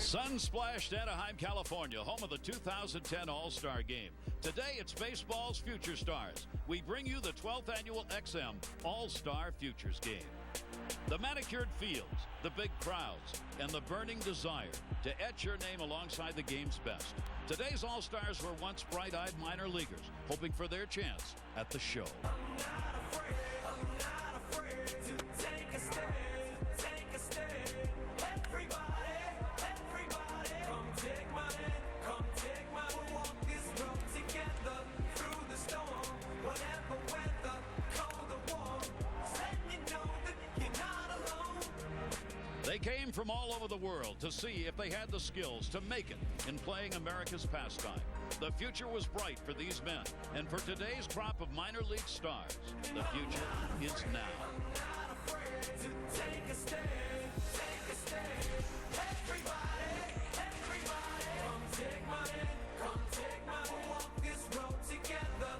Sun-splashed Anaheim, California, home of the 2010 All-Star Game. Today, it's baseball's Future Stars. We bring you the 12th annual XM All-Star Futures Game. The manicured fields, the big crowds, and the burning desire to etch your name alongside the game's best. Today's All-Stars were once bright-eyed minor leaguers, hoping for their chance at the show. I'm not afraid to take a stand, take a stand. Everybody, come take my hand, come take my hand. We'll walk this road together through the storm, whatever weather, cold or warm. Let me know that you're not alone. They came from all over the world to see if they had the skills to make it in playing America's pastime. The future was bright for these men, and for today's crop of minor league stars, the future is now. I'm not afraid to take a stand, take a stand. Everybody, come take my hand, come take my hand. We'll walk this road together.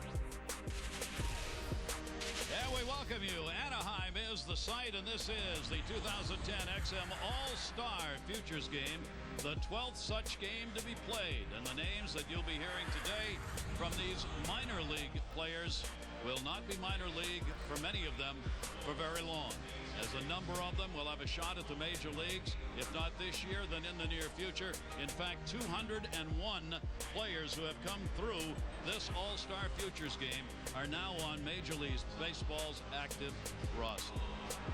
And we welcome you. Anaheim is the site, and this is the 2010 XM All-Star Futures Game, the 12th such game to be played. And the names that you'll be hearing today from these minor league players will not be minor league for many of them for very long, as a number of them will have a shot at the major leagues, if not this year, then in the near future. In fact, 201 players who have come through this All-Star Futures Game are now on Major League Baseball's active roster.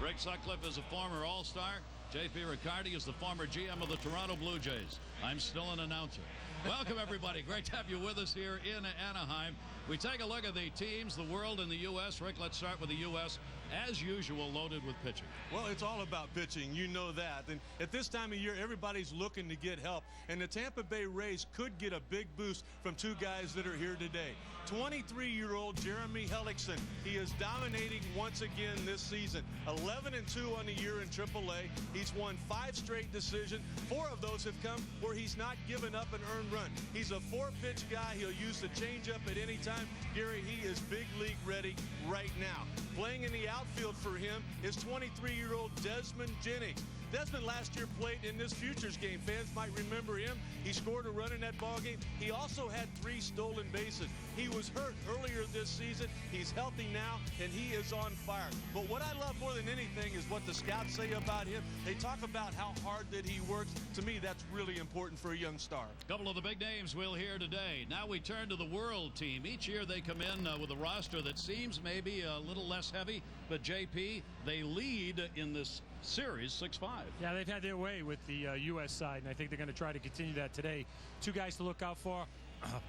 Rick Sutcliffe is a former All-Star. J.P. Riccardi is the former GM of the Toronto Blue Jays. I'm still an announcer. Welcome, everybody. Great to have you with us here in Anaheim. We take a look at the teams, the world, and the U.S. Rick, let's start with the U.S. As usual, loaded with pitching. Well, it's all about pitching. You know that. And at this time of year, everybody's looking to get help. And the Tampa Bay Rays could get a big boost from two guys that are here today. 23-year-old Jeremy Hellickson. He is dominating once again this season. 11-2 on the year in AAA. He's won 5 straight decisions. 4 of those have come where he's not given up an earned run. He's a 4-pitch guy. He'll use the changeup at any time. Gary, he is big league ready right now. Playing in the outfield for him is 23-year-old Desmond Jennings. Desmond last year played in this Futures Game. Fans might remember him. He scored a run in that ball game. He also had 3 stolen bases. He was hurt earlier this season. He's healthy now, and he is on fire. But what I love more than anything is what the scouts say about him. They talk about how hard that he works. To me, that's really important for a young star. A couple of the big names we'll hear today. Now we turn to the world team. Each year they come in with a roster that seems maybe a little less heavy, but JP, they lead in this series 6-5. Yeah, they've had their way with the U.S. side, and I think they're going to try to continue that today. 2 guys to look out for.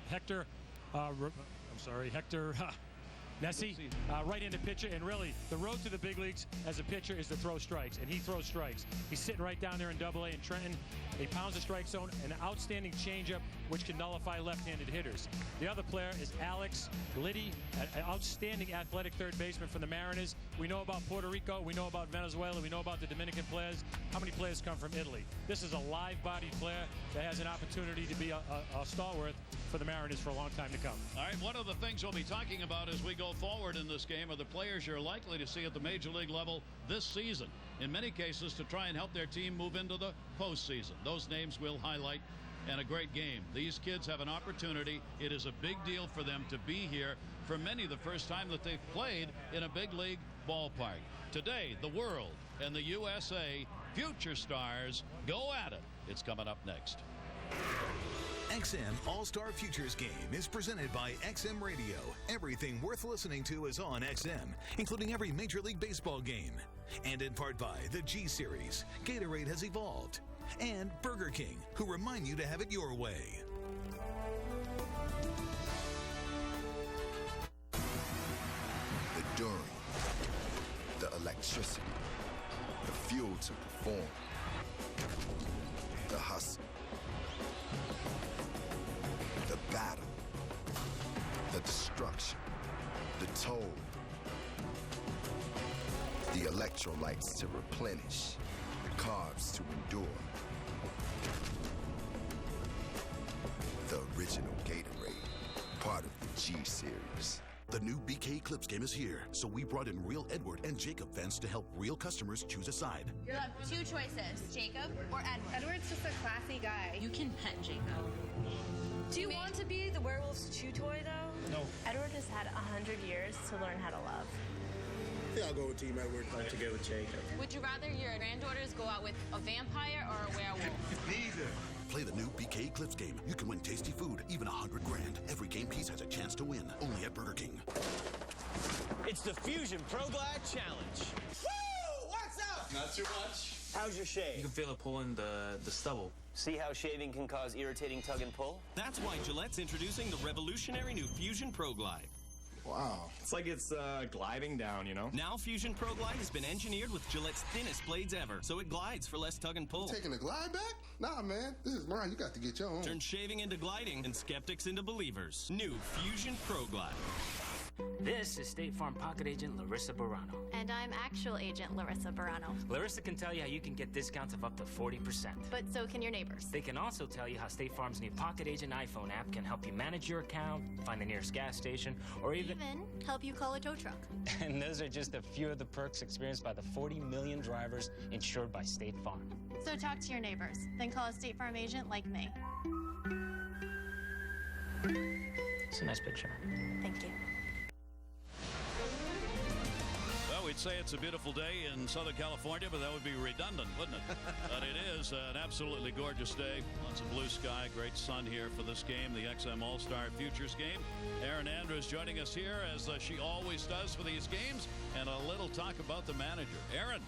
Hector Nessie, right-handed pitcher, and really the road to the big leagues as a pitcher is to throw strikes, and he throws strikes. He's sitting right down there in AA in Trenton. He pounds the strike zone, an outstanding changeup which can nullify left-handed hitters. The other player is Alex Liddy, an outstanding athletic third baseman for the Mariners. We know about Puerto Rico, we know about Venezuela, we know about the Dominican players. How many players come from Italy? This is a live-bodied player that has an opportunity to be a stalwart for the Mariners for a long time to come. All right, one of the things we'll be talking about as we go forward in this game are the players you're likely to see at the major league level this season, in many cases to try and help their team move into the postseason. Those names we'll highlight, and a great game. These kids have an opportunity. It is a big deal for them to be here. For many, the first time that they've played in a big league ballpark. Today, the world and the USA Future Stars go at it. It's coming up next. XM All-Star Futures Game is presented by XM Radio. Everything worth listening to is on XM, including every Major League Baseball game. And in part by the G Series, Gatorade has evolved. And Burger King, who remind you to have it your way. The enduring, the electricity, the fuel to perform, the hustle, the battle, the destruction, the toll, the electrolytes to replenish, the carbs to endure. The original Gatorade, part of the G Series. The new BK Eclipse game is here, so we brought in real Edward and Jacob fans to help real customers choose a side. You have two choices, Jacob or Edward. Edward's just a classy guy. You can pet Jacob. Do you want to be the werewolf's chew toy, though? No. Edward has had 100 years to learn how to love. I think I'll go with Team Edward. I'd like to go with Jacob. Would you rather your granddaughters go out with a vampire or a werewolf? Neither. Play the new BK Eclipse game. You can win tasty food, even 100 grand. Every game piece has a chance to win. Only at Burger King. It's the Fusion Pro Glide Challenge. Woo! What's up? Not too much. How's your shave? You can feel it pulling the stubble. See how shaving can cause irritating tug and pull? That's why Gillette's introducing the revolutionary new Fusion Pro Glide. Wow. It's like it's gliding down, you know? Now Fusion Pro Glide has been engineered with Gillette's thinnest blades ever, so it glides for less tug and pull. Taking the glide back? Nah, man. This is mine. You got to get your own. Turn shaving into gliding and skeptics into believers. New Fusion Pro Glide. This is State Farm Pocket Agent Larissa Barano. And I'm Actual Agent Larissa Barano. Larissa can tell you how you can get discounts of up to 40%. But so can your neighbors. They can also tell you how State Farm's new Pocket Agent iPhone app can help you manage your account, find the nearest gas station, or even help you call a tow truck. And those are just a few of the perks experienced by the 40 million drivers insured by State Farm. So talk to your neighbors, then call a State Farm agent like me. It's a nice picture. Thank you. Well, we'd say it's a beautiful day in Southern California, but that would be redundant, wouldn't it? But it is an absolutely gorgeous day. Lots of blue sky, great sun here for this game, the XM All-Star Futures game. Erin Andrews joining us here, as she always does for these games, and a little talk about the manager. Erin.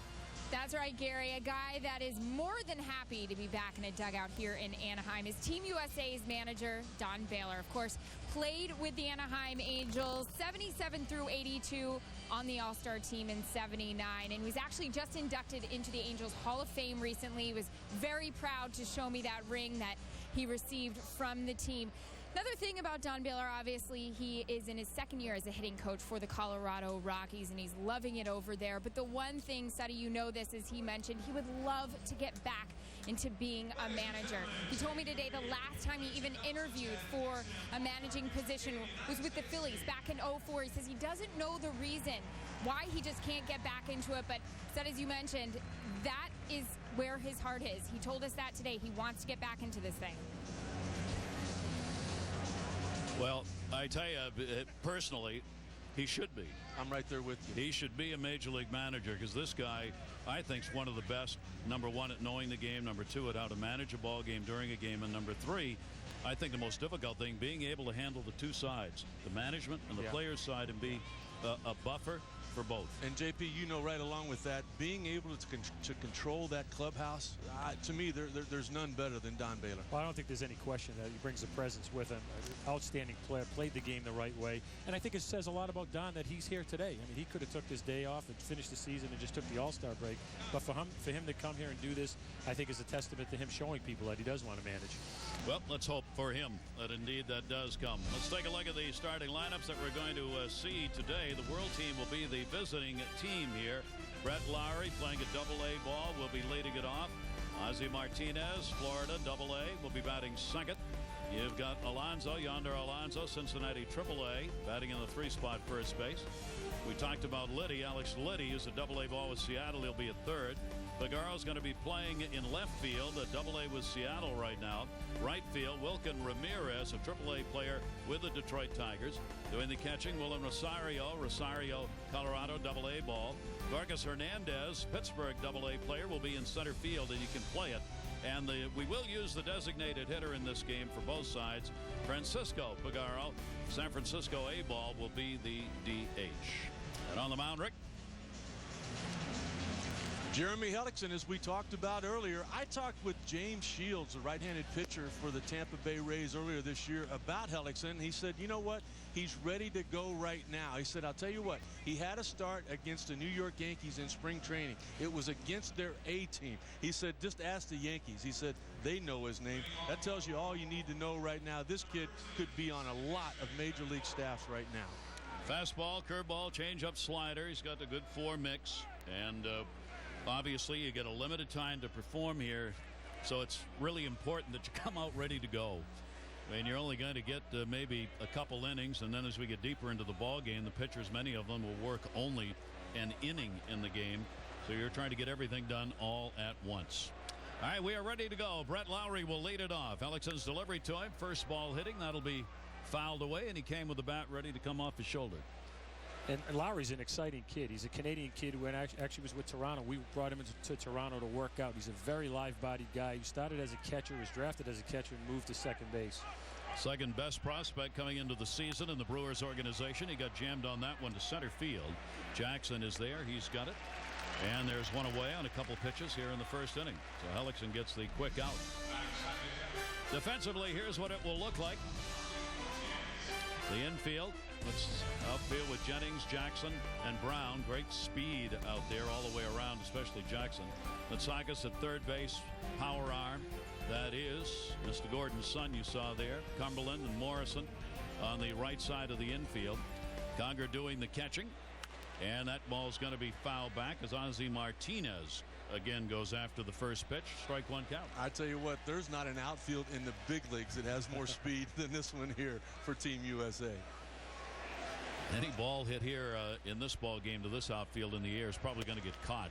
That's right, Gary. A guy that is more than happy to be back in a dugout here in Anaheim is Team USA's manager, Don Baylor. Of course, played with the Anaheim Angels 77 through 82 on the All-Star team in 79, and was actually just inducted into the Angels Hall of Fame recently. He was very proud to show me that ring that he received from the team. Another thing about Don Baylor, obviously, he is in his second year as a hitting coach for the Colorado Rockies, and he's loving it over there. But the one thing, Suddy, you know this, as he mentioned, he would love to get back into being a manager. He told me today the last time he even interviewed for a managing position was with the Phillies back in 04. He says he doesn't know the reason why he just can't get back into it, but said, as you mentioned, that is where his heart is. He told us that today. He wants to get back into this thing. Well, I tell you, personally, he should be. I'm right there with you. He should be a major league manager, because this guy, I think, is one of the best. Number one, at knowing the game. Number two, at how to manage a ball game during a game. And number three, I think the most difficult thing, being able to handle the two sides, the management and the player's side, and be a buffer for both. And JP, you know, right along with that, being able to control that clubhouse, to me, there's none better than Don Baylor. Well, I don't think there's any question that he brings a presence with him. Outstanding player, played the game the right way. And I think it says a lot about Don that he's here today. I mean, he could have took this day off and finished the season and just took the All-Star break. But for him to come here and do this, I think is a testament to him showing people that he does want to manage. Well, let's hope for him that indeed that does come. Let's take a look at the starting lineups that we're going to see today. The World team will be the visiting team here. Brett Lowry playing a Double-A ball, will be leading it off. Ozzie Martinez, Florida, Double-A, will be batting second. You've got Alonso, Yonder Alonso, Cincinnati Triple-A, batting in the 3-spot first base. We talked about Liddy. Alex Liddy is a Double-A ball with Seattle. He'll be at third. Figueroa's going to be playing in left field, a Double-A with Seattle right now. Right field, Wilkin Ramirez, a Triple-A player with the Detroit Tigers. Doing the catching, William Rosario, Colorado, Double-A ball. Vargas Hernandez, Pittsburgh Double-A player, will be in center field, and you can play it. And we will use the designated hitter in this game for both sides. Francisco Figueroa, San Francisco A ball, will be the DH. And on the mound, Rick. Jeremy Hellickson, as we talked about earlier, I talked with James Shields, the right-handed pitcher for the Tampa Bay Rays earlier this year, about Hellickson. He said, you know what? He's ready to go right now. He said, I'll tell you what, he had a start against the New York Yankees in spring training. It was against their A team. He said, just ask the Yankees. He said, they know his name. That tells you all you need to know right now. This kid could be on a lot of major league staffs right now. Fastball, curveball, changeup, slider. He's got the good 4 mix. And obviously, you get a limited time to perform here, so it's really important that you come out ready to go. I mean, you're only going to get maybe a couple innings, and then as we get deeper into the ball game, the pitchers, many of them, will work only an inning in the game. So you're trying to get everything done all at once. All right, we are ready to go. Brett Lowry will lead it off. Hellickson's delivery to him. First ball hitting. That'll be fouled away, and he came with the bat ready to come off his shoulder. And Lowry's an exciting kid. He's a Canadian kid who actually was with Toronto. We brought him to Toronto to work out. He's a very live-bodied guy. He started as a catcher, was drafted as a catcher, and moved to second base. Second best prospect coming into the season in the Brewers organization. He got jammed on that one to center field. Jackson is there. He's got it. And there's one away on a couple pitches here in the first inning. So Hellickson gets the quick out. Defensively, here's what it will look like. The infield. It's outfield with Jennings, Jackson, and Brown. Great speed out there all the way around, especially Jackson. Moustakas at third base, power arm. That is Mr. Gordon's son you saw there. Cumberland and Morrison on the right side of the infield. Conger doing the catching. And that ball's going to be fouled back as Ozzie Martinez again goes after the first pitch. Strike one count. I tell you what, there's not an outfield in the big leagues that has more speed than this one here for Team USA. Any ball hit here in this ball game to this outfield in the air is probably going to get caught.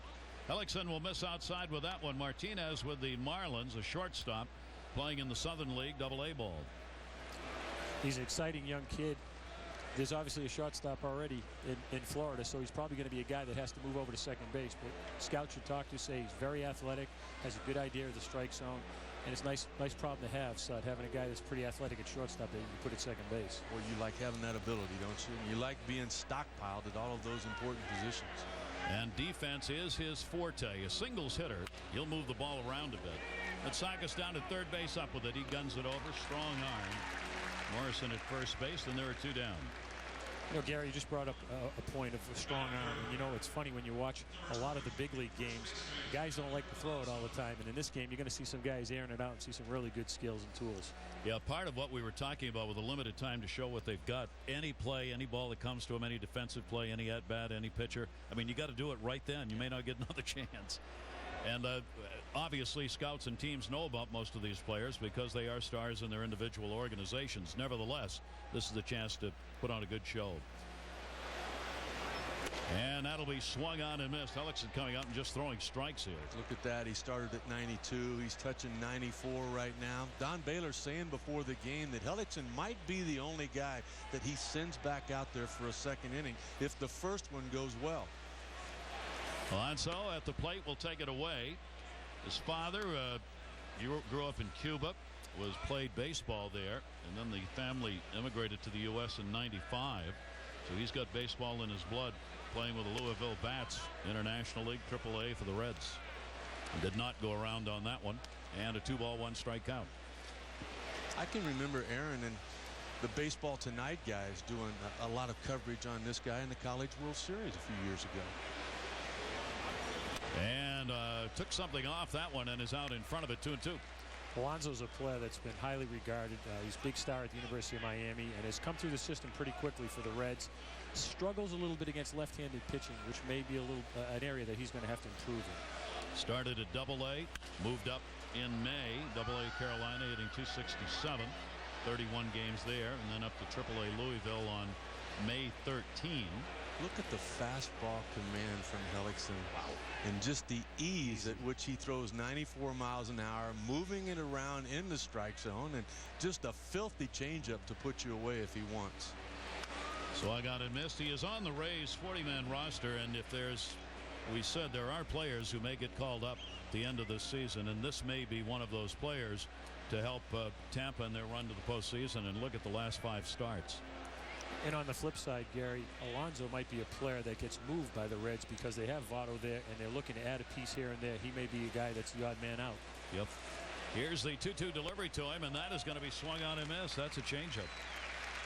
Hellickson will miss outside with that one. Martinez with the Marlins, a shortstop, playing in the Southern League Double-A ball. He's an exciting young kid. There's obviously a shortstop already in Florida, so he's probably going to be a guy that has to move over to second base. But scouts you talk to say he's very athletic, has a good idea of the strike zone, and it's a nice problem to have, so having a guy that's pretty athletic at shortstop that you can put at second base. Well, you like having that ability, don't you? You like being stockpiled at all of those important positions. And defense is his forte. A singles hitter, he'll move the ball around a bit. Moustakas down at third base, up with it. He guns it over. Strong arm. Morrison at first base, and there are two down. You know, Gary, you just brought up a point of a strong arm. And, you know, it's funny when you watch a lot of the big league games, guys don't like to throw it all the time. And in this game, you're going to see some guys airing it out and see some really good skills and tools. Yeah, part of what we were talking about with a limited time to show what they've got. Any play, any ball that comes to them, any defensive play, any at-bat, any pitcher. I mean, you got to do it right then. You may not get another chance. And obviously, scouts and teams know about most of these players because they are stars in their individual organizations. Nevertheless, this is the chance to put on a good show. And that'll be swung on and missed. Hellickson coming out and just throwing strikes here. Look at that. He started at 92. He's touching 94 right now. Don Baylor saying before the game that Hellickson might be the only guy that he sends back out there for a second inning if the first one goes well. Alonso at the plate will take it away. His father grew up in Cuba, played baseball there, and then the family immigrated to the U.S. in '95. So he's got baseball in his blood, playing with the Louisville Bats, International League, AAA for the Reds. Did not go around on that one, and a 2-ball, 1-strike count. I can remember Aaron and the Baseball Tonight guys doing a lot of coverage on this guy in the College World Series a few years ago. And took something off that one and is out in front of it, 2-2. Alonso's a player that's been highly regarded. He's a big star at the University of Miami and has come through the system pretty quickly for the Reds. Struggles a little bit against left-handed pitching, which may be an area that he's going to have to improve in. Started at Double-A, moved up in May. Double-A Carolina hitting .267, 31 games there, and then up to Triple-A Louisville on May 13. Look at the fastball command from Hellickson. Wow. And just the ease at which he throws 94 miles an hour, moving it around in the strike zone, and just a filthy changeup to put you away if he wants. So I got it missed. He is on the Rays 40-man roster, and if we said there are players who may get called up at the end of this season, and this may be one of those players to help Tampa in their run to the postseason. And look at the last 5 starts. And on the flip side, Gary, Alonso might be a player that gets moved by the Reds because they have Votto there and they're looking to add a piece here and there. He may be a guy that's the odd man out. Yep. Here's the 2-2 delivery to him, and that is going to be swung on and missed. That's a changeup.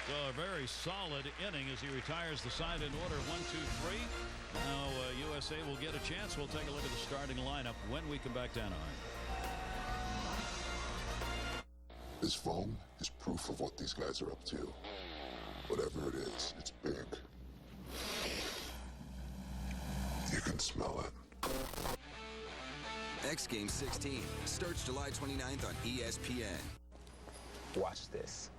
So a very solid inning as he retires the side in order. 1-2-3. Now USA will get a chance. We'll take a look at the starting lineup when we come back to Anaheim. This phone is proof of what these guys are up to. Whatever it is, it's big. You can smell it. X Games 16 starts July 29th on ESPN. Watch this.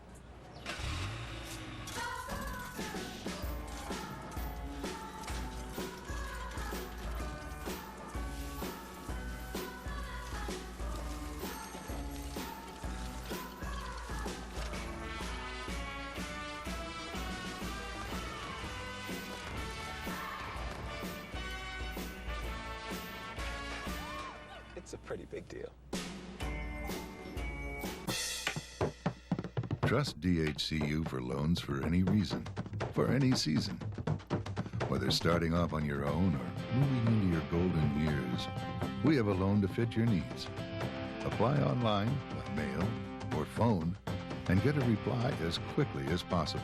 It's a pretty big deal. Trust DHCU for loans for any reason, for any season. Whether starting off on your own or moving into your golden years, we have a loan to fit your needs. Apply online, by mail, or phone, and get a reply as quickly as possible,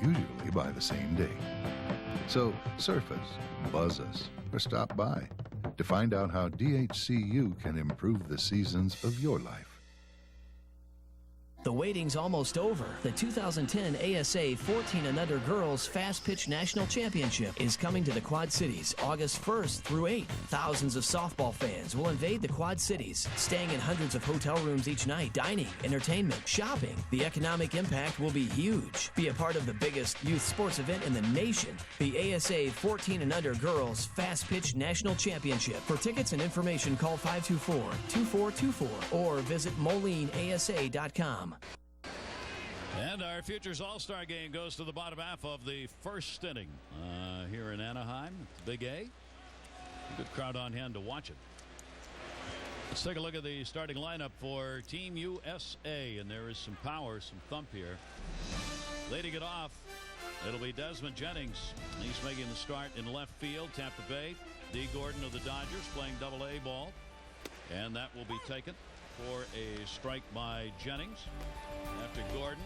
usually by the same day. So surf us, buzz us, or stop by to find out how DHCU can improve the seasons of your life. The waiting's almost over. The 2010 ASA 14 and Under Girls Fast Pitch National Championship is coming to the Quad Cities August 1st through 8th. Thousands of softball fans will invade the Quad Cities, staying in hundreds of hotel rooms each night, dining, entertainment, shopping. The economic impact will be huge. Be a part of the biggest youth sports event in the nation, the ASA 14 and Under Girls Fast Pitch National Championship. For tickets and information, call 524-2424 or visit MolineASA.com. And our Futures All-Star game goes to the bottom half of the first inning here in Anaheim. Big A. Good crowd on hand to watch it. Let's take a look at the starting lineup for Team USA. And there is some power, some thump here. Leading it off, it'll be Desmond Jennings. He's making the start in left field. Tampa Bay. D. Gordon of the Dodgers playing Double-A ball. And that will be taken for a strike by Jennings. After Gordon,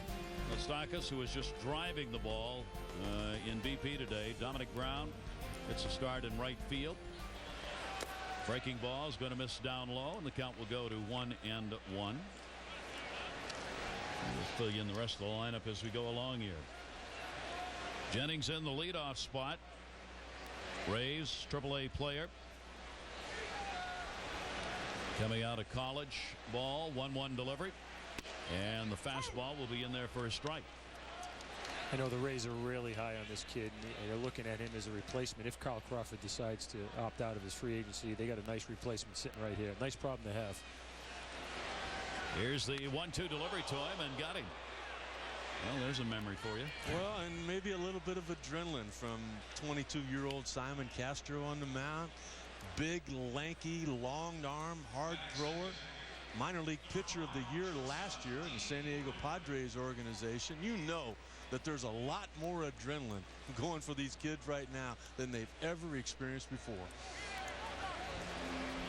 Moustakas, who was just driving the ball in BP today. Dominic Brown gets a start in right field. Breaking ball is going to miss down low, and the count will go to 1-1. We'll fill you in the rest of the lineup as we go along here. Jennings in the leadoff spot. Rays AAA player. Coming out of college ball, 1-1 delivery. And the fastball will be in there for a strike. I know the Rays are really high on this kid, and they're looking at him as a replacement. If Carl Crawford decides to opt out of his free agency, they got a nice replacement sitting right here. Nice problem to have. Here's the 1-2 delivery to him, and got him. Well, there's a memory for you. Well, and maybe a little bit of adrenaline from 22-year-old Simon Castro on the mound. Big, lanky, long arm, hard thrower. Minor league pitcher of the year last year in the San Diego Padres organization. You know that there's a lot more adrenaline going for these kids right now than they've ever experienced before.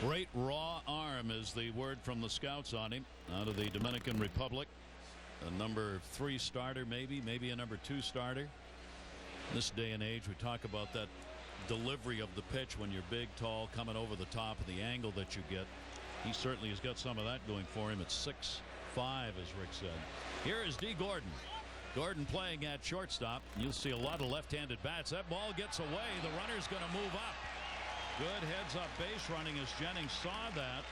Great raw arm is the word from the scouts on him out of the Dominican Republic. A number 3 starter, maybe a number 2 starter. In this day and age, we talk about that delivery of the pitch when you're big, tall, coming over the top, and the angle that you get. He certainly has got some of that going for him at 6'5", as Rick said. Here is D. Gordon. Gordon playing at shortstop. You'll see a lot of left-handed bats. That ball gets away. The runner's going to move up. Good heads-up base running as Jennings saw that.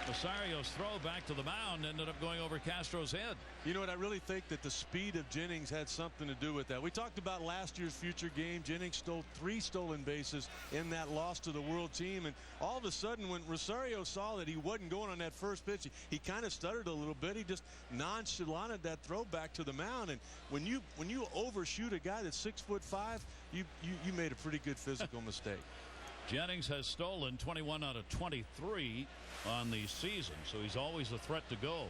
Rosario's throw back to the mound ended up going over Castro's head. You know what? I really think that the speed of Jennings had something to do with that. We talked about last year's future game. Jennings stole 3 stolen bases in that loss to the world team. And all of a sudden, when Rosario saw that he wasn't going on that first pitch, he kind of stuttered a little bit. He just nonchalanted that throw back to the mound. And when you overshoot a guy that's 6'5", you made a pretty good physical mistake. Jennings has stolen 21 out of 23 on the season, so he's always a threat to go.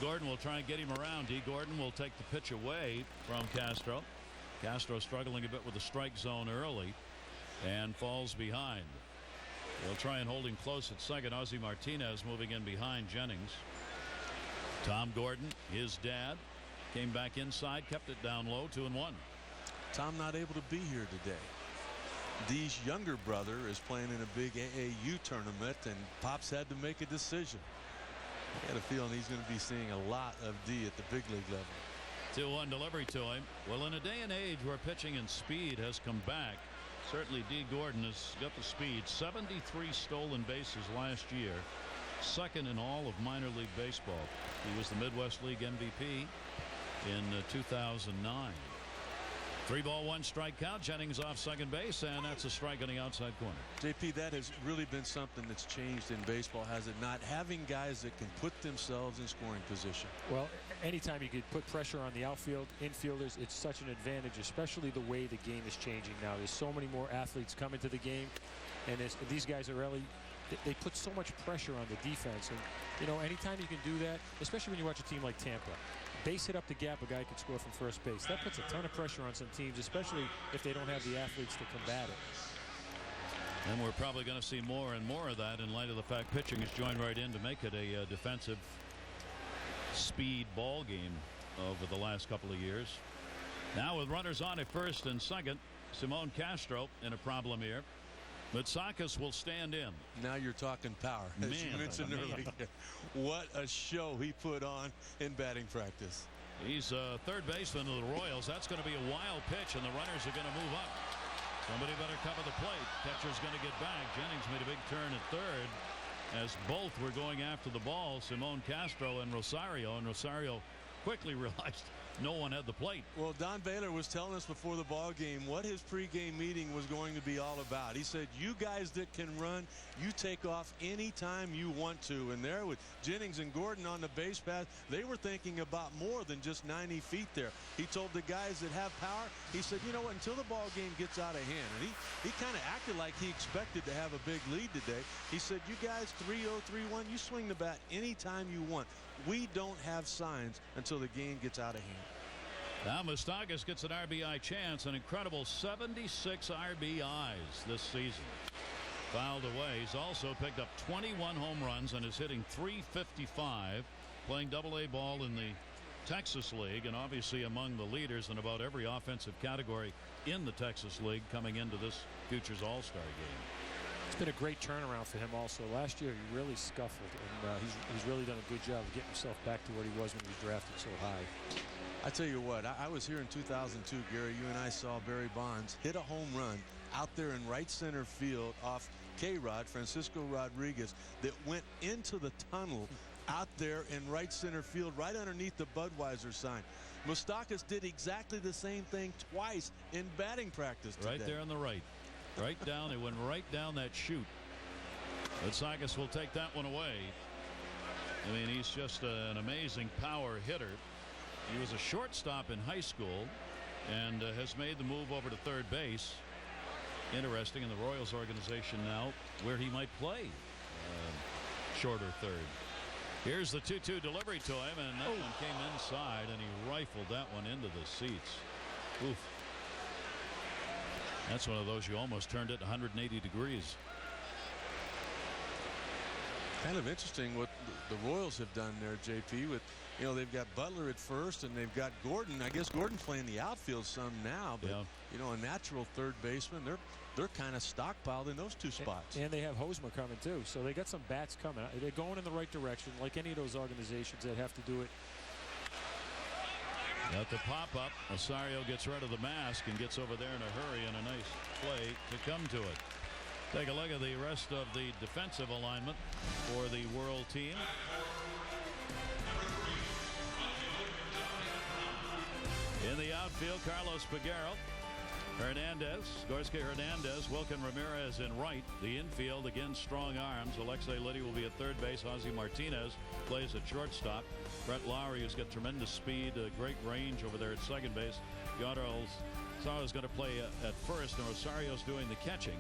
Gordon will try and get him around. D. Gordon will take the pitch away from Castro. Castro struggling a bit with the strike zone early and falls behind. They'll try and hold him close at second. Ozzie Martinez moving in behind Jennings. Tom Gordon, his dad, came back inside, kept it down low, 2-1. Tom not able to be here today. D's younger brother is playing in a big AAU tournament, and Pops had to make a decision. I got a feeling he's going to be seeing a lot of D at the big league level. 2-1 delivery to him. Well, in a day and age where pitching and speed has come back, certainly D. Gordon has got the speed. 73 stolen bases last year. second in all of minor league baseball. He was the Midwest League MVP in 2009. 3-ball, 1-strike count. Jennings off second base, and that's a strike on the outside corner. JP, that has really been something that's changed in baseball, has it not? Having guys that can put themselves in scoring position. Well, anytime you could put pressure on the outfield, infielders, it's such an advantage, especially the way the game is changing now. There's so many more athletes coming to the game, and these guys are really, they put so much pressure on the defense. And, you know, anytime you can do that, especially when you watch a team like Tampa, base hit up the gap, a guy can score from first base. That puts a ton of pressure on some teams, especially if they don't have the athletes to combat it. And we're probably going to see more and more of that in light of the fact pitching has joined right in to make it a defensive speed ball game over the last couple of years. Now with runners on at first and second, Simon Castro in a problem here. Moustakas will stand in. Now you're talking power, as you mentioned earlier. What a show he put on in batting practice. He's third baseman of the Royals. That's going to be a wild pitch, and the runners are going to move up. Somebody better cover the plate. Catcher's going to get back. Jennings made a big turn at third as both were going after the ball, Simon Castro and Rosario quickly realized no one had the plate. Well, Don Baylor was telling us before the ball game what his pregame meeting was going to be all about. He said, you guys that can run, you take off anytime you want to. And there with Jennings and Gordon on the base path, they were thinking about more than just 90 feet there. He told the guys that have power, he said, you know what, until the ball game gets out of hand. And he kind of acted like he expected to have a big lead today. He said, you guys 3-0, 3-1, you swing the bat anytime you want. We don't have signs until the game gets out of hand. Now Moustakas gets an RBI chance, an incredible 76 RBIs this season. Fouled away. He's also picked up 21 home runs and is hitting .355, playing AA ball in the Texas League, and obviously among the leaders in about every offensive category in the Texas League coming into this Futures All-Star game. It's been a great turnaround for him also. Last year he really scuffled, and he's really done a good job of getting himself back to where he was when he was drafted so high. I tell you what, I was here in 2002, Gary. You and I saw Barry Bonds hit a home run out there in right center field off K-Rod, Francisco Rodriguez, that went into the tunnel out there in right center field, right underneath the Budweiser sign. Moustakas did exactly the same thing twice in batting practice today. Right there on the right. Right down. It went right down that chute. Moustakas will take that one away. I mean, he's just an amazing power hitter. He was a shortstop in high school and has made the move over to third base. Interesting in the Royals organization now where he might play shorter third. Here's the 2-2 delivery to him, and that one came inside, and he rifled that one into the seats. Oof. That's one of those you almost turned it 180 degrees. Kind of interesting what the Royals have done there, JP, with, you know, they've got Butler at first and they've got Gordon. I guess Gordon's playing the outfield some now, but you know, a natural third baseman, they're kind of stockpiled in those two spots. And they have Hosmer coming too, so they got some bats coming. They're going in the right direction, like any of those organizations that have to do it. At the pop-up, Rosario gets rid of the mask and gets over there in a hurry, and a nice play to come to it. Take a look at the rest of the defensive alignment for the World team. In the outfield, Carlos Peguero, Hernandez, Gorski Hernandez, Wilkin Ramirez in right. The infield, again, strong arms. Alexei Liddy will be at third base. Ozzie Martinez plays at shortstop. Brett Lowry has got tremendous speed, great range over there at second base. Yodel is going to play at first, and Rosario's doing the catching.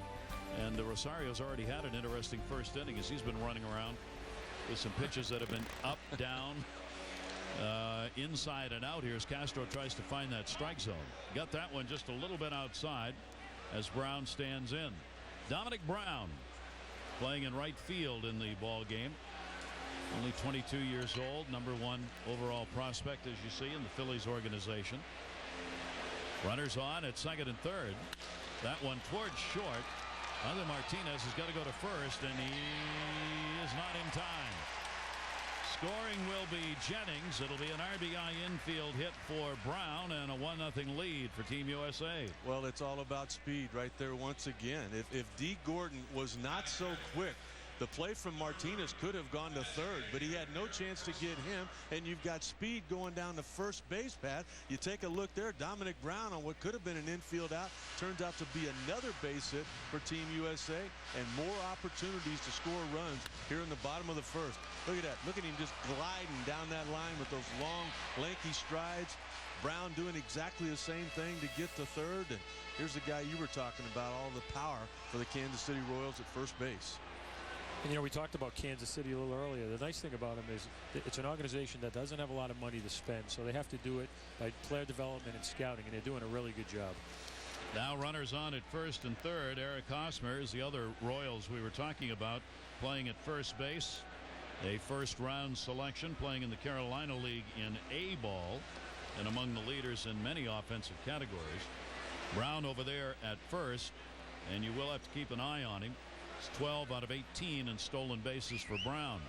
And Rosario's already had an interesting first inning as he's been running around with some pitches that have been up, down, inside and out here as Castro tries to find that strike zone. Got that one just a little bit outside as Brown stands in. Dominic Brown playing in right field in the ball game. Only 22 years old, #1 overall prospect, as you see, in the Phillies organization. Runners on at second and third. That one towards short. Ozzie Martinez has got to go to first, and he is not in time. Scoring will be Jennings. It'll be an RBI infield hit for Brown and a 1-0 lead for Team USA. Well, it's all about speed right there once again. If D. Gordon was not so quick The play from Martinez could have gone to third, but he had no chance to get him, and you've got speed going down the first base path. You take a look there, Dominic Brown on what could have been an infield out turns out to be another base hit for Team USA, and more opportunities to score runs here in the bottom of the first. Look at that. Look at him just gliding down that line with those long, lanky strides. Brown doing exactly the same thing to get to third. And here's the guy you were talking about, all the power for the Kansas City Royals at first base. And, you know, we talked about Kansas City a little earlier. The nice thing about them is it's an organization that doesn't have a lot of money to spend, so they have to do it by player development and scouting, and they're doing a really good job. Now runners on at first and third. Eric Hosmer is the other Royals we were talking about, playing at first base. A first-round selection, playing in the Carolina League in A ball, and among the leaders in many offensive categories. Brown over there at first, and you will have to keep an eye on him. It's 12 out of 18 in stolen bases for Brown.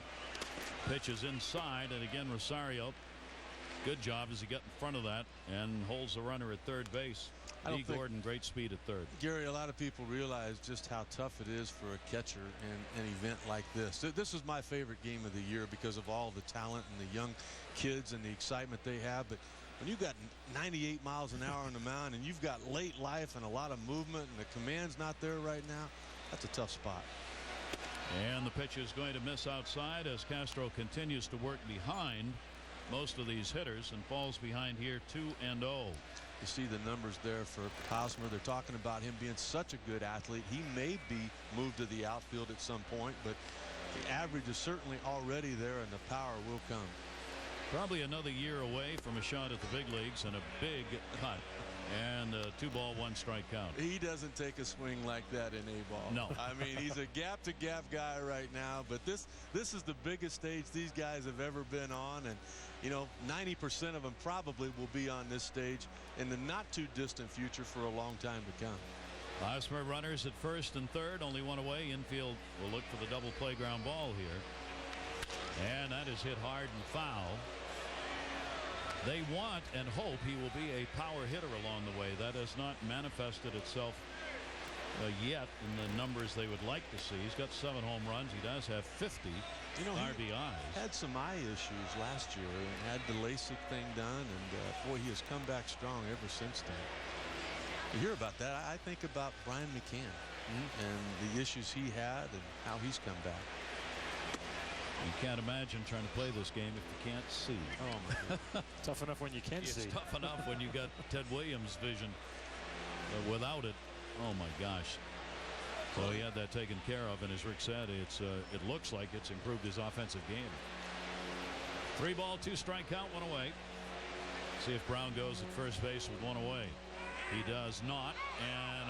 Pitches inside, and again Rosario, good job as he got in front of that and holds the runner at third base. D. Gordon, great speed at third. Gary, a lot of people realize just how tough it is for a catcher in an event like this. This is my favorite game of the year because of all the talent and the young kids and the excitement they have. But when you've got 98 miles an hour on the mound and you've got late life and a lot of movement and the command's not there right now, that's a tough spot. And the pitch is going to miss outside as Castro continues to work behind most of these hitters and falls behind here 2-0. You see the numbers there for Hosmer. They're talking about him being such a good athlete. He may be moved to the outfield at some point, but the average is certainly already there, and the power will come. Probably another year away from a shot at the big leagues and a big cut. And a 2-ball, 1-strike count. He doesn't take a swing like that in A-ball. No. I mean, he's a gap-to-gap guy right now, but this is the biggest stage these guys have ever been on, and you know, 90% of them probably will be on this stage in the not-too-distant future for a long time to come. Hosmer runners at first and third, only one away. Infield will look for the double playground ball here. And that is hit hard and foul. They want and hope he will be a power hitter along the way. That has not manifested itself yet in the numbers they would like to see. He's got 7 home runs. He does have 50 RBIs. He had some eye issues last year and had the LASIK thing done, and boy, he has come back strong ever since then. You hear about that, I think about Brian McCann and the issues he had and how he's come back. You can't imagine trying to play this game if you can't see. Oh my God. Tough enough when you can see. It's tough enough when you got Ted Williams' vision. Without it, oh my gosh. So he had that taken care of, and as Rick said, it looks like it's improved his offensive game. 3-ball, 2-strike count, 1 away. See if Brown goes at first base with 1 away. He does not, and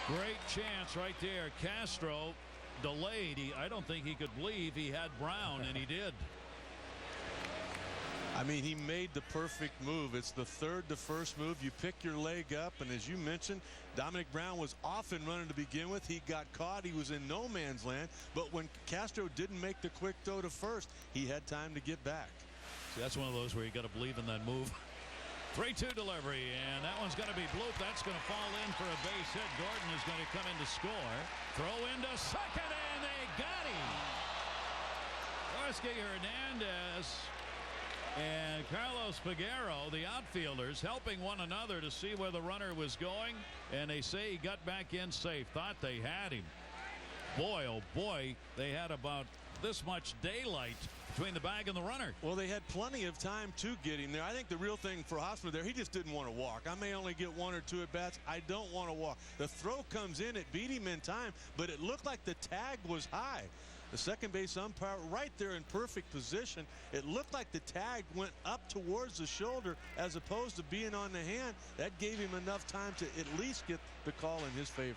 great chance right there. Castro delayed. I don't think he could believe he had Brown, and he did. I mean, he made the perfect move. It's the third to first move. You pick your leg up, and as you mentioned, Dominic Brown was off and running to begin with. He got caught. He was in no man's land. But when Castro didn't make the quick throw to first, he had time to get back. See, that's one of those where you got to believe in that move. 3-2 delivery, and that one's going to be blooped. That's going to fall in for a base hit. Gordon is going to come in to score. Throw into second, and they got him. Jorge Hernandez and Carlos Figueroa, the outfielders, helping one another to see where the runner was going, and they say he got back in safe. Thought they had him. Boy, oh boy, they had about this much daylight between the bag and the runner. Well, they had plenty of time to get him there. I think the real thing for Hosmer there, he just didn't want to walk. I may only get 1 or 2 at bats. I don't want to walk. The throw comes in. It beat him in time, but it looked like the tag was high. The second base umpire right there in perfect position. It looked like the tag went up towards the shoulder as opposed to being on the hand. That gave him enough time to at least get the call in his favor.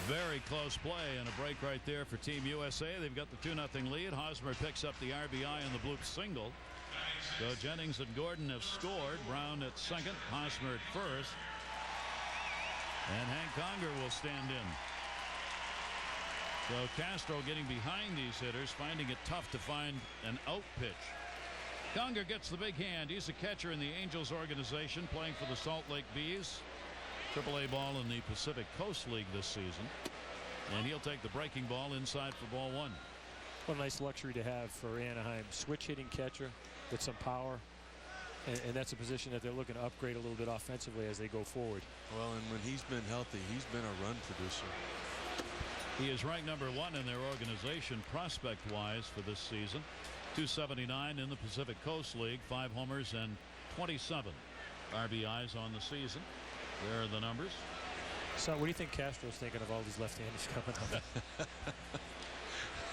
Very close play and a break right there for Team USA. They've got the 2-0 lead. Hosmer picks up the RBI on the bloop single. So Jennings and Gordon have scored. Brown at second, Hosmer at first. And Hank Conger will stand in. So Castro getting behind these hitters, finding it tough to find an out pitch. Conger gets the big hand. He's a catcher in the Angels organization, playing for the Salt Lake Bees. AAA ball in the Pacific Coast League this season. And he'll take the breaking ball inside for ball one. What a nice luxury to have for Anaheim. Switch hitting catcher with some power. And that's a position that they're looking to upgrade a little bit offensively as they go forward. Well, and when he's been healthy, he's been a run producer. He is ranked number 1 in their organization prospect-wise for this season. 279 in the Pacific Coast League, 5 homers and 27 RBIs on the season. There are the numbers. So what do you think Castro's thinking of all these left-handers coming up?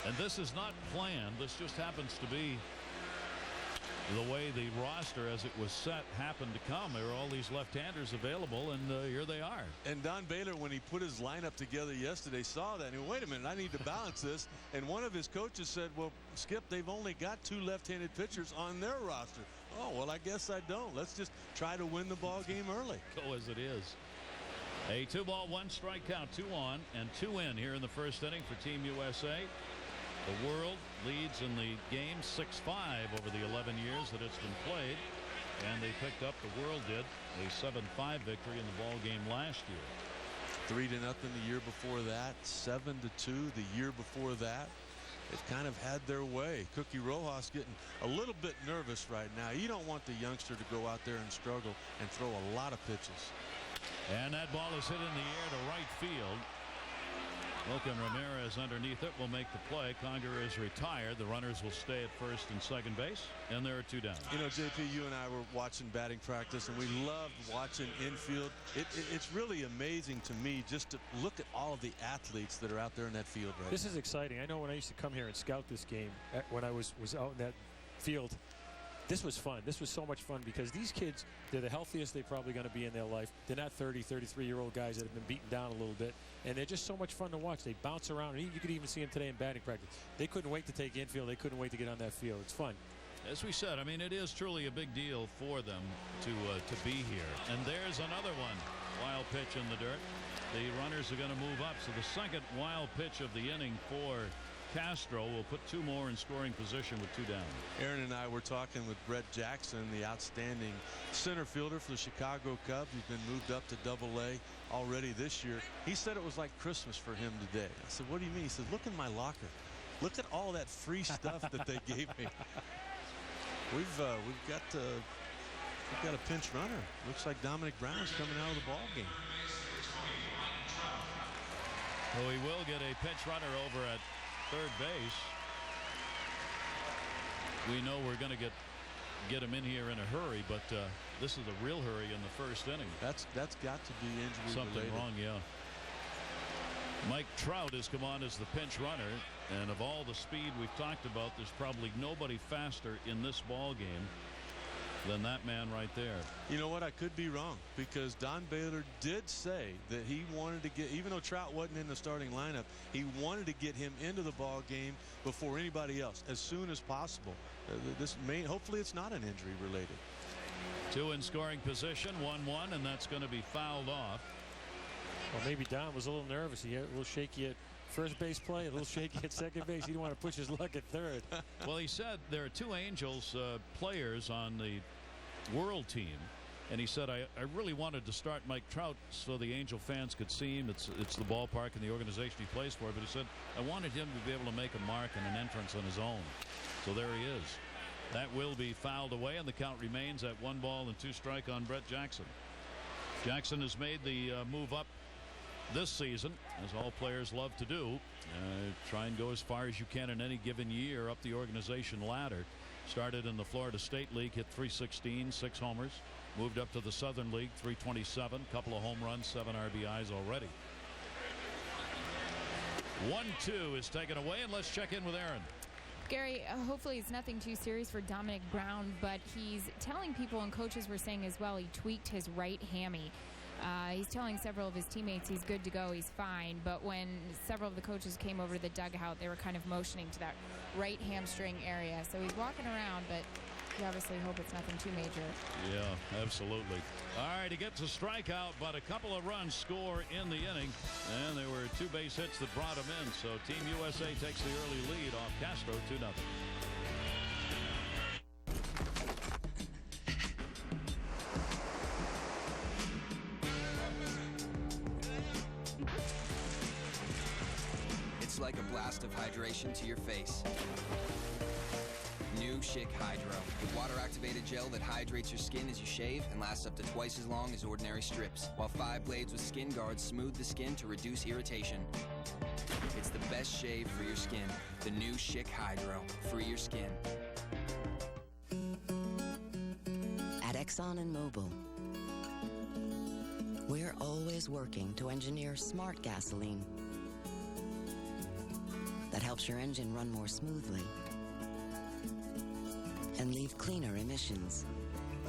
And this is not planned. This just happens to be the way the roster as it was set happened to come. There were all these left-handers available, and here they are. And Don Baylor, when he put his lineup together yesterday, saw that and he went, wait a minute, I need to balance this. And one of his coaches said, well, Skip, they've only got 2 left-handed pitchers on their roster. Oh, well, I guess I don't. Let's just try to win the ball game early. Go as it is. A 2-ball, 1-strike count, 2 on and 2 in here in the first inning for Team USA. The World leads in the game 6-5 over the 11 years that it's been played, and they picked up, the World did, a 7-5 victory in the ball game last year. 3-0 the year before that, 7-2 the year before that. They've kind of had their way. Cookie Rojas getting a little bit nervous right now. You don't want the youngster to go out there and struggle and throw a lot of pitches. And that ball is hit in the air to right field. Wilkin Ramirez underneath it will make the play. Conger is retired. The runners will stay at first and second base, and there are 2 down. You know, JP, you and I were watching batting practice, and we loved watching infield. It's really amazing to me just to look at all of the athletes that are out there in that field right now. This is exciting. I know when I used to come here and scout this game, when I was out in that field, this was fun. This was so much fun because these kids, they're the healthiest they're probably going to be in their life. They're not 30, 33-year-old guys that have been beaten down a little bit. And they're just so much fun to watch. They bounce around. And you could even see them today in batting practice. They couldn't wait to take infield. They couldn't wait to get on that field. It's fun. As we said, I mean, it is truly a big deal for them to be here. And there's another one. Wild pitch in the dirt. The runners are going to move up. So the second wild pitch of the inning for Castro will put 2 more in scoring position with 2 down. Aaron and I were talking with Brett Jackson, the outstanding center fielder for the Chicago Cubs. He's been moved up to Double-A already this year. He said it was like Christmas for him today. I said, what do you mean? He said, look in my locker. Look at all that free stuff that they gave me. We've got a pinch runner. Looks like Dominic Brown is coming out of the ball game. So he will get a pinch runner over at third base. We know we're going to get him in here in a hurry, but this is a real hurry in the first inning. That's got to be injury Something related. wrong, yeah. Mike Trout has come on as the pinch runner, and of all the speed we've talked about, there's probably nobody faster in this ball game than that man right there. You know what? I could be wrong because Don Baylor did say that he wanted to get, even though Trout wasn't in the starting lineup, he wanted to get him into the ball game before anybody else as soon as possible. Hopefully it's not an injury related. 2 in scoring position, 1-1, and that's going to be fouled off. Well, maybe Don was a little nervous. He had a little shaky at first base play, a little shaky at second base. He didn't want to push his luck at third. Well, he said there are 2 Angels players on the World team, and he said, I really wanted to start Mike Trout so the Angel fans could see him. It's the ballpark and the organization he plays for, but he said, I wanted him to be able to make a mark and an entrance on his own. So there he is. That will be fouled away, and the count remains at 1 ball and 2 strike on Brett Jackson. Jackson has made the move up this season, as all players love to do. Try and go as far as you can in any given year up the organization ladder. Started in the Florida State League, hit .316, 6 homers. Moved up to the Southern League, .327, couple of home runs, 7 RBIs already. 1-2 is taken away, and let's check in with Aaron. Gary, hopefully it's nothing too serious for Dominic Brown, but he's telling people, and coaches were saying as well, he tweaked his right hammy. He's telling several of his teammates he's good to go, he's fine, but when several of the coaches came over to the dugout, they were kind of motioning to that right hamstring area. So he's walking around, but you obviously hope it's nothing too major. Yeah, absolutely. All right, he gets a strikeout, but a couple of runs score in the inning, and there were 2 base hits that brought him in. So Team USA takes the early lead off Castro 2-0. It's like a blast of hydration to your face. New Schick Hydro, with water-activated gel that hydrates your skin as you shave and lasts up to twice as long as ordinary strips, while 5 blades with skin guards smooth the skin to reduce irritation. It's the best shave for your skin. The new Schick Hydro. Free your skin. At Exxon and Mobil, we're always working to engineer smart gasoline that helps your engine run more smoothly and leave cleaner emissions.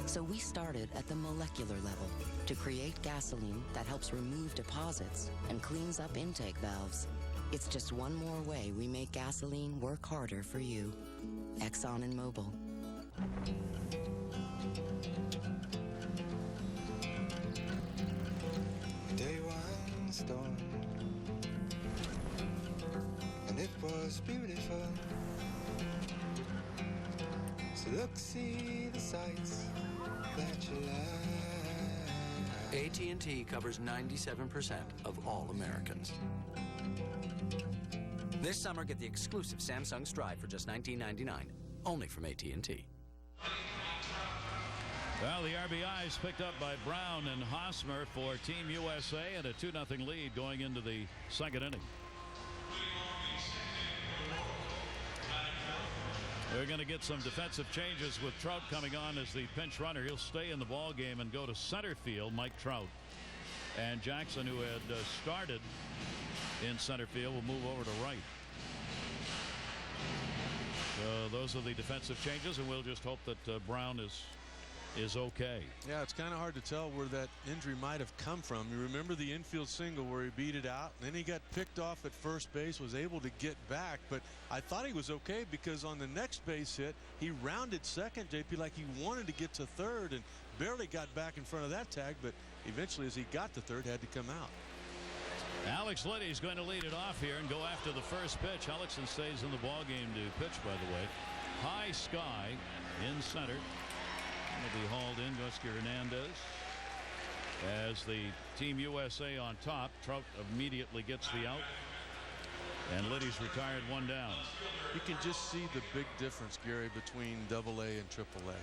So we started at the molecular level to create gasoline that helps remove deposits and cleans up intake valves. It's just one more way we make gasoline work harder for you. Exxon and Mobil. Day one storm, and it was beautiful. So look, see the sights that you like. AT&T covers 97% of all Americans. This summer, get the exclusive Samsung Stride for just $19.99, only from AT&T. Well, the RBIs picked up by Brown and Hosmer for Team USA, and a 2-0 lead going into the second inning. They're going to get some defensive changes with Trout coming on as the pinch runner. He'll stay in the ball game and go to center field, Mike Trout. And Jackson, who had started in center field, will move over to right. So those are the defensive changes, and we'll just hope that Brown is okay. Yeah, it's kind of hard to tell where that injury might have come from. You remember the infield single where he beat it out, and then he got picked off at first base, was able to get back, but I thought he was okay because on the next base hit, he rounded second, JP, like he wanted to get to third and barely got back in front of that tag, but eventually as he got to third, had to come out. Alex Liddy's going to lead it off here and go after the first pitch. Hellickson stays in the ball game to pitch, by the way. High sky in center. Will be hauled in. Gusky Hernandez as the Team USA on top. Trout immediately gets the out, and Liddy's retired one down. You can just see the big difference, Gary, between AA and AAA.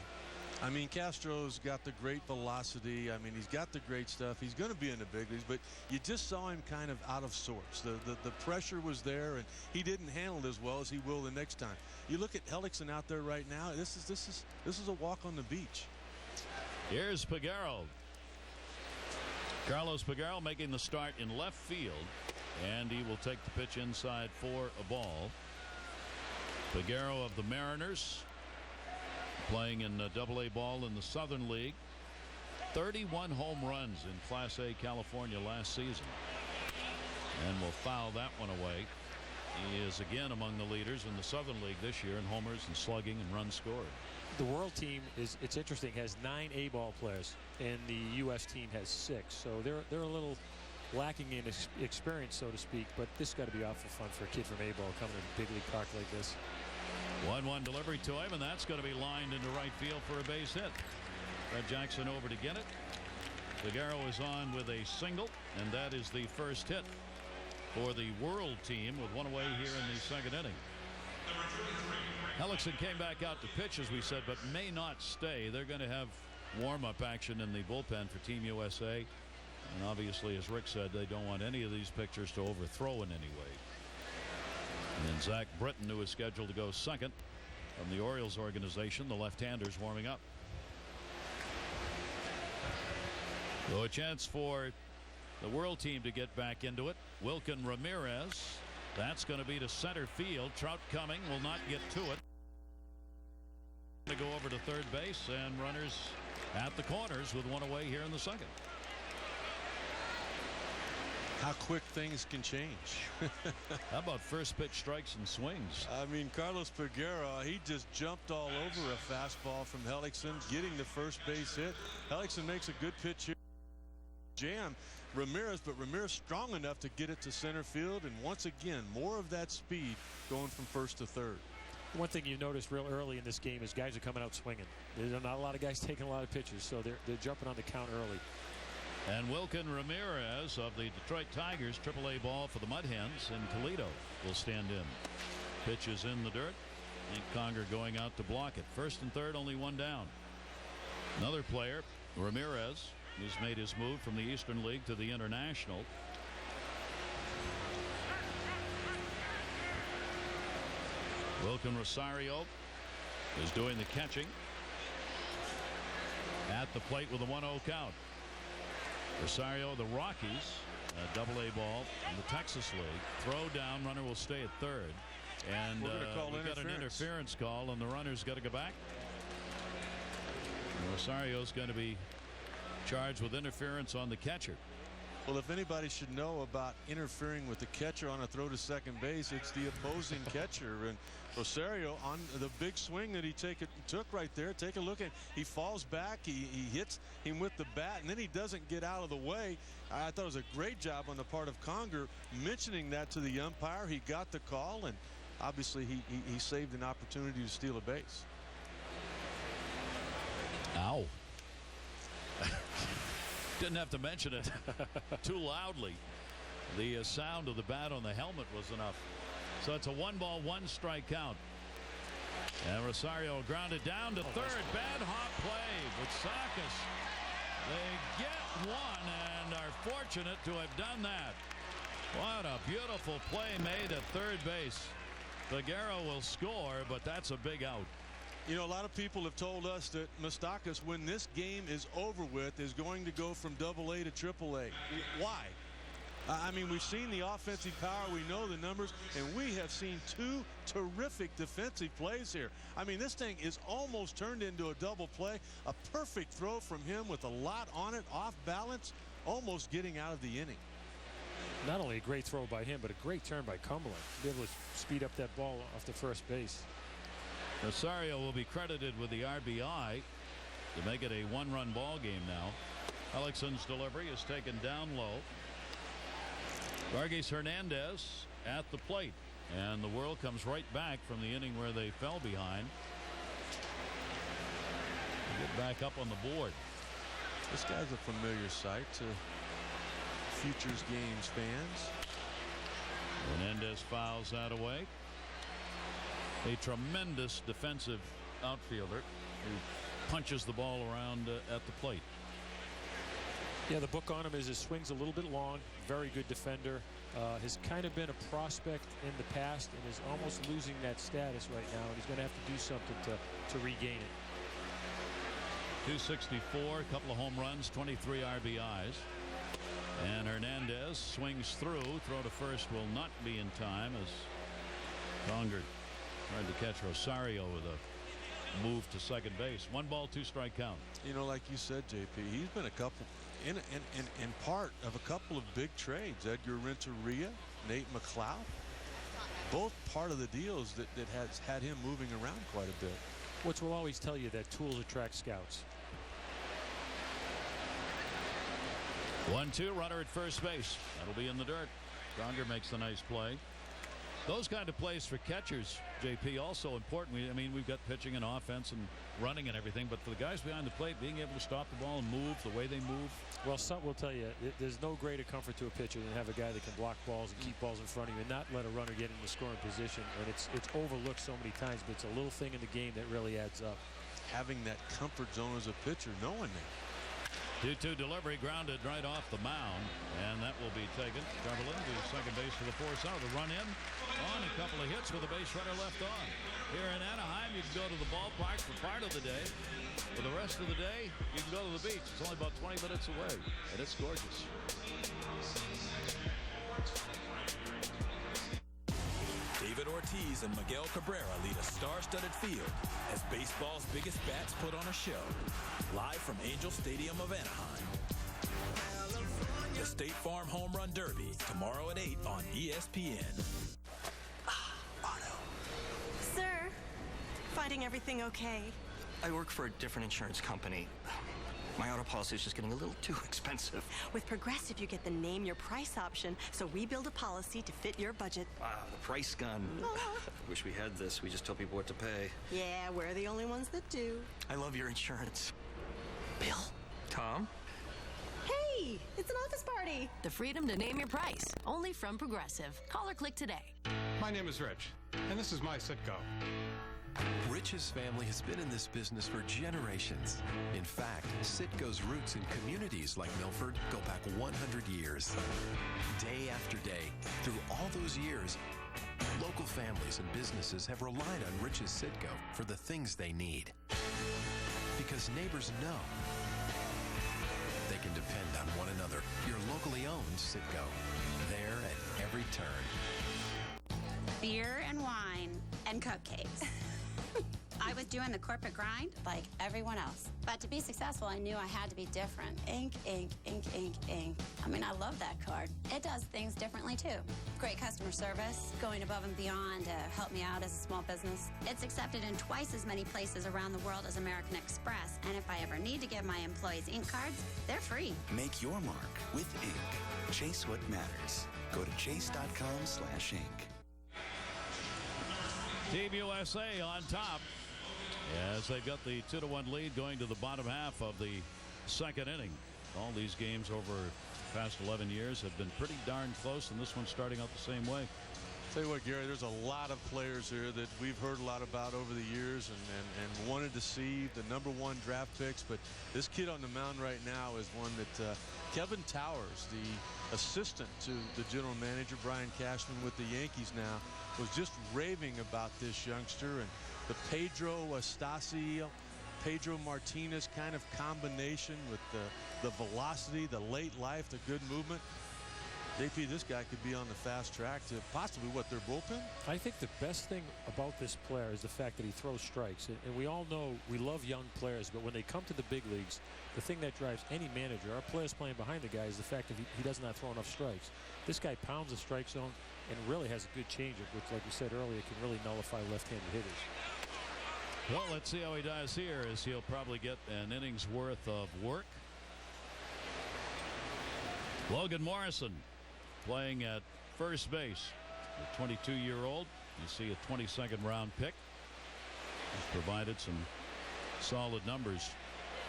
I mean, Castro's got the great velocity. I mean, he's got the great stuff. He's going to be in the big leagues, but you just saw him kind of out of sorts. The pressure was there, and he didn't handle it as well as he will the next time. You look at Hellickson out there right now. This is a walk on the beach. Here's Peguero. Carlos Peguero making the start in left field, and he will take the pitch inside for a ball. Peguero of the Mariners, playing in AA ball in the Southern League. 31 home runs in Class A California last season, and will foul that one away. He is again among the leaders in the Southern League this year in homers and slugging and runs scored. The world team it's interesting, has 9 A-ball players, and the U.S. team has 6. So they're a little lacking in experience, so to speak, but this has got to be awful fun for a kid from A-ball coming to big league park like this. 1-1 delivery to him, and that's going to be lined into right field for a base hit. Fred Jackson over to get it. Peguero is on with a single, and that is the first hit for the world team with one away here in the second inning. Hellickson came back out to pitch, as we said, but may not stay. They're going to have warm-up action in the bullpen for Team USA. And obviously, as Rick said, they don't want any of these pitchers to overthrow in any way. And Zach Britton, who is scheduled to go second from the Orioles organization, the left-handers warming up. So a chance for the world team to get back into it. Wilkin Ramirez. That's going to be to center field. Trout coming, will not get to it. To go over to third base, and runners at the corners with one away here in the second. How quick things can change. How about first pitch strikes and swings? I mean, Carlos Peguero, he just jumped all over a fastball from Hellickson, getting the first base hit. Hellickson makes a good pitch here. Jam Ramirez, but Ramirez strong enough to get it to center field, and once again more of that speed going from first to third. One thing you noticed real early in this game is guys are coming out swinging. There's not a lot of guys taking a lot of pitches, so they're jumping on the count early. And Wilkin Ramirez of the Detroit Tigers, AAA ball for the Mud Hens in Toledo, will stand in. Pitch is in the dirt. And Conger going out to block it. First and third, only one down. Another player, Ramirez, who's made his move from the Eastern League to the International. Wilkin Rosario is doing the catching at the plate with a 1-0 count. Rosario, the Rockies, a Double-A ball in the Texas League. Throw down, runner will stay at third. And we got an interference call, and the runner's got to go back. And Rosario's going to be charged with interference on the catcher. Well, if anybody should know about interfering with the catcher on a throw to second base, it's the opposing catcher. And Rosario, on the big swing that he took right there, take a look at, he falls back, he hits him with the bat, and then he doesn't get out of the way. I thought it was a great job on the part of Conger mentioning that to the umpire. He got the call, and obviously he saved an opportunity to steal a base. Ow. Didn't have to mention it too loudly. The sound of the bat on the helmet was enough. So it's a 1-ball, 1-strike count. And Rosario grounded down to third. Bad hop play. Moustakas. They get one and are fortunate to have done that. What a beautiful play made at third base. Figueroa will score, but that's a big out. You know, a lot of people have told us that Moustakas, when this game is over with, is going to go from Double-A to Triple-A. Why? I mean, we've seen the offensive power, we know the numbers, and we have seen two terrific defensive plays here. I mean, this thing is almost turned into a double play. A perfect throw from him with a lot on it, off balance, almost getting out of the inning. Not only a great throw by him, but a great turn by Cumberland to be able to speed up that ball off the first base. Rosario will be credited with the RBI to make it a 1-run ball game now. Ellickson's delivery is taken down low. Vargas Hernandez at the plate, and the world comes right back from the inning where they fell behind. Get back up on the board. This guy's a familiar sight to Futures Games fans. Hernandez fouls that away. A tremendous defensive outfielder who punches the ball around at the plate. Yeah, the book on him is his swing's a little bit long. Very good defender. Has kind of been a prospect in the past and is almost losing that status right now. And he's going to have to do something to regain it. 264, a couple of home runs, 23 RBIs. And Hernandez swings through. Throw to first will not be in time as Conger tried to catch Rosario with a move to second base. 1-ball, 2-strike count. You know, like you said, JP, he's been a couple in part of a couple of big trades. Edgar Renteria, Nate McLeod, both part of the deals that has had him moving around quite a bit. Which will always tell you that tools attract scouts. 1-2, runner at first base. That'll be in the dirt. Conger makes the nice play. Those kind of plays for catchers, JP, also important. I mean, we've got pitching and offense and running and everything, but for the guys behind the plate, being able to stop the ball and move the way they move. Well, some will tell you there's no greater comfort to a pitcher than have a guy that can block balls and keep balls in front of you and not let a runner get in the scoring position. And it's overlooked so many times, but it's a little thing in the game that really adds up. Having that comfort zone as a pitcher, knowing that. 2-2 delivery, grounded right off the mound, and that will be taken. Cumberland to second base for the force out. The run in on a couple of hits with a base runner left on. Here in Anaheim, you can go to the ballpark for part of the day. For the rest of the day, you can go to the beach. It's only about 20 minutes away, and it's gorgeous. David Ortiz and Miguel Cabrera lead a star-studded field as baseball's biggest bats put on a show. Live from Angel Stadium of Anaheim. The State Farm Home Run Derby, tomorrow at 8 on ESPN. Auto. Sir, finding everything okay? I work for a different insurance company. My auto policy is just getting a little too expensive. With Progressive, you get the name your price option, so we build a policy to fit your budget. Wow, the price gun. Wish we had this. We just tell people what to pay. Yeah, we're the only ones that do. I love your insurance. Bill. Tom? Hey, Hey, it's an office party. The freedom to name your price, only from Progressive. Call or click today. My name is Rich, and this is my Citgo. Rich's family has been in this business for generations. In fact, Citgo's roots in communities like Milford go back 100 years. Day after day, through all those years, local families and businesses have relied on Rich's Citgo for the things they need. Because neighbors know they can depend on one another. Your locally owned Citgo, there at every turn. Beer and wine and cupcakes. I was doing the corporate grind like everyone else. But to be successful, I knew I had to be different. Ink, ink, ink, ink, ink. I mean, I love that card. It does things differently, too. Great customer service, going above and beyond to help me out as a small business. It's accepted in twice as many places around the world as American Express. And if I ever need to give my employees ink cards, they're free. Make your mark with ink. Chase what matters. Go to chase.com/ink. Team USA on top as they've got the 2-1 lead going to the bottom half of the second inning. All these games over the past 11 years have been pretty darn close, and this one's starting out the same way. Tell you what, Gary, there's a lot of players here that we've heard a lot about over the years and wanted to see the #1 draft picks. But this kid on the mound right now is one that Kevin Towers, the assistant to the general manager, Brian Cashman, with the Yankees now, was just raving about this youngster. And the Pedro Astacio, Pedro Martinez kind of combination with the velocity, the late life, the good movement. JP, this guy could be on the fast track to possibly, their bullpen? I think the best thing about this player is the fact that he throws strikes. And we all know we love young players, but when they come to the big leagues, the thing that drives any manager, our players playing behind the guy, is the fact that he does not throw enough strikes. This guy pounds the strike zone and really has a good changeup, which, like we said earlier, can really nullify left-handed hitters. Well, let's see how he does here, as he'll probably get an inning's worth of work. Logan Morrison playing at first base. The 22-year-old. You see a 22nd round pick. He's provided some solid numbers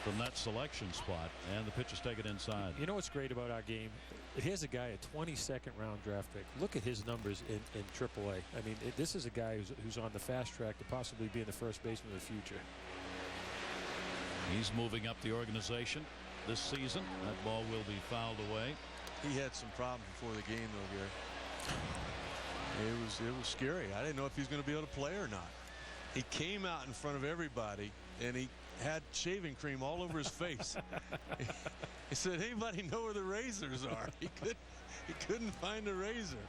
from that selection spot, and the pitch is taken inside. You know what's great about our game? Here's a guy, a 22nd round draft pick. Look at his numbers in AAA. I mean, this is a guy who's on the fast track to possibly being the first baseman of the future. He's moving up the organization this season. That ball will be fouled away. He had some problems before the game, though, Gary. It was scary. I didn't know if he was going to be able to play or not. He came out in front of everybody, and he had shaving cream all over his face. He said, "Anybody know where the razors are?" He couldn't find a razor.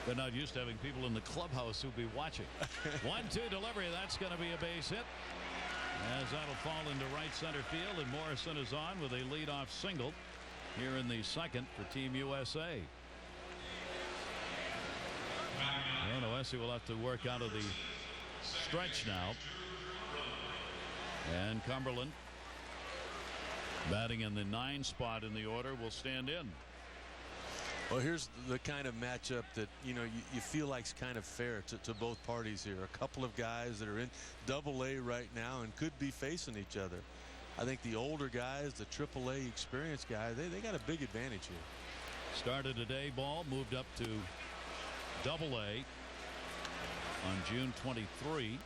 They're not used to having people in the clubhouse who'll be watching. 1-2 delivery. That's going to be a base hit, as that'll fall into right center field, and Morrison is on with a leadoff single here in the second for Team USA. And Oesi will have to work out of the stretch now. And Cumberland, batting in the 9 spot in the order, will stand in. Well, here's the kind of matchup that you feel like's kind of fair to both parties here. A couple of guys that are in AA right now and could be facing each other. I think the older guys, the AAA experienced guys, they got a big advantage here. Started today, ball moved up to AA on June 23.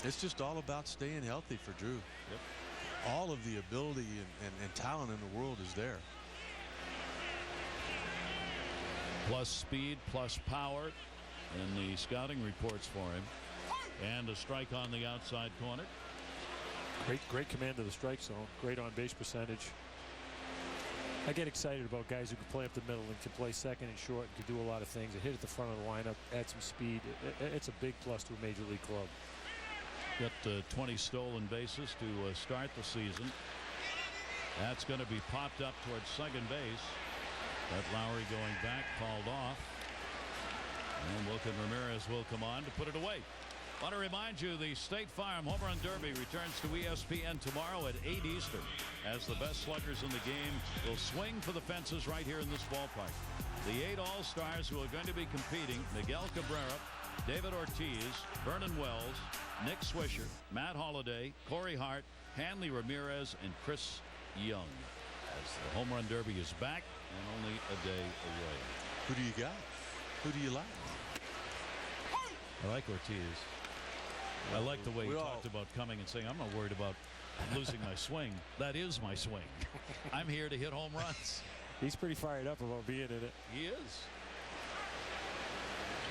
It's just all about staying healthy for Drew. Yep. All of the ability and talent in the world is there. Plus speed, plus power in the scouting reports for him. And a strike on the outside corner. Great command of the strike zone. Great on base percentage. I get excited about guys who can play up the middle and can play second and short and can do a lot of things. And hit at the front of the lineup, add some speed. It's a big plus to a major league club. Got 20 stolen bases to start the season. That's going to be popped up towards second base. That Lowry going back, called off. And Wilkin Ramirez will come on to put it away. Want to remind you, the State Farm Home Run Derby returns to ESPN tomorrow at 8 Eastern, as the best sluggers in the game will swing for the fences right here in this ballpark. The 8 All-Stars who are going to be competing: Miguel Cabrera, David Ortiz, Vernon Wells, Nick Swisher, Matt Holliday, Corey Hart, Hanley Ramirez, and Chris Young. The home run derby is back and only a day away. Who do you got? Who do you like? I like Ortiz. I like the way he talked about coming and saying, I'm not worried about losing my swing. That is my swing. I'm here to hit home runs. He's pretty fired up about being in it. He is.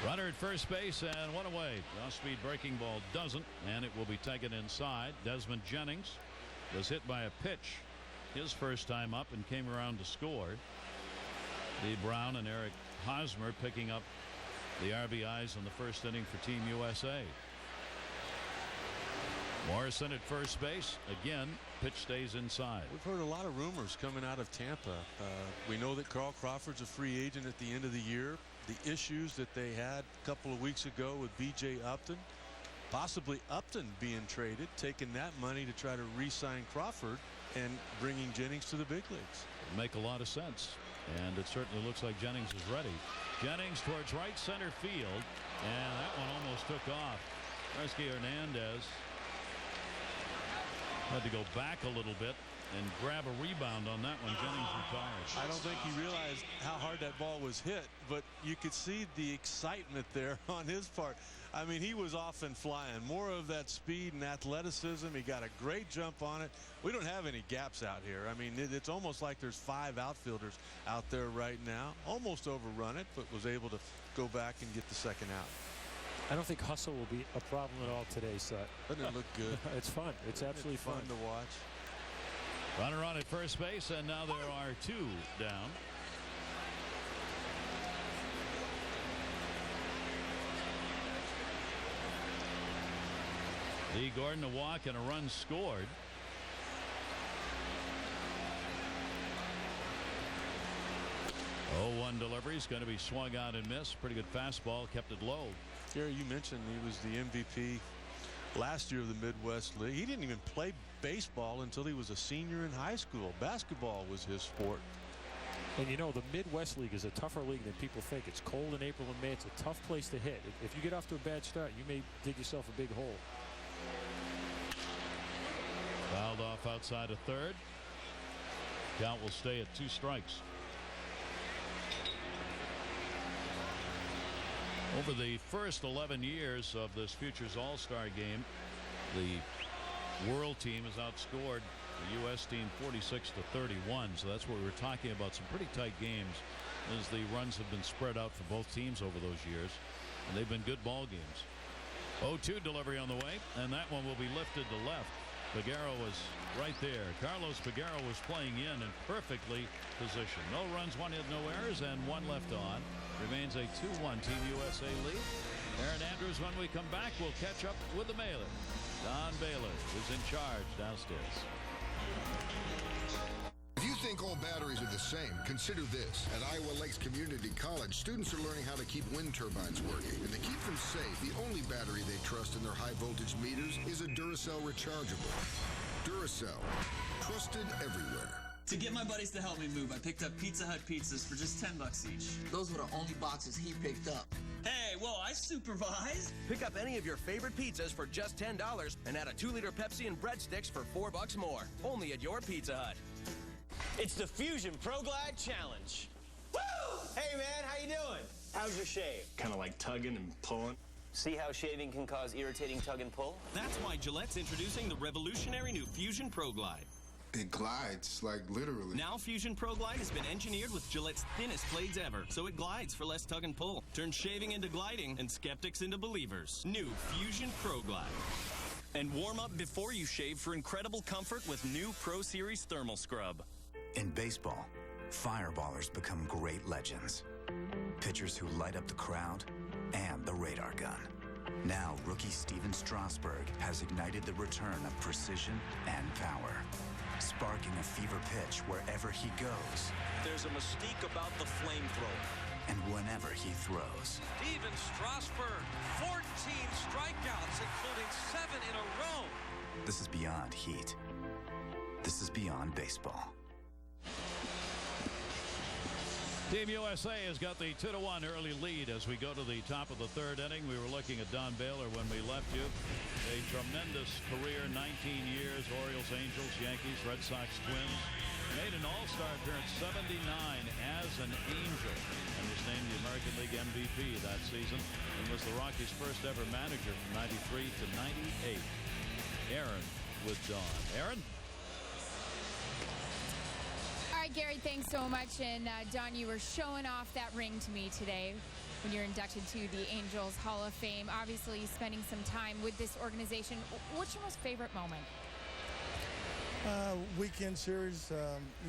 Runner at first base and one away. The off-speed breaking ball doesn't, and it will be taken inside. Desmond Jennings was hit by a pitch his first time up and came around to score. Lee Brown and Eric Hosmer picking up the RBIs in the first inning for Team USA. Morrison at first base. Again, pitch stays inside. We've heard a lot of rumors coming out of Tampa. We know that Carl Crawford's a free agent at the end of the year. The issues that they had a couple of weeks ago with B.J. Upton, possibly Upton being traded, taking that money to try to re-sign Crawford and bringing Jennings to the big leagues. Make a lot of sense, and it certainly looks like Jennings is ready. Jennings towards right center field, and that one almost took off. Resky Hernandez had to go back a little bit and grab a rebound on that one. Jennings retires. I don't think he realized how hard that ball was hit, but you could see the excitement there on his part. I mean, he was off and flying. More of that speed and athleticism. He got a great jump on it. We don't have any gaps out here. I mean, it's almost like there's 5 outfielders out there right now. Almost overrun it, but was able to go back and get the second out. I don't think hustle will be a problem at all today, Sut. Doesn't it look good? It's fun. It's absolutely fun to watch. Runner on at first base, and now there are 2 down. Lee Gordon a walk and a run scored. Oh, 1 delivery is going to be swung out and missed. Pretty good fastball, kept it low. Gary, you mentioned he was the MVP last year of the Midwest League. He didn't even play baseball until he was a senior in high school. Basketball was his sport. And you know, the Midwest League is a tougher league than people think. It's cold in April and May. It's a tough place to hit. If you get off to a bad start, you may dig yourself a big hole. Fouled off outside of third. Count will stay at 2 strikes. Over the first 11 years of this Futures All-Star game, the World team has outscored the U.S. team 46-31. So that's what we were talking about. Some pretty tight games as the runs have been spread out for both teams over those years. And they've been good ball games. 0-2 delivery on the way, and that one will be lifted to left. Figueroa was right there. Carlos Figueroa was playing in and perfectly positioned. No runs, 1 hit, no errors, and 1 left on. Remains a 2-1 Team USA lead. Aaron Andrews, when we come back, will catch up with the Baylor. Don Baylor is in charge downstairs. If you think all batteries are the same, consider this. At Iowa Lakes Community College, students are learning how to keep wind turbines working. And to keep them safe, the only battery they trust in their high voltage meters is a Duracell rechargeable. Duracell, trusted everywhere. To get my buddies to help me move, I picked up Pizza Hut pizzas for just $10 each. Those were the only boxes he picked up. Hey, well, I supervise. Pick up any of your favorite pizzas for just $10 and add a 2-liter Pepsi and breadsticks for $4 more. Only at your Pizza Hut. It's the Fusion Pro Glide Challenge. Woo! Hey, man, how you doing? How's your shave? Kind of like tugging and pulling. See how shaving can cause irritating tug and pull? That's why Gillette's introducing the revolutionary new Fusion Pro Glide. It glides, like literally. Now Fusion Pro Glide has been engineered with Gillette's thinnest blades ever, so it glides for less tug and pull. Turns shaving into gliding and skeptics into believers. New Fusion Pro Glide. And warm up before you shave for incredible comfort with new Pro Series Thermal Scrub. In baseball, fireballers become great legends. Pitchers who light up the crowd and the radar gun. Now, rookie Steven Strasburg has ignited the return of precision and power, sparking a fever pitch wherever he goes. There's a mystique about the flamethrower. And whenever he throws. Steven Strasburg, 14 strikeouts, including 7 in a row. This is beyond heat. This is beyond baseball. Team USA has got the 2-1 early lead as we go to the top of the 3rd inning. We were looking at Don Baylor when we left you. A tremendous career, 19 years, Orioles, Angels, Yankees, Red Sox, Twins. Made an All-Star appearance 79 as an Angel and was named the American League MVP that season and was the Rockies' first ever manager from 93 to 98. Aaron with Don. Aaron? All right, Gary, thanks so much. And Don, you were showing off that ring to me today when you're inducted to the Angels Hall of Fame. Obviously, spending some time with this organization. What's your most favorite moment? Weekend series,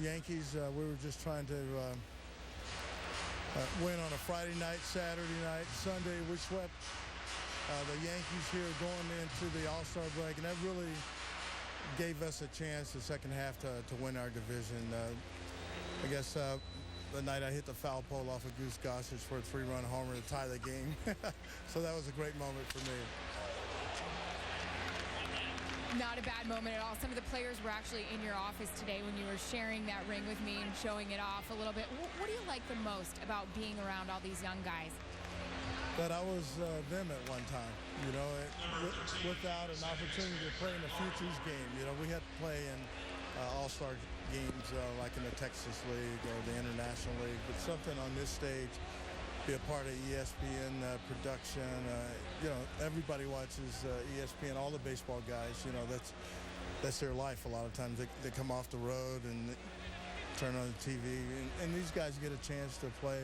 Yankees. We were just trying to win on a Friday night, Saturday night, Sunday. We swept the Yankees here going into the All-Star break, and that really gave us a chance the second half to win our division. I guess the night I hit the foul pole off of Goose Gossage for a 3-run homer to tie the game. So that was a great moment for me. Not a bad moment at all. Some of the players were actually in your office today when you were sharing that ring with me and showing it off a little bit. What do you like the most about being around all these young guys? That I was them at one time, you know, without an opportunity to play in a Futures game. You know, we had to play in all-star games like in the Texas League or the International League, but something on this stage, be a part of ESPN production. You know, everybody watches ESPN, all the baseball guys, you know, that's their life a lot of times. They come off the road and turn on the TV, and these guys get a chance to play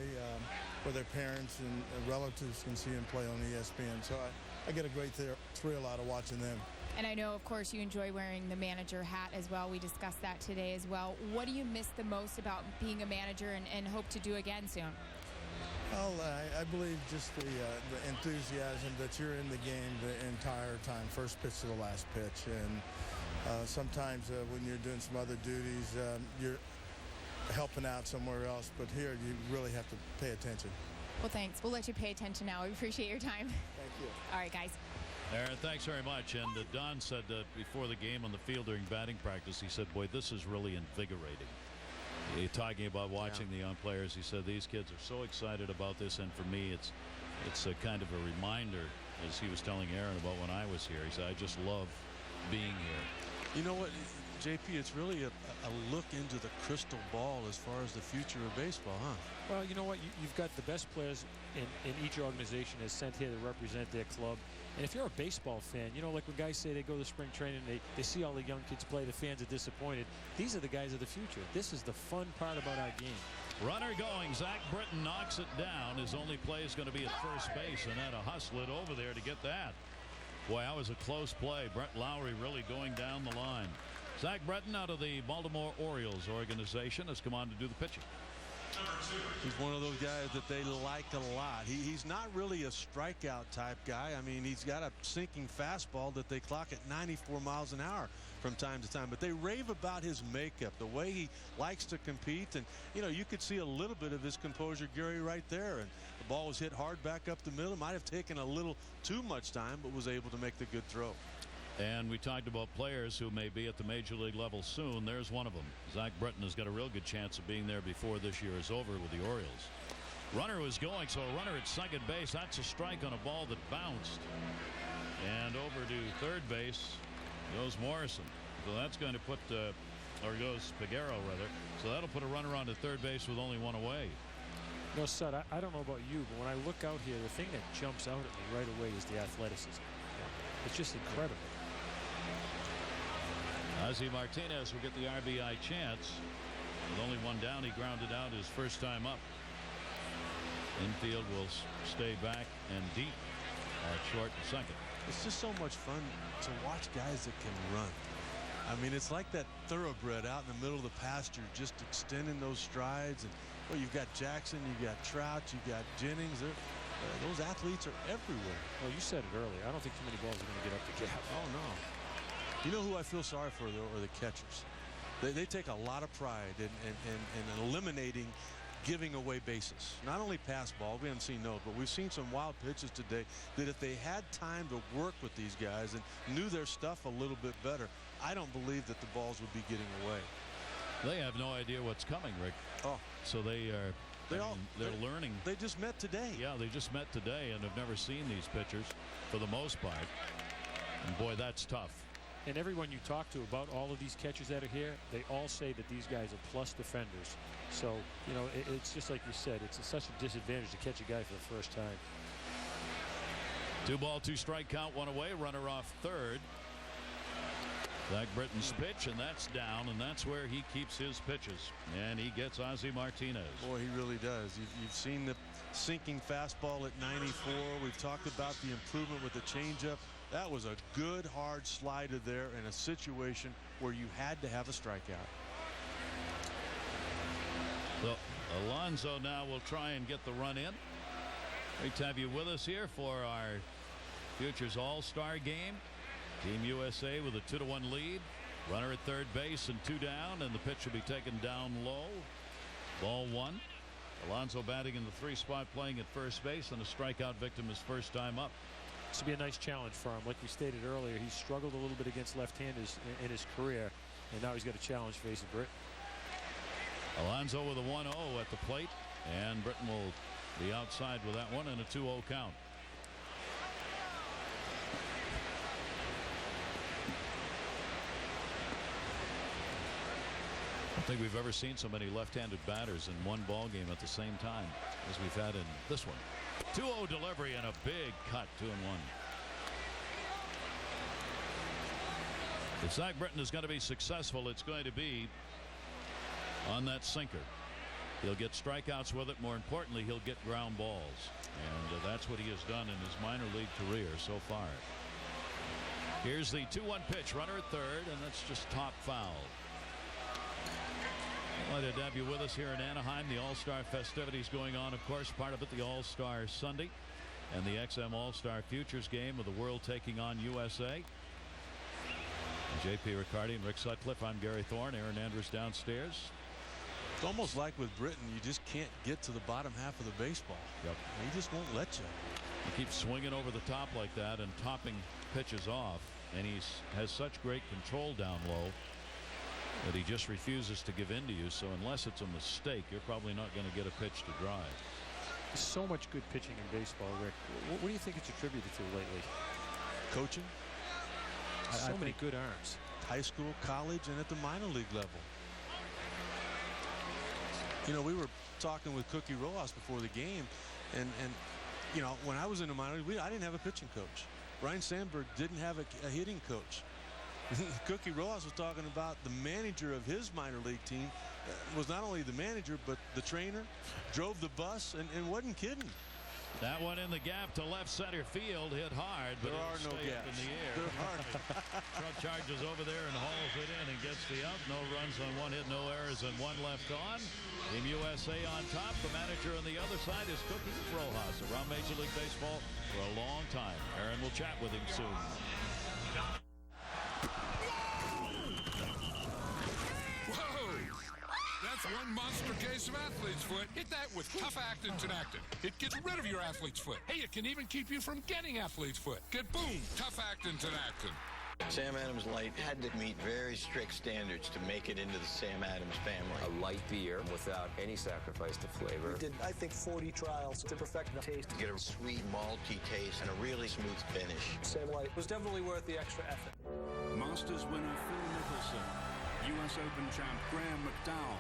where their parents and relatives can see them play on ESPN. So I get a great thrill out of watching them. And I know, of course, you enjoy wearing the manager hat as well. We discussed that today as well. What do you miss the most about being a manager and hope to do again soon? Well, I believe just the enthusiasm that you're in the game the entire time, first pitch to the last pitch. And sometimes when you're doing some other duties, you're helping out somewhere else. But here, you really have to pay attention. Well, thanks. We'll let you pay attention now. We appreciate your time. Thank you. All right, guys. Aaron, thanks very much. And Don said before the game on the field during batting practice, he said, boy, this is really invigorating. Talking about watching the young players, he said these kids are so excited about this, and for me it's a kind of a reminder, as he was telling Aaron about when I was here. He said, I just love being here. You know what, JP, it's really a look into the crystal ball as far as the future of baseball, huh? Well, you know what? You've got the best players in each organization is sent here to represent their club. And if you're a baseball fan, you know, like when guys say they go to spring training, they see all the young kids play, the fans are disappointed. These are the guys of the future. This is the fun part about our game. Runner going. Zach Britton knocks it down. His only play is going to be at first base, and had to hustle it over there to get that. Boy, that was a close play. Brett Lowry really going down the line. Zach Britton out of the Baltimore Orioles organization has come on to do the pitching. He's one of those guys that they like a lot. He's not really a strikeout type guy. I mean, he's got a sinking fastball that they clock at 94 miles an hour from time to time. But they rave about his makeup, the way he likes to compete. And, you know, you could see a little bit of his composure, Gary, right there. And the ball was hit hard back up the middle. Might have taken a little too much time, but was able to make the good throw. And we talked about players who may be at the major league level soon. There's one of them. Zach Britton has got a real good chance of being there before this year is over with the Orioles. Runner was going, so a runner at second base. That's a strike on a ball that bounced. And over to third base goes Morrison. So that's going to put, or goes Peguero rather. So that'll put a runner on to third base with only one away. No, Sud, I don't know about you, but when I look out here, the thing that jumps out at me right away is the athleticism. It's just incredible. Ozzie Martinez will get the RBI chance. With only one down, he grounded out his first time up. Infield will stay back and deep at short and second. It's just so much fun to watch guys that can run. I mean, it's like that thoroughbred out in the middle of the pasture, just extending those strides. And well, you've got Jackson, you've got Trout, you've got Jennings. Those athletes are everywhere. Well, you said it earlier. I don't think too many balls are going to get up the gap. Oh, no. You know who I feel sorry for, though, are the catchers. They take a lot of pride in eliminating giving away bases. Not only pass ball, we haven't seen those, but we've seen some wild pitches today that if they had time to work with these guys and knew their stuff a little bit better, I don't believe that the balls would be getting away. They have no idea what's coming, Rick. Oh. So they're learning. They just met today. Yeah, they just met today and have never seen these pitchers for the most part. And boy, that's tough. And everyone you talk to about all of these catchers that are here, they all say that these guys are plus defenders. So, you know, it's just like you said, it's such a disadvantage to catch a guy for the first time. 2 ball, 2 strike count, 1 away. Runner off third. Zach Britton's pitch, and that's down, and that's where he keeps his pitches. And he gets Ozzie Martinez. Boy, he really does. You've seen the sinking fastball at 94. We've talked about the improvement with the changeup. That was a good, hard slider there in a situation where you had to have a strikeout. So Alonso now will try and get the run in. Great to have you with us here for our Futures All-Star game. Team USA with a 2-1 lead. Runner at third base and 2 down, and the pitch will be taken down low. Ball 1. Alonso batting in the 3 spot, playing at first base, and a strikeout victim his first time up. This will be a nice challenge for him. Like we stated earlier, he struggled a little bit against left-handers in his career, and now he's got a challenge facing Britt. Alonso with a 1-0 at the plate, and Britton will be outside with that one and a 2-0 count. I don't think we've ever seen so many left-handed batters in one ball game at the same time as we've had in this one. 2-0 delivery and a big cut, 2-1. If Zach Britton is going to be successful, it's going to be on that sinker. He'll get strikeouts with it. More importantly, he'll get ground balls. And that's what he has done in his minor league career so far. Here's the 2-1 pitch. Runner at third, and that's just top foul. Glad to have you with us here in Anaheim. The All-Star festivities going on, of course. Part of it, the All-Star Sunday and the XM All-Star Futures game with the world taking on USA. J.P. Riccardi and Rick Sutcliffe. I'm Gary Thorne. Aaron Andrews downstairs. It's almost like with Britton, you just can't get to the bottom half of the baseball. Yep. He just won't let you. He keeps swinging over the top like that and topping pitches off. And he has such great control down low that he just refuses to give in to you. So unless it's a mistake, you're probably not going to get a pitch to drive. There's so much good pitching in baseball, Rick. What do you think it's attributed to lately? Coaching. So many good arms. High school, college, and at the minor league level. You know, we were talking with Cookie Rojas before the game, and you know, when I was in the minor league, I didn't have a pitching coach. Ryan Sandberg didn't have a hitting coach. Cookie Rojas was talking about the manager of his minor league team was not only the manager but the trainer, drove the bus, and wasn't kidding. That one in the gap to left center field, hit hard, but there are no gaps in the air. There are. Truck charges over there and hauls it in and gets the out. No runs on 1 hit, no errors, and 1 left on. Team USA on top. The manager on the other side is Cookie Rojas, around Major League Baseball for a long time. Aaron will chat with him soon. That's one monster case of athlete's foot. Hit that with Tough Actin Tenactin. It gets rid of your athlete's foot. Hey, it can even keep you from getting athlete's foot. Get boom, Tough Actin Tenactin. Sam Adams Light had to meet very strict standards to make it into the Sam Adams family. A light beer without any sacrifice to flavor. We did, I think, 40 trials to perfect the taste. To get a sweet, malty taste and a really smooth finish. Sam Light was definitely worth the extra effort. Masters winner Phil Mickelson, U.S. Open champ Graham McDowell,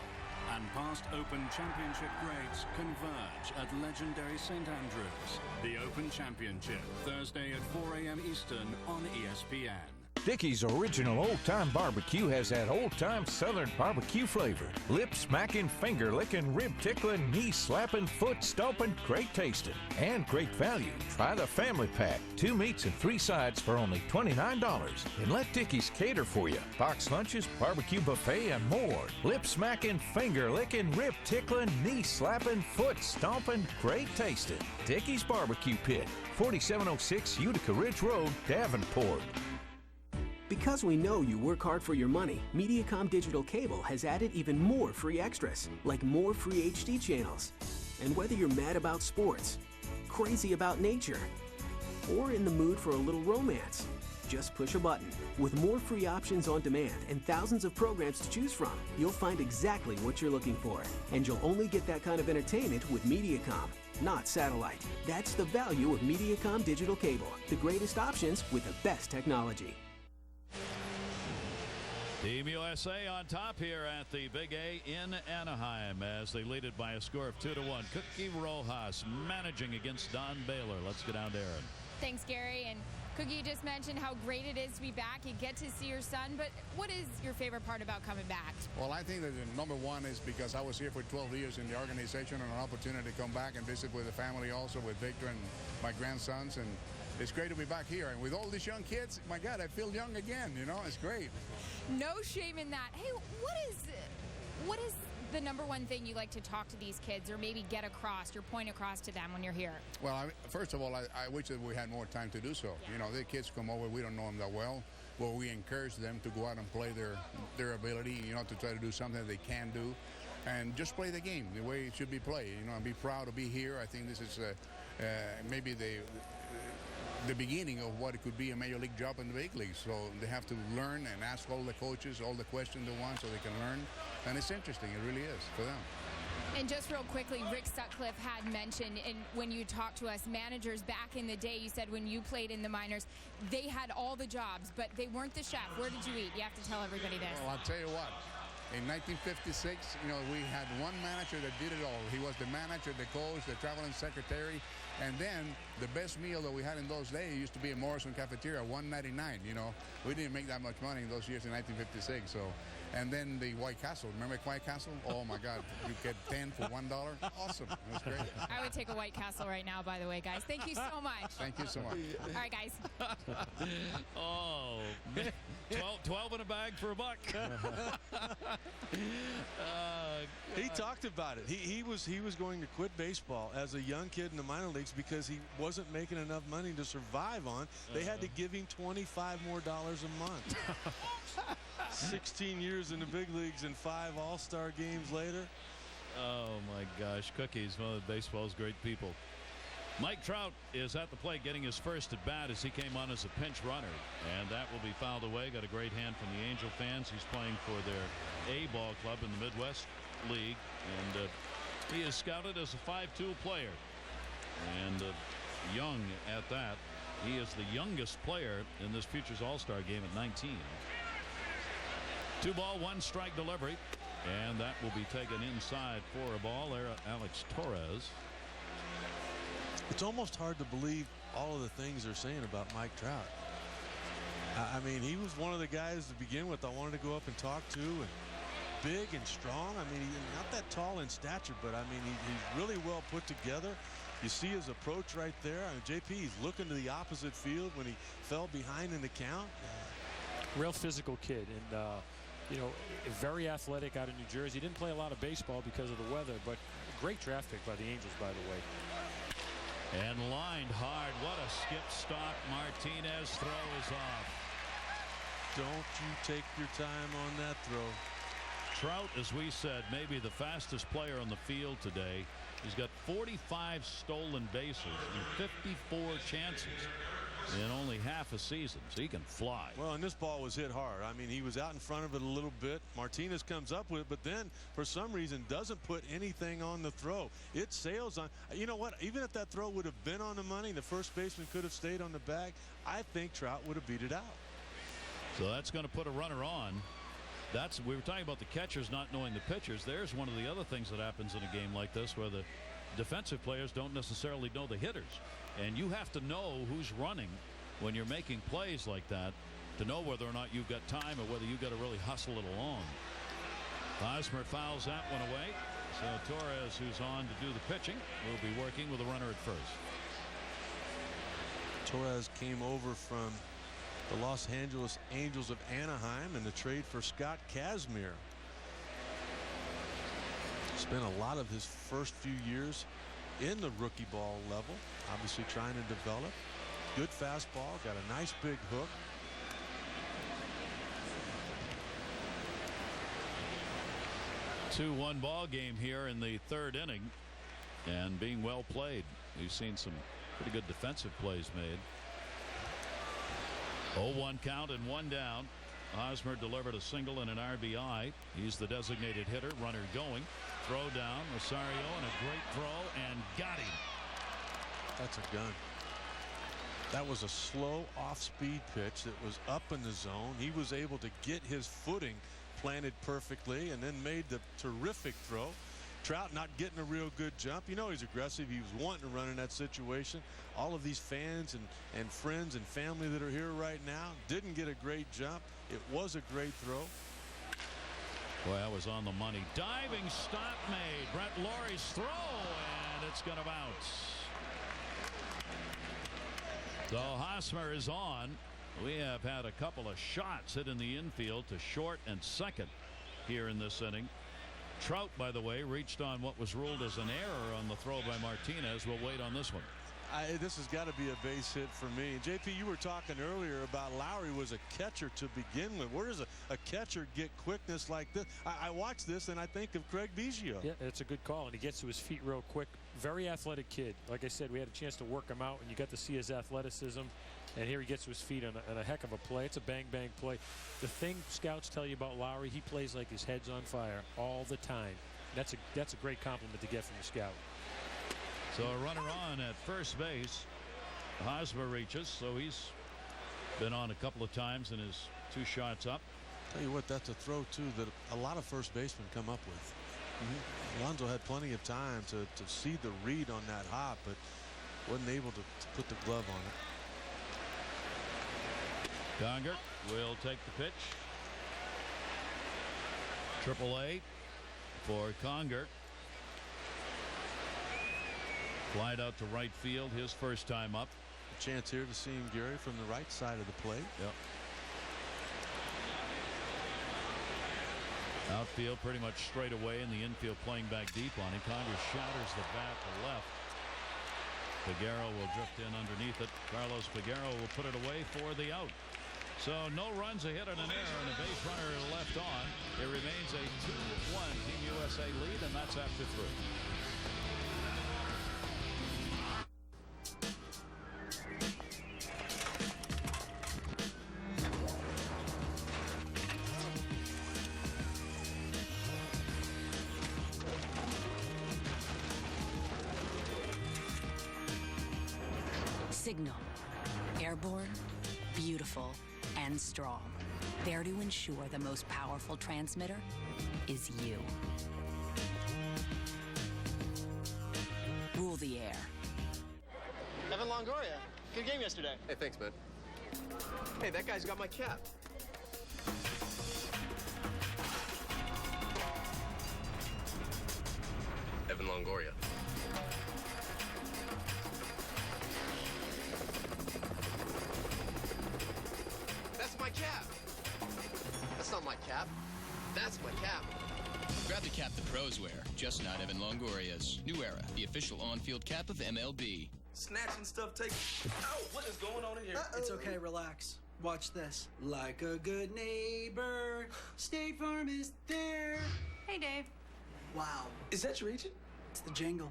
and past Open Championship greats converge at legendary St. Andrews. The Open Championship, Thursday at 4 a.m. Eastern on ESPN. Dickey's original old-time barbecue has that old-time Southern barbecue flavor. Lip-smacking, finger-licking, rib-tickling, knee-slapping, foot-stomping, great tasting, and great value. Try the family pack. 2 meats and 3 sides for only $29. And let Dickey's cater for you. Box lunches, barbecue buffet, and more. Lip-smacking, finger-licking, rib-tickling, knee-slapping, foot-stomping, great tasting. Dickey's Barbecue Pit, 4706 Utica Ridge Road, Davenport. Because we know you work hard for your money, Mediacom Digital Cable has added even more free extras, like more free HD channels. And whether you're mad about sports, crazy about nature, or in the mood for a little romance, just push a button. With more free options on demand and thousands of programs to choose from, you'll find exactly what you're looking for. And you'll only get that kind of entertainment with Mediacom, not satellite. That's the value of Mediacom Digital Cable. The greatest options with the best technology. Team USA on top here at the Big A in Anaheim as they lead it by a score of 2-1. Cookie Rojas managing against Don Baylor. Let's get down to Aaron. Thanks, Gary. And Cookie, you just mentioned how great it is to be back. You get to see your son, but what is your favorite part about coming back? Well, I think that the number one is because I was here for 12 years in the organization and an opportunity to come back and visit with the family also, with Victor and my grandsons. And it's great to be back here. And with all these young kids, my God, I feel young again. You know, it's great. No shame in that. Hey, what is the number one thing you like to talk to these kids or maybe get across, your point across to them when you're here? Well, first of all, I wish that we had more time to do so. Yeah. You know, the kids come over, we don't know them that well. Well, we encourage them to go out and play their ability, you know, to try to do something that they can do. And just play the game the way it should be played, you know, and be proud to be here. I think this is maybe the beginning of what it could be a major league job in the big leagues. So they have to learn and ask all the coaches all the questions they want so they can learn. And it's interesting. It really is for them. And just real quickly, Rick Sutcliffe had mentioned, and when you talked to us, managers back in the day, you said when you played in the minors, they had all the jobs, but they weren't the chef. Where did you eat? You have to tell everybody this. Well, I'll tell you what. In 1956, you know, we had one manager that did it all. He was the manager, the coach, the traveling secretary. And then the best meal that we had in those days used to be a Morrison cafeteria, $1.99. You know, we didn't make that much money in those years in 1956. So, and then the White Castle. Remember White Castle? Oh my God, you get 10 for $1. Awesome. It was great. I would take a White Castle right now, by the way, guys. Thank you so much. Thank you so much. All right, guys. Oh, 12 in a bag for $1. He talked about it. He was going to quit baseball as a young kid in the minor leagues because he wasn't making enough money to survive on. They had to give him $25 more a month. 16 years in the big leagues and 5 all-star games later. Oh my gosh, Cookie's one of baseball's great people. Mike Trout is at the plate getting his first at bat as he came on as a pinch runner, and that will be fouled away. Got a great hand from the Angel fans. He's playing for their A ball club in the Midwest League, and he is scouted as a 5'2" player, and young at that. He is the youngest player in this Futures All-Star game at 19. 2 ball, 1 strike delivery, and that will be taken inside for a ball there. Alex Torres. It's almost hard to believe all of the things they're saying about Mike Trout. I mean, he was one of the guys to begin with I wanted to go up and talk to, and big and strong. I mean, he's not that tall in stature, but I mean, he's really well put together. You see his approach right there. I mean, JP, he's looking to the opposite field when he fell behind in the count. Real physical kid, and you know, very athletic out of New Jersey. He didn't play a lot of baseball because of the weather, but great draft pick by the Angels, by the way. And lined hard. What a skip stop. Martinez throw is off. Don't you take your time on that throw. Trout, as we said, maybe the fastest player on the field today. He's got 45 stolen bases and 54 chances in only half a season, so he can fly. Well, and this ball was hit hard. I mean, he was out in front of it a little bit. Martinez comes up with it, but then for some reason doesn't put anything on the throw. It sails on. You know what? Even if that throw would have been on the money, the first baseman could have stayed on the bag, I think Trout would have beat it out. So that's going to put a runner on. We were talking about the catchers not knowing the pitchers. There's one of the other things that happens in a game like this where the defensive players don't necessarily know the hitters. And you have to know who's running when you're making plays like that to know whether or not you've got time or whether you've got to really hustle it along. Hosmer fouls that one away. So Torres, who's on to do the pitching, will be working with a runner at first. Torres came over from the Los Angeles Angels of Anaheim in the trade for Scott Kazmir. Spent a lot of his first few years in the rookie ball level, obviously trying to develop. Good fastball, got a nice big hook. Two-1 ball game here in the 3rd inning, and being well played. We've seen some pretty good defensive plays made. 0-1 count and 1 down. Hosmer delivered a single and an RBI. He's the designated hitter. Runner going. Throw down. Rosario and a great throw and got him. That's a gun. That was a slow off-speed pitch that was up in the zone. He was able to get his footing planted perfectly and then made the terrific throw. Trout not getting a real good jump. You know he's aggressive. He was wanting to run in that situation. All of these fans and friends and family that are here right now didn't get a great jump. It was a great throw. Boy, that was on the money. Diving stop made. Brett Laurie's throw, and it's going to bounce. So Hosmer is on. We have had a couple of shots hit in the infield to short and second here in this inning. Trout, by the way, reached on what was ruled as an error on the throw by Martinez. We'll wait on this one. This has got to be a base hit for me. JP, you were talking earlier about Lowry was a catcher to begin with. Where does a catcher get quickness like this? I watch this and I think of Craig Biggio. Yeah, it's a good call, and he gets to his feet real quick. Very athletic kid. Like I said, we had a chance to work him out, and you got to see his athleticism. And here he gets to his feet on a heck of a play. It's a bang-bang play. The thing scouts tell you about Lowry, he plays like his head's on fire all the time. That's a great compliment to get from the scout. So a runner on at first base. Hosmer reaches, so he's been on a couple of times in his 2 shots up. Tell you what, that's a throw, too, that a lot of first basemen come up with. Alonso had plenty of time to see the read on that hop, but wasn't able to put the glove on it. Conger will take the pitch. AAA for Conger. Flied out to right field, his first time up. A chance here to see him, Gary, from the right side of the plate. Yep. Outfield pretty much straight away, and the infield playing back deep on him. Conger shatters the bat to left. Figueroa will drift in underneath it. Carlos Figueroa will put it away for the out. So no runs, a hit, and an error, and a base runner left on. It remains a 2-1 Team USA lead, and that's after 3. Signal. Airborne, beautiful, and strong. There to ensure the most powerful transmitter is you. Rule the air. Evan Longoria. Good game yesterday. Hey, thanks, man. Hey, that guy's got my cap. Evan Longoria. That's my cap. That's not my cap. That's my cap. Grab the cap the pros wear, just not Evan Longoria's. New Era, the official on-field cap of MLB. Snatching stuff, take. Oh, what is going on in here? It's okay, relax. Watch this. Like a good neighbor, State Farm is there. Hey, Dave. Wow. Is that your agent? It's the jingle.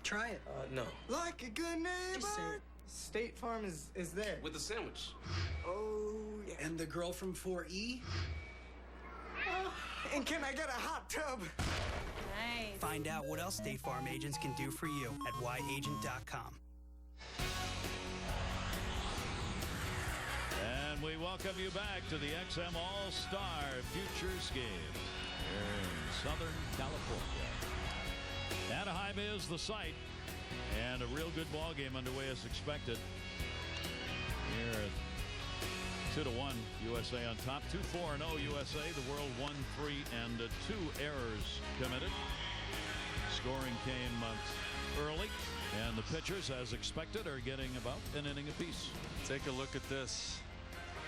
Try it. No. Like a good neighbor, State Farm is there. With the sandwich. Oh, yeah. And the girl from 4E? And can I get a hot tub? Nice. Find out what else State Farm agents can do for you at whyagent.com. And we welcome you back to the XM All-Star Futures game here in Southern California. Anaheim is the site, and a real good ball game underway as expected. Here at 2-1 USA on top. 2-4-0 USA. The world 1-3 and 2 errors committed. Scoring came early, and the pitchers, as expected, are getting about an inning apiece. Take a look at this.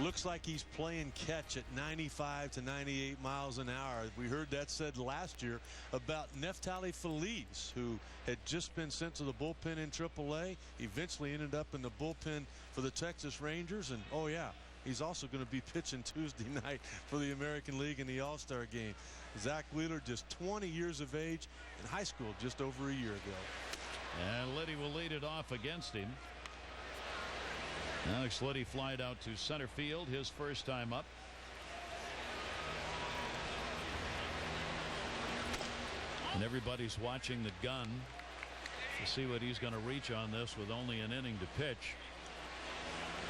Looks like he's playing catch at 95 to 98 miles an hour. We heard that said last year about Neftali Feliz, who had just been sent to the bullpen in AAA. Eventually ended up in the bullpen for the Texas Rangers. And, oh, yeah, he's also going to be pitching Tuesday night for the American League in the All-Star game. Zach Wheeler, just 20 years of age, in high school just over a year ago. And Liddy will lead it off against him. Alex Liddy flied out to center field, his first time up. And everybody's watching the gun to see what he's going to reach on this with only an inning to pitch.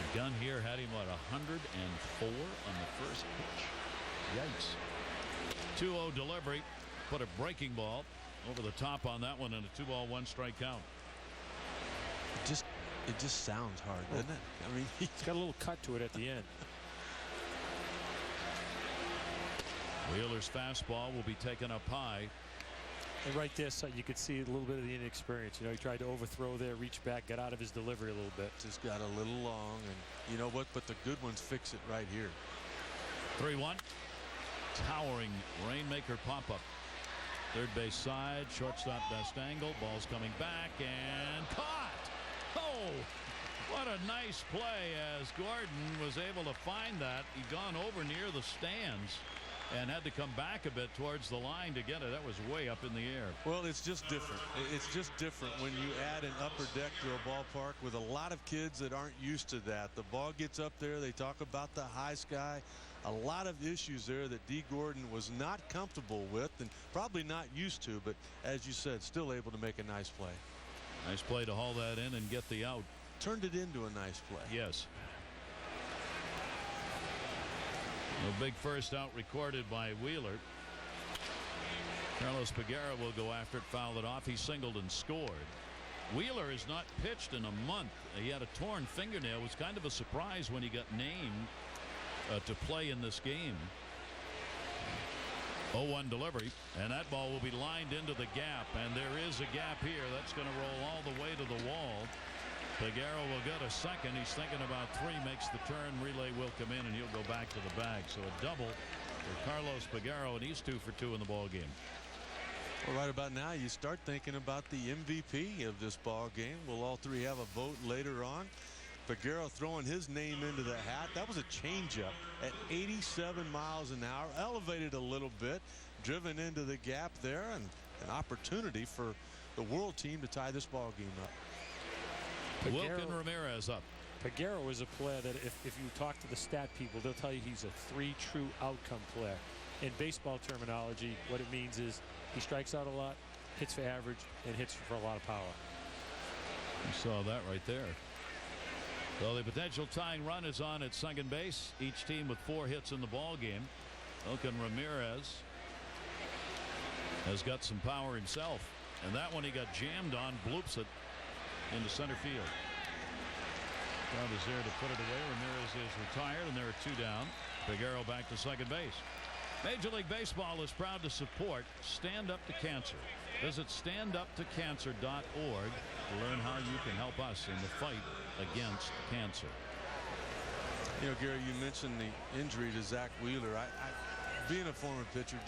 The gun here had him at 104 on the first pitch. Yikes. 2-0 delivery. Put a breaking ball over the top on that one, and a 2-ball, 1-strike count. It just sounds hard, doesn't it? I mean, it's got a little cut to it at the end. Wheeler's fastball will be taken up high. And right there, so you could see a little bit of the inexperience. You know, he tried to overthrow there, reach back, got out of his delivery a little bit. Just got a little long, and you know what? But the good ones fix it right here. 3-1. Towering rainmaker pop-up. Third base side, shortstop best angle. Ball's coming back and caught. Oh, what a nice play as Gordon was able to find that. He'd gone over near the stands and had to come back a bit towards the line to get it. That was way up in the air. Well, it's just different. It's just different when you add an upper deck to a ballpark with a lot of kids that aren't used to that. The ball gets up there. They talk about the high sky. A lot of issues there that D. Gordon was not comfortable with and probably not used to, but as you said, still able to make a nice play. Nice play to haul that in and get the out. Turned it into a nice play. Yes. A big first out recorded by Wheeler. Carlos Peguero will go after it, foul it off. He singled and scored. Wheeler has not pitched in a month. He had a torn fingernail. It was kind of a surprise when he got named to play in this game. 0-1 delivery, and that ball will be lined into the gap, and there is a gap here. That's going to roll all the way to the wall. Peguero will get a second. He's thinking about 3, makes the turn. Relay will come in, and he'll go back to the bag. So a double for Carlos Peguero, and he's 2 for 2 in the ball game. Well, right about now, you start thinking about the MVP of this ball game. Will all 3 have a vote later on? Peguero throwing his name into the hat. That was a changeup at 87 miles an hour, elevated a little bit, driven into the gap there, and an opportunity for the world team to tie this ball game up. Wilkin Ramirez up. Peguero is a player that if you talk to the stat people, they'll tell you he's a 3 true outcome player. In baseball terminology, what it means is he strikes out a lot, hits for average, and hits for a lot of power. You saw that right there. So the potential tying run is on at second base. Each team with 4 hits in the ball game. Wilkin Ramirez has got some power himself, and that one he got jammed on, bloops it into center field. Crowd is there to put it away. Ramirez is retired, and there are 2 down. Peguero back to second base. Major League Baseball is proud to support Stand Up to Cancer. Visit standuptocancer.org to learn how you can help us in the fight against cancer. You know, Gary, you mentioned the injury to Zach Wheeler. I being a former pitcher,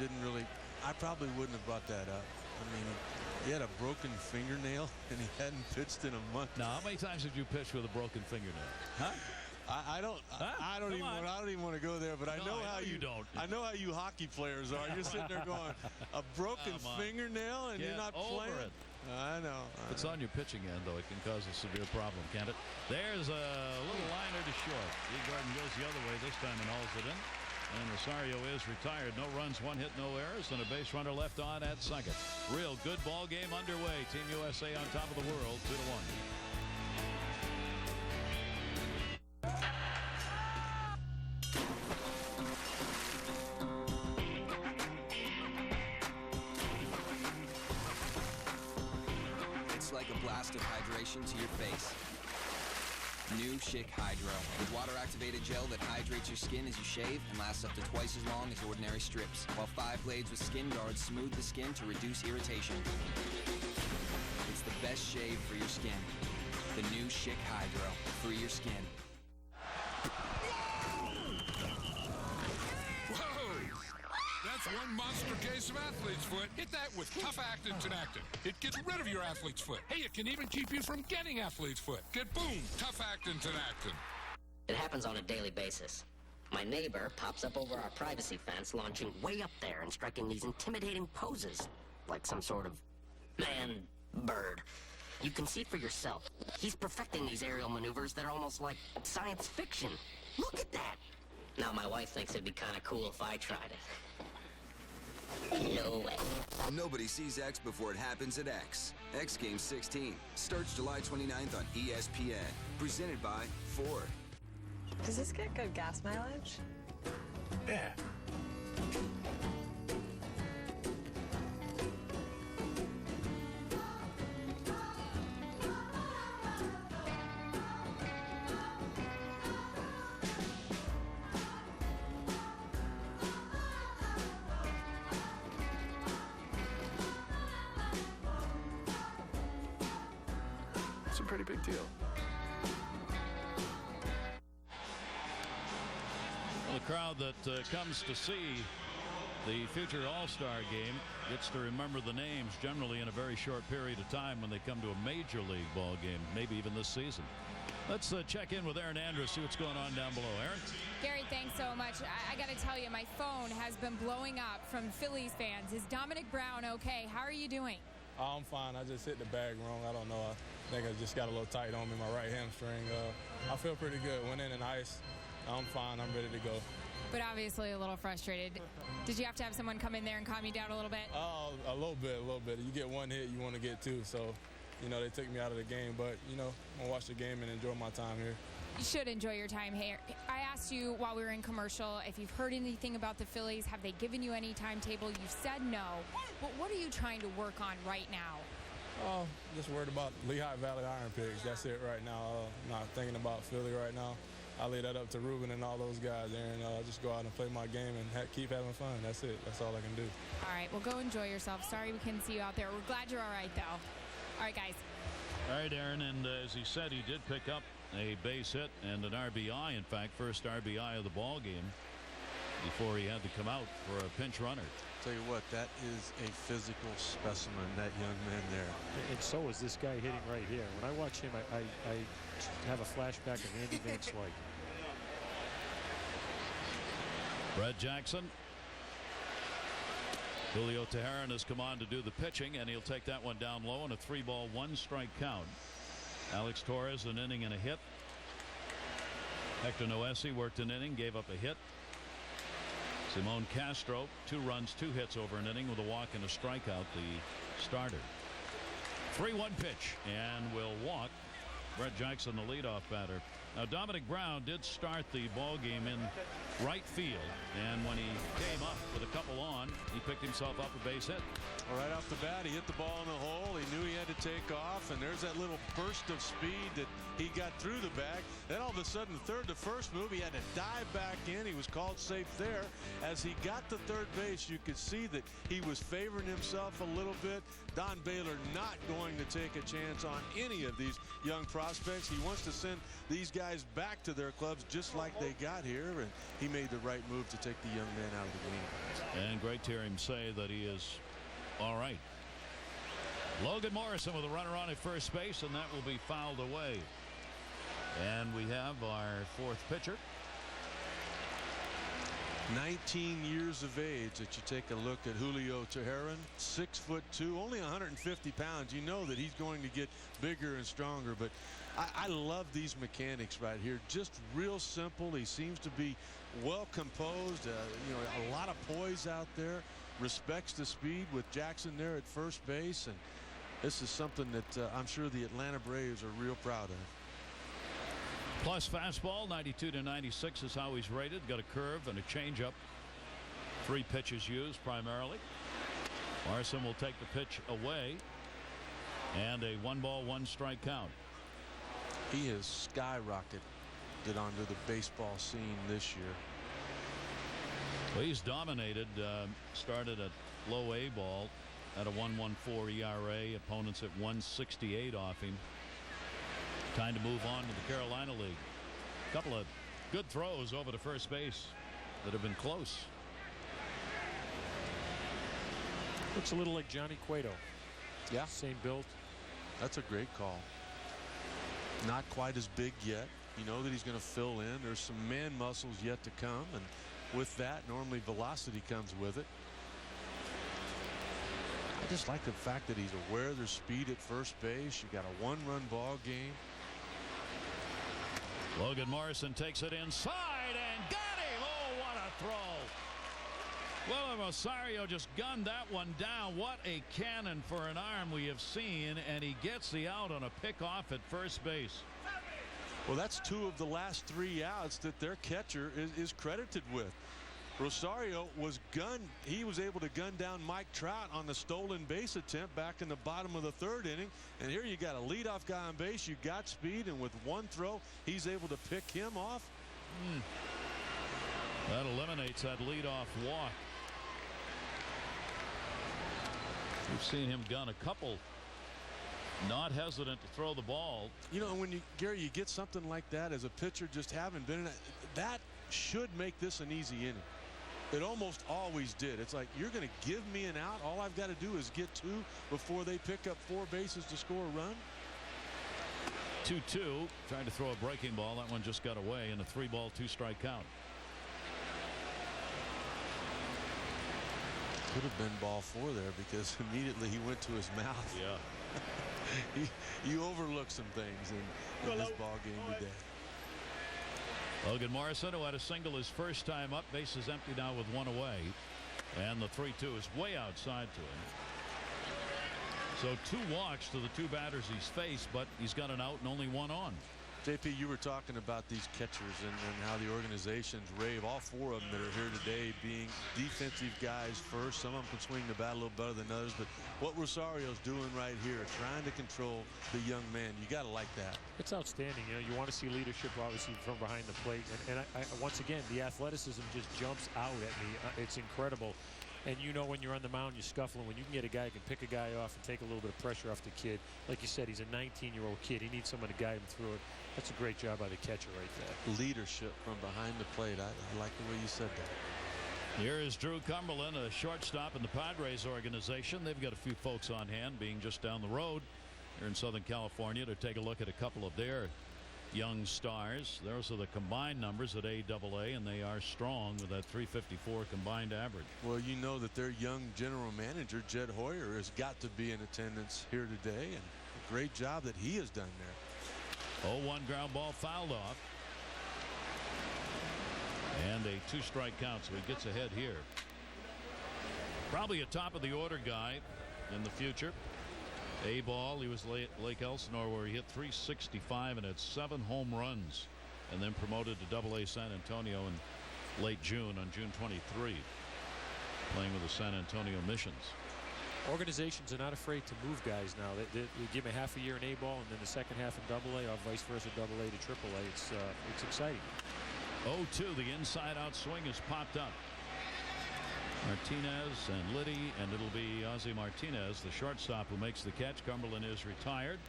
I probably wouldn't have brought that up. I mean, he had a broken fingernail and he hadn't pitched in a month. Now, how many times have you pitched with a broken fingernail? Huh? I don't even want to go there, but I know how you don't. I know how you hockey players are. You're sitting there going, a broken fingernail and you're not playing it. I know. It's on your pitching end, though. It can cause a severe problem, can't it? There's a little liner to short. Lee Gordon goes the other way this time and hauls it in. And Rosario is retired. No runs, 1 hit, no errors, and a base runner left on at second. Real good ball game underway. Team USA on top of the world, 2-1. It's like a blast of hydration to your face. New Schick Hydro, with water-activated gel that hydrates your skin as you shave and lasts up to twice as long as ordinary strips, while 5 blades with skin guards smooth the skin to reduce irritation. It's the best shave for your skin. The new Schick Hydro, free your skin. That's one monster case of athlete's foot. Hit that with Tough Actin Tinactin. It gets rid of your athlete's foot. Hey, it can even keep you from getting athlete's foot. Get boom, Tough Actin Tinactin. It happens on a daily basis. My neighbor pops up over our privacy fence, launching way up there and striking these intimidating poses, like some sort of man-bird. You can see for yourself. He's perfecting these aerial maneuvers that are almost like science fiction. Look at that! Now my wife thinks it'd be kind of cool if I tried it. No way. Nobody sees X before it happens at X. X Games 16 starts July 29th on ESPN. Presented by Ford. Does this get good gas mileage? Yeah. It's a pretty big deal. Well, the crowd that comes to see the future All-Star game gets to remember the names generally in a very short period of time when they come to a major league ball game, maybe even this season. Let's check in with Aaron Andrews, see what's going on down below. Aaron? Gary, thanks so much. I got to tell you, my phone has been blowing up from Phillies fans. Is Dominic Brown okay? How are you doing? I'm fine. I just hit the bag wrong. I don't know. I think I just got a little tight on me, my right hamstring. I feel pretty good. Went in ice. I'm fine. I'm ready to go. But obviously a little frustrated. Did you have to have someone come in there and calm you down a little bit? A little bit. You get one hit, you want to get two. So, you know, they took me out of the game. But, you know, I'm going to watch the game and enjoy my time here. You should enjoy your time here. I asked you while we were in commercial if you've heard anything about the Phillies. Have they given you any timetable? You said no. But what are you trying to work on right now? Oh, just worried about Lehigh Valley Iron Pigs. That's it right now. Not thinking about Philly right now. I leave that up to Ruben and all those guys there, and just go out and play my game and keep having fun. That's it. That's all I can do. All right, well, go enjoy yourself. Sorry we couldn't see you out there. We're glad you're all right, though. All right, guys. All right, Aaron, and as he said, he did pick up a base hit and an RBI. In fact, first RBI of the ball game before he had to come out for a pinch runner. Tell you what, that is a physical specimen, that young man there. And so is this guy hitting right here. When I watch him, I have a flashback of Andy Van Slyke. Brett Jackson. Julio Teheran has come on to do the pitching, and he'll take that one down low on a 3-ball, 1-strike count. Alex Torres, an inning and a hit. Hector Noesi worked an inning, gave up a hit. Simon Castro, 2 runs, 2 hits over an inning with a walk and a strikeout, the starter. 3-1 pitch, and will walk Brett Jackson, the leadoff batter. Now, Dominic Brown did start the ball game in right field, and when he came up with a couple on, he picked himself up a base hit. Well, right off the bat, he hit the ball in the hole. He knew he had to take off, and there's that little burst of speed that he got through the bag. Then all of a sudden, third to first move, he had to dive back in. He was called safe there. As he got to third base, you could see that he was favoring himself a little bit. Don Baylor not going to take a chance on any of these young prospects. He wants to send these guys back to their clubs just like they got here, and he made the right move to take the young man out of the game. And great to hear him say that he is all right. Logan Morrison with a runner on at first base, and that will be fouled away. And we have our fourth pitcher. 19 years of age that you take a look at Julio Teheran, 6'2", only 150 pounds. You know that he's going to get bigger and stronger, but I love these mechanics right here. Just real simple. He seems to be well composed. You know, a lot of poise out there. Respects the speed with Jackson there at first base, and this is something that I'm sure the Atlanta Braves are real proud of. Plus fastball, 92 to 96 is how he's rated. Got a curve and a changeup. 3 pitches used primarily. Morrison will take the pitch away, and a 1-ball, 1-strike count. He has skyrocketed onto the baseball scene this year. Well, he's dominated. Started at low A ball at a 1.14 ERA. Opponents at 168 off him. Time to move on to the Carolina League. A couple of good throws over to first base that have been close. Looks a little like Johnny Cueto. Yeah. Same build. That's a great call. Not quite as big yet. You know that he's going to fill in. There's some man muscles yet to come, and with that, normally velocity comes with it. I just like the fact that he's aware there's speed at first base. You got a 1-run ball game. Logan Morrison takes it inside and got him. Oh, what a throw. Well, Rosario just gunned that one down. What a cannon for an arm we have seen, and he gets the out on a pickoff at first base. Well, that's 2 of the last 3 outs that their catcher is credited with. Rosario was he was able to gun down Mike Trout on the stolen base attempt back in the bottom of the 3rd inning. And here you got a leadoff guy on base. You got speed, and with one throw, he's able to pick him off. That eliminates that leadoff walk. We've seen him gun a couple. Not hesitant to throw the ball. You know, when Gary, you get something like that as a pitcher, just having been in it, that should make this an easy inning. It almost always did. It's like, you're going to give me an out. All I've got to do is get 2 before they pick up 4 bases to score a run. 2-2, trying to throw a breaking ball. That one just got away in a 3-ball, 2-strike count. Could have been ball 4 there because immediately he went to his mouth. Yeah. You overlook some things in this ball game today. Logan Morrison, who had a single his first time up, bases empty now with 1 away, and the 3-2 is way outside to him. So 2 walks to the 2 batters he's faced, but he's got an out and only 1 on. JP, you were talking about these catchers and how the organizations rave. All 4 of them that are here today being defensive guys first. Some of them can swing the bat a little better than others, but what Rosario's doing right here, trying to control the young man, you got to like that. It's outstanding. You know, you want to see leadership, obviously, from behind the plate. And I once again, the athleticism just jumps out at me. It's incredible. And you know, when you're on the mound, you're scuffling. When you can get a guy who can pick a guy off and take a little bit of pressure off the kid. Like you said, he's a 19-year-old kid. He needs someone to guide him through it. That's a great job by the catcher right there. Leadership from behind the plate. I like the way you said that. Here is Drew Cumberland, a shortstop in the Padres organization. They've got a few folks on hand, being just down the road here in Southern California, to take a look at a couple of their young stars. Those are the combined numbers at AAA, and they are strong with that 354 combined average. Well, you know that their young general manager, Jed Hoyer, has got to be in attendance here today, and a great job that he has done there. 0-1 ground ball fouled off. And a 2-strike count, so he gets ahead here. Probably a top of the order guy in the future. A-ball, he was Lake Elsinore, where he hit .365 and had 7 home runs, and then promoted to AA San Antonio in late June, on June 23, playing with the San Antonio Missions. Organizations are not afraid to move guys now. They give him a half a year in A-ball and then the second half in AA, or vice versa, AA to AAA. It's exciting. 0-2, the inside-out swing has popped up. Martinez and Liddy, and it'll be Ozzie Martinez, the shortstop, who makes the catch. Cumberland is retired.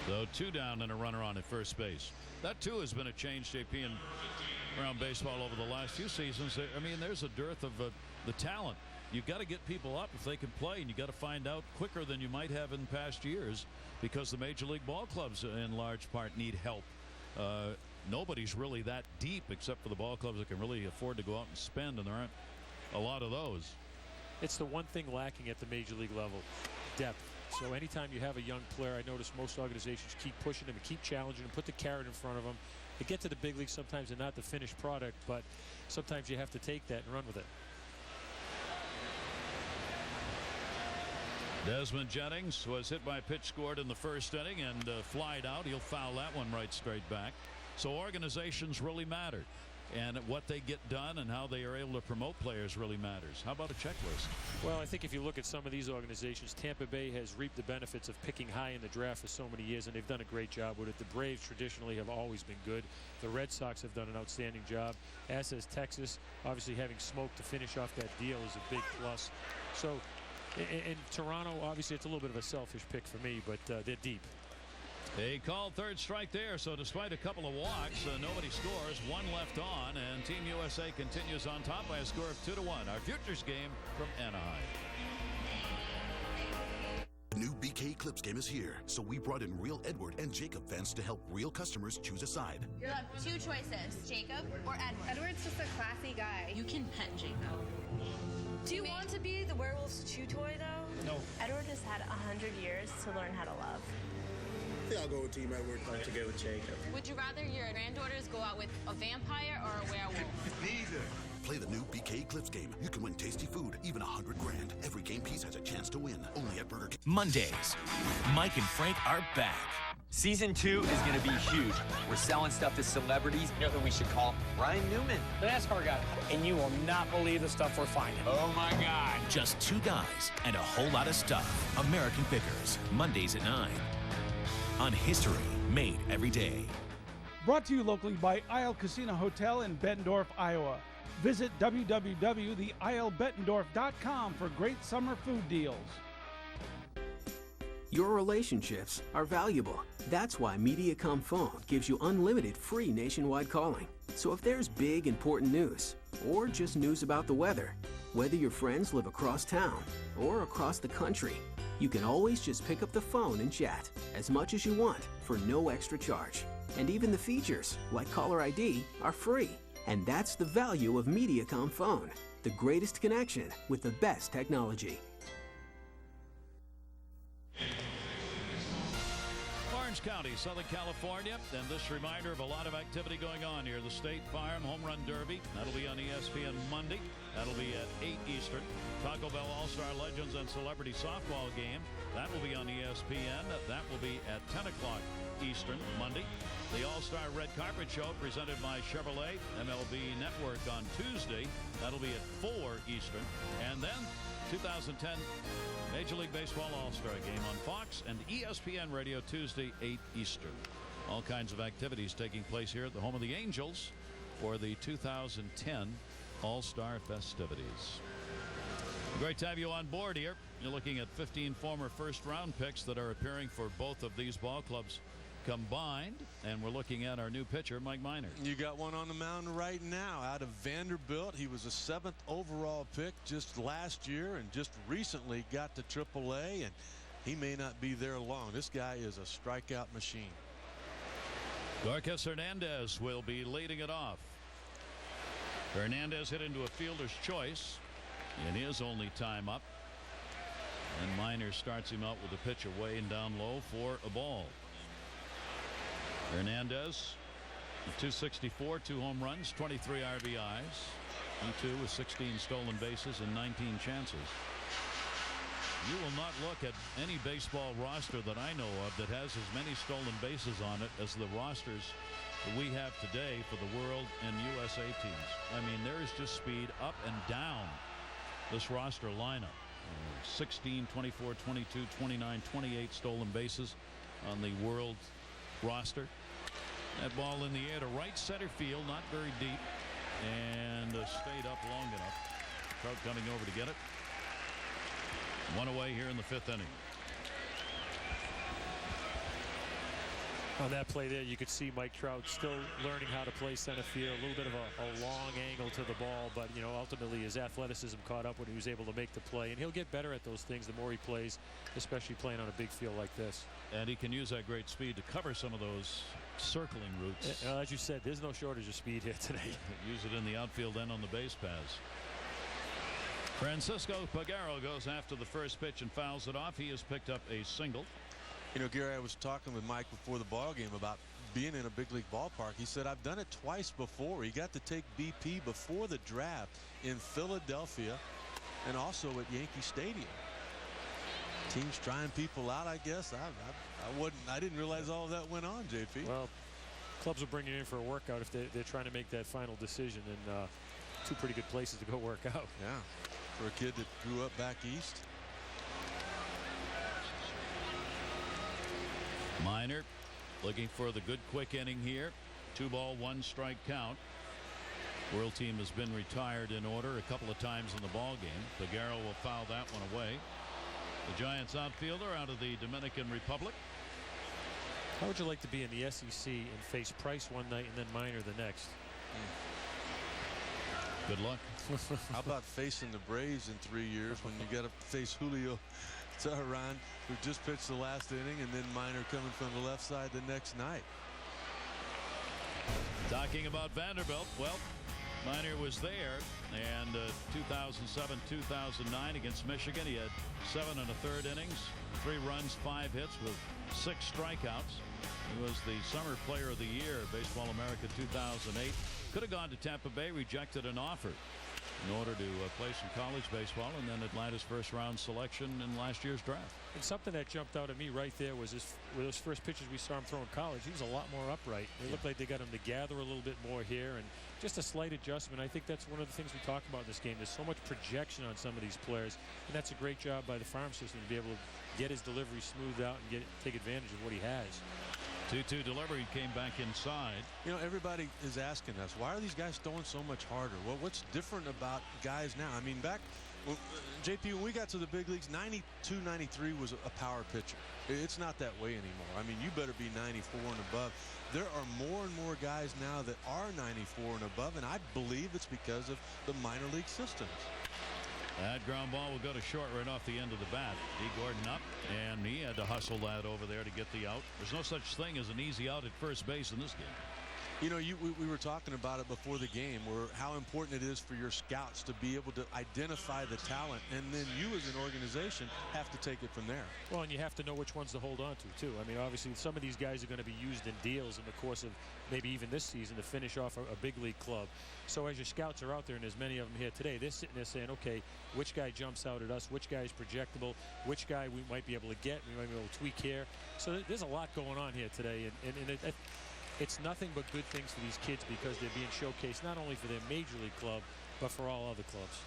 So 2 down and a runner on at first base. That too has been a change, JP, in around baseball over the last few seasons. I mean, there's a dearth of the talent. You've got to get people up if they can play, and you got to find out quicker than you might have in past years, because the major league ball clubs in large part need help. Nobody's really that deep except for the ball clubs that can really afford to go out and spend, and there aren't a lot of those. It's the one thing lacking at the major league level, depth. So anytime you have a young player, I notice most organizations keep pushing him and keep challenging him, put the carrot in front of him. They get to the big leagues sometimes and not the finished product, but sometimes you have to take that and run with it. Desmond Jennings was hit by a pitch scored in the first inning and flied out. He'll foul that one right straight back. So organizations really matter, and what they get done and how they are able to promote players really matters. How about a checklist? Well, I think if you look at some of these organizations, Tampa Bay has reaped the benefits of picking high in the draft for so many years, and they've done a great job with it. The Braves traditionally have always been good. The Red Sox have done an outstanding job, as has Texas. Obviously, having Smoke to finish off that deal is a big plus. So in Toronto, obviously, it's a little bit of a selfish pick for me, but they're deep. A called third strike there, so despite a couple of walks, nobody scores. 1 left on, and Team USA continues on top by a score of 2-1. Our futures game from Anaheim. The new BK Clips game is here, so we brought in real Edward and Jacob fans to help real customers choose a side. You have 2 choices, Jacob or Edward. Edward's just a classy guy. You can pet Jacob. Do you want to be the werewolf's chew toy, though? No. Edward has had 100 years to learn how to love. I think I'll go with Team Edward. I'd like to go with Jacob. Would you rather your granddaughters go out with a vampire or a werewolf? Neither. Play the new BK Clips game. You can win tasty food, even $100 grand. Every game piece has a chance to win. Only at Burger King. Mondays, Mike and Frank are back. Season 2 is going to be huge. We're selling stuff to celebrities. You know who we should call? Ryan Newman, the NASCAR guy. And you will not believe the stuff we're finding. Oh, my God. Just 2 guys and a whole lot of stuff. American Pickers, Mondays at 9. On History, made every day. Brought to you locally by Isle Casino Hotel in Bettendorf, Iowa. Visit www.theislebettendorf.com for great summer food deals. Your relationships are valuable. That's why Mediacom Phone gives you unlimited free nationwide calling. So if there's big, important news, or just news about the weather, whether your friends live across town or across the country, you can always just pick up the phone and chat as much as you want for no extra charge. And even the features, like caller ID, are free. And that's the value of Mediacom Phone, the greatest connection with the best technology. Orange County, Southern California, and this reminder of a lot of activity going on here. The State Farm Home Run Derby, that'll be on ESPN Monday. That'll be at 8 Eastern. Taco Bell All-Star Legends and Celebrity Softball Game, that will be on ESPN. That will be at 10 o'clock Eastern Monday. The All-Star Red Carpet Show presented by Chevrolet, MLB Network on Tuesday. That'll be at 4 Eastern. And then 2010 Major League Baseball All-Star Game on Fox and ESPN Radio Tuesday, 8 Eastern. All kinds of activities taking place here at the home of the Angels for the 2010 All-Star festivities. Great to have you on board here. You're looking at 15 former first-round picks that are appearing for both of these ball clubs combined, and we're looking at our new pitcher, Mike Minor. You got one on the mound right now out of Vanderbilt. He was a 7th overall pick just last year and just recently got to AAA, and he may not be there long. This guy is a strikeout machine. Dorcas Hernandez will be leading it off. Hernandez hit into a fielder's choice in his only time up, and Minor starts him out with a pitch away and down low for a ball. Hernandez, 264, 2 home runs, 23 RBIs. He too with 16 stolen bases and 19 chances. You will not look at any baseball roster that I know of that has as many stolen bases on it as the rosters that we have today for the World and USA teams. I mean, there is just speed up and down this roster lineup. 16, 24, 22, 29, 28 stolen bases on the World roster. That ball in the air to right center field, not very deep, and stayed up long enough. Trout coming over to get it. One away here in the 5th inning. On that play there, you could see Mike Trout still learning how to play center field. A little bit of a long angle to the ball, but you know, ultimately his athleticism caught up when he was able to make the play, and he'll get better at those things the more he plays, especially playing on a big field like this. And he can use that great speed to cover some of those circling routes. As you said, there's no shortage of speed here today. Use it in the outfield and on the base paths. Francisco Pagaro goes after the first pitch and fouls it off. He has picked up a single. You know, Gary, I was talking with Mike before the ball game about being in a big league ballpark. He said, I've done it twice before. He got to take BP before the draft in Philadelphia and also at Yankee Stadium. Teams trying people out, I guess. I didn't realize all of that went on, JP. Well, clubs will bring you in for a workout if they're trying to make that final decision, and 2 pretty good places to go work out. Yeah, for a kid that grew up back east. Minor looking for the good quick inning here. 2-ball, 1-strike count. World team has been retired in order a couple of times in the ball game. Pagaro will foul that one away. The Giants outfielder out of the Dominican Republic. How would you like to be in the SEC and face Price one night and then Minor the next? Good luck. How about facing the Braves in 3 years when you got to face Julio Teheran, who just pitched the last inning, and then Minor coming from the left side the next night. Talking about Vanderbilt, well, Minor was there, and 2007, 2009 against Michigan, he had 7 1/3 innings, 3 runs, 5 hits with 6 strikeouts. He was the Summer Player of the Year at Baseball America 2008. Could have gone to Tampa Bay, rejected an offer in order to play some college baseball, and then Atlanta's first-round selection in last year's draft. And something that jumped out at me right there was with those first pitches we saw him throw in college. He was a lot more upright. It looked like they got him to gather a little bit more here, and just a slight adjustment. I think that's one of the things we talk about in this game. There's so much projection on some of these players, and that's a great job by the farm system to be able to get his delivery smoothed out and take advantage of what he has. 2-2 delivery came back inside. You know, everybody is asking us, why are these guys throwing so much harder? Well, what's different about guys now? I mean, back, JP, when we got to the big leagues, 92, 93 was a power pitcher. It's not that way anymore. I mean, you better be 94 and above. There are more and more guys now that are 94 and above, and I believe it's because of the minor league systems. That ground ball will go to short right off the end of the bat. D. Gordon up, and he had to hustle that over there to get the out. There's no such thing as an easy out at first base in this game. You know, we were talking about it before the game, where how important it is for your scouts to be able to identify the talent, and then you as an organization have to take it from there. Well, and you have to know which ones to hold on to, too. I mean, obviously, some of these guys are going to be used in deals in the course of maybe even this season to finish off a big league club. So as your scouts are out there, and there's many of them here today, they're sitting there saying, okay, which guy jumps out at us, which guy is projectable, which guy we might be able to get, we might be able to tweak here. So there's a lot going on here today, and it's nothing but good things for these kids because they're being showcased not only for their major league club, but for all other clubs.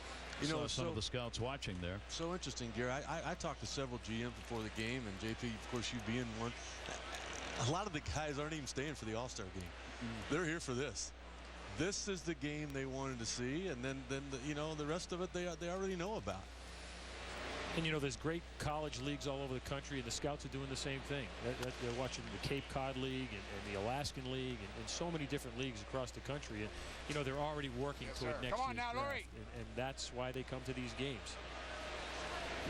You know, some of the scouts watching there. So interesting, Gary. I talked to several GMs before the game, and JP, of course, you being one. A lot of the guys aren't even staying for the All-Star game. They're here for this. This is the game they wanted to see, and then you know, the rest of it they already know about. And, you know, there's great college leagues all over the country, and the scouts are doing the same thing. They're watching the Cape Cod League and the Alaskan League and so many different leagues across the country. And, you know, they're already working toward next year's draft. And that's why they come to these games.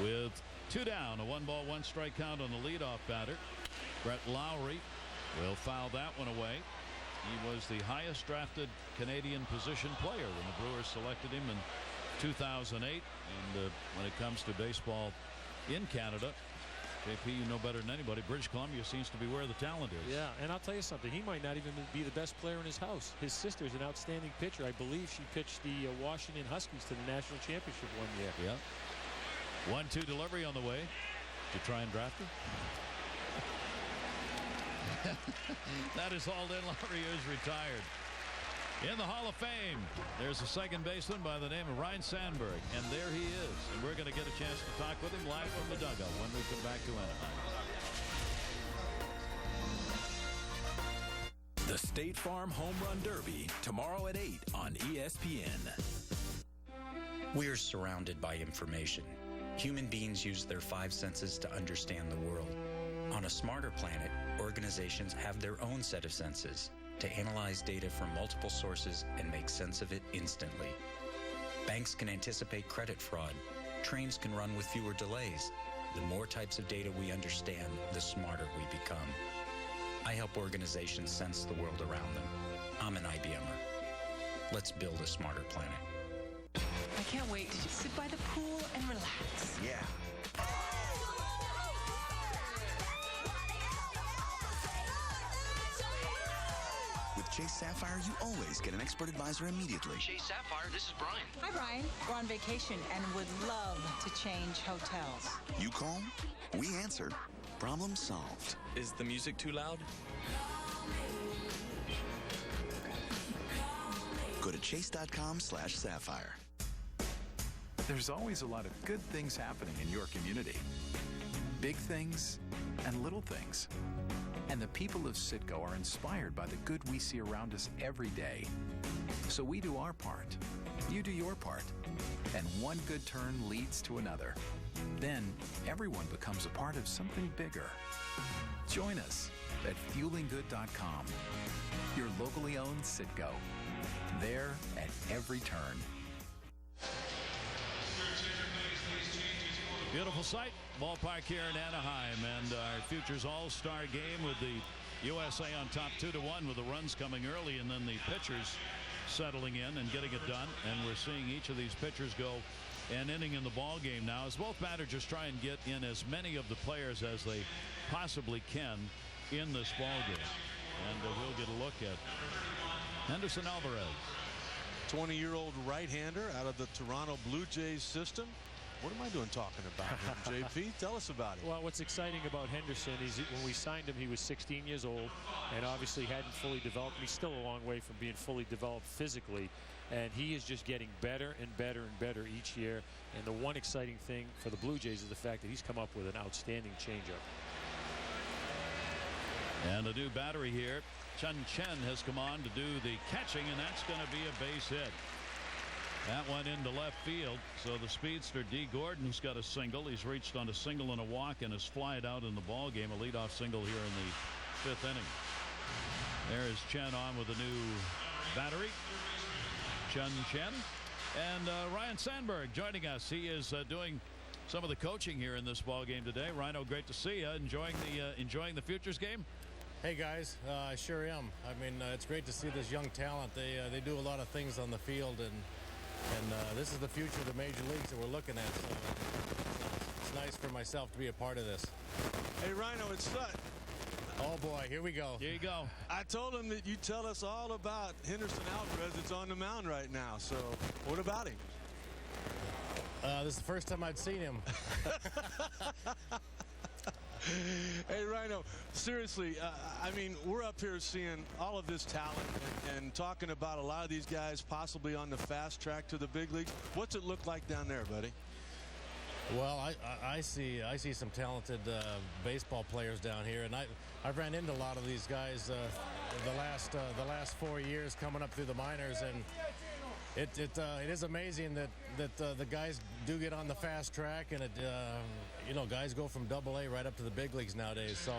With 2 down, a 1-ball, 1-strike count on the leadoff batter. Brett Lowry will foul that one away. He was the highest drafted Canadian position player when the Brewers selected him in 2008, and when it comes to baseball in Canada, JP, you know better than anybody, British Columbia seems to be where the talent is. Yeah, and I'll tell you something, he might not even be the best player in his house. His sister's an outstanding pitcher. I believe she pitched the Washington Huskies to the national championship one year. Yeah. 1-2 delivery on the way. Did you try and draft her? That is all in. Lowry is retired. In the Hall of Fame, there's a second baseman by the name of Ryne Sandberg, and there he is. And we're going to get a chance to talk with him live from the dugout when we come back to Anaheim. The State Farm Home Run Derby, tomorrow at 8 on ESPN. We're surrounded by information. Human beings use their 5 senses to understand the world. On a smarter planet, organizations have their own set of senses to analyze data from multiple sources and make sense of it instantly. Banks can anticipate credit fraud. Trains can run with fewer delays. The more types of data we understand, the smarter we become. I help organizations sense the world around them. I'm an IBMer. Let's build a smarter planet. I can't wait to just sit by the pool and relax. Yeah. With Chase Sapphire, you always get an expert advisor immediately. Chase Sapphire, this is Brian. Hi, Brian. We're on vacation and would love to change hotels. You call, we answer. Problem solved. Is the music too loud? Go to chase.com/sapphire. There's always a lot of good things happening in your community. Big things and little things. And the people of Citgo are inspired by the good we see around us every day. So we do our part. You do your part. And one good turn leads to another. Then everyone becomes a part of something bigger. Join us at fuelinggood.com. Your locally owned Citgo. There at every turn. Beautiful sight, ballpark here in Anaheim, and our Futures All-Star game with the USA on top 2-1 with the runs coming early and then the pitchers settling in and getting it done. And we're seeing each of these pitchers go an inning in the ball game now as both managers try and get in as many of the players as they possibly can in this ball game. And we'll get a look at Henderson Alvarez. 20-year-old right-hander out of the Toronto Blue Jays system. What am I doing talking about him, JP? Tell us about it. Well, what's exciting about Henderson is when we signed him, he was 16 years old and obviously hadn't fully developed. He's still a long way from being fully developed physically, and he is just getting better and better and better each year. And the one exciting thing for the Blue Jays is the fact that he's come up with an outstanding changeup. And a new battery here. Chun Chen has come on to do the catching, and that's going to be a base hit. That went into left field. So the speedster D. Gordon's got a single. He's reached on a single and a walk and has flied out in the ball game. A leadoff single here in the 5th inning. There is Chen on with a new battery. Chun Chen. And Ryan Sandberg joining us. He is doing some of the coaching here in this ball game today. Rhino, great to see you. Enjoying the Futures game? Hey guys, I sure am. I mean, it's great to see this young talent. They do a lot of things on the field, and this is the future of the major leagues that we're looking at. So it's nice for myself to be a part of this. Hey Rhino, it's Sut. Oh boy, here we go. Here you go. I told him that you tell us all about Henderson Alvarez that's on the mound right now. So what about him? This is the first time I'd seen him. Hey Rhino, seriously, I mean, we're up here seeing all of this talent and talking about a lot of these guys possibly on the fast track to the big leagues. What's it look like down there, buddy? Well, I see some talented baseball players down here, and I've ran into a lot of these guys the last 4 years coming up through the minors, and it is amazing that the guys do get on the fast track, and guys go from AA right up to the big leagues nowadays. So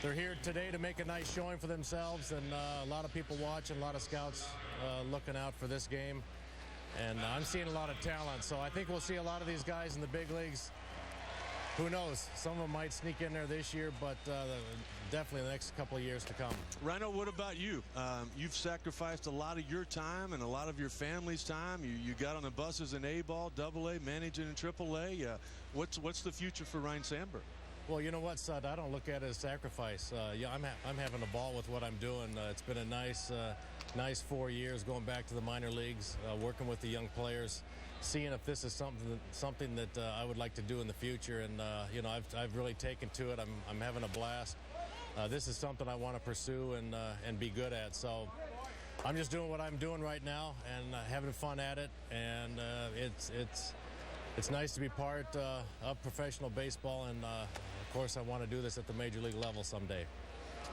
they're here today to make a nice showing for themselves, and a lot of people watching, a lot of scouts looking out for this game. And I'm seeing a lot of talent, so I think we'll see a lot of these guys in the big leagues. Who knows? Some of them might sneak in there this year, but definitely the next couple of years to come. Rhino, what about you? You've sacrificed a lot of your time and a lot of your family's time. You got on the buses in A-ball, AA, managing in AAA. What's the future for Ryan Sandberg? Well, you know what, Sud? I don't look at it as sacrifice. I'm having a ball with what I'm doing. It's been a nice 4 years going back to the minor leagues, working with the young players, seeing if this is something that I would like to do in the future. And I've really taken to it. I'm having a blast. This is something I want to pursue and be good at. So I'm just doing what I'm doing right now and having fun at it. And it's nice to be part of professional baseball. And of course, I want to do this at the major league level someday.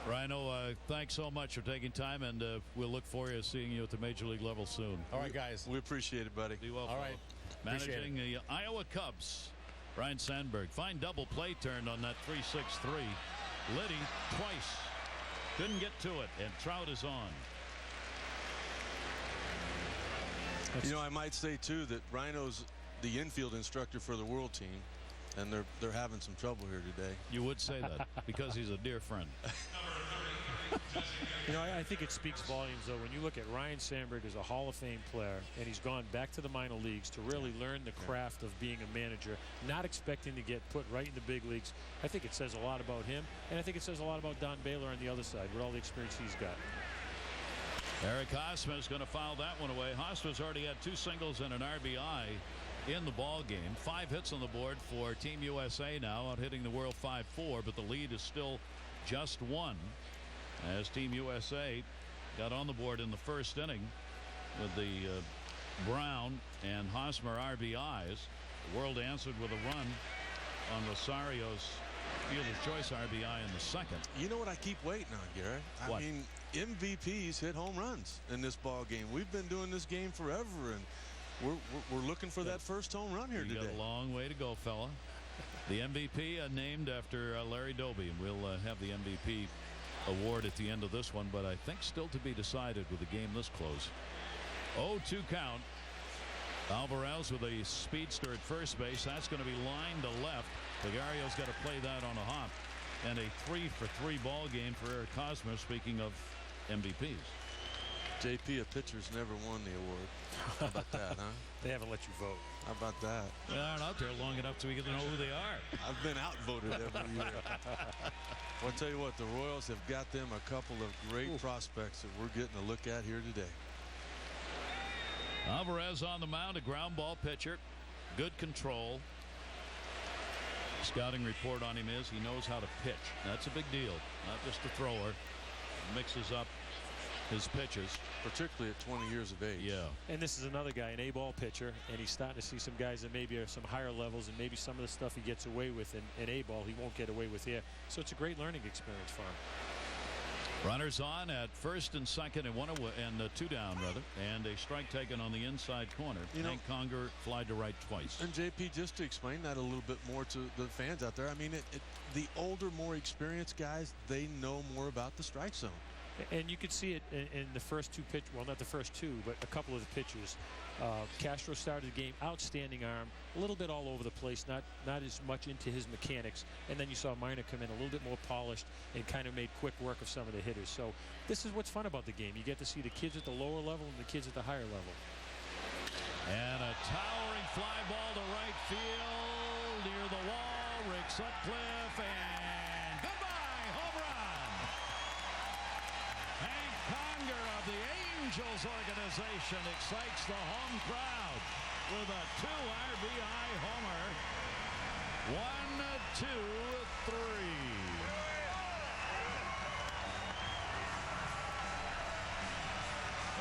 Rhino, thanks so much for taking time, and we'll look forward to seeing you at the major league level soon. All right, guys. We appreciate it, buddy. Be well. All right. Managing the Iowa Cubs, Ryan Sandberg. Fine double play turned on that 3-6-3. Liddy twice. Couldn't get to it, and Trout is on. You know, I might say, too, that Rhino's the infield instructor for the world team, and they're having some trouble here today. You would say that because he's a dear friend. You know, I think it speaks volumes, though, when you look at Ryan Sandberg as a Hall of Fame player, and he's gone back to the minor leagues to really learn the craft of being a manager, not expecting to get put right in the big leagues. I think it says a lot about him, and I think it says a lot about Don Baylor on the other side with all the experience he's got. Eric Hosmer is going to foul that one away. Hosmer's already had 2 singles and an RBI in the ball game. 5 hits on the board for Team USA now, out hitting the world 5-4, but the lead is still just 1 as Team USA got on the board in the first inning with the Brown and Hosmer RBIs. The world answered with a run on Rosario's fielder's choice RBI in the second. You know what I keep waiting on, Garrett? I mean, MVPs hit home runs in this ball game. We've been doing this game forever, and we're looking for that first home run here today. You got a long way to go, fella. The MVP named after Larry Doby, and we'll have the MVP award at the end of this one, but I think still to be decided with the game this close. 0-2 count. Alvarez with a speedster at first base. That's going to be lined to left. Vigario's got to play that on a hop. And a 3-for-3 ball game for Eric Hosmer, speaking of MVPs. JP, a pitcher's never won the award. How about that, huh? They haven't let you vote. How about that? They aren't out there long enough so we get to know who they are. I've been outvoted every year. Well, I'll tell you what, the Royals have got them a couple of great prospects that we're getting a look at here today. Alvarez on the mound, a ground ball pitcher. Good control. Scouting report on him is he knows how to pitch. That's a big deal. Not just a thrower. Mixes up his pitches. Particularly at 20 years of age. Yeah. And this is another guy, an A-ball pitcher, and he's starting to see some guys that maybe are some higher levels, and maybe some of the stuff he gets away with in A-ball he won't get away with here. So it's a great learning experience for him. Runners on at first and second and two down rather, and a strike taken on the inside corner. Hank Conger flied to right twice. And JP, just to explain that a little bit more to the fans out there, I mean, the older, more experienced guys, they know more about the strike zone. And you could see it in the first two pitch. Well, not the first two, but a couple of the pitches. Castro started the game, outstanding arm, a little bit all over the place, not as much into his mechanics. And then you saw Minor come in a little bit more polished and kind of made quick work of some of the hitters. So this is what's fun about the game. You get to see the kids at the lower level and the kids at the higher level. And a towering fly ball to right field near the wall. Rick Sutcliffe, and goodbye, home run. Hank Conger of the Angels organization excites the home crowd with a 2 RBI homer. 1, 2, 3.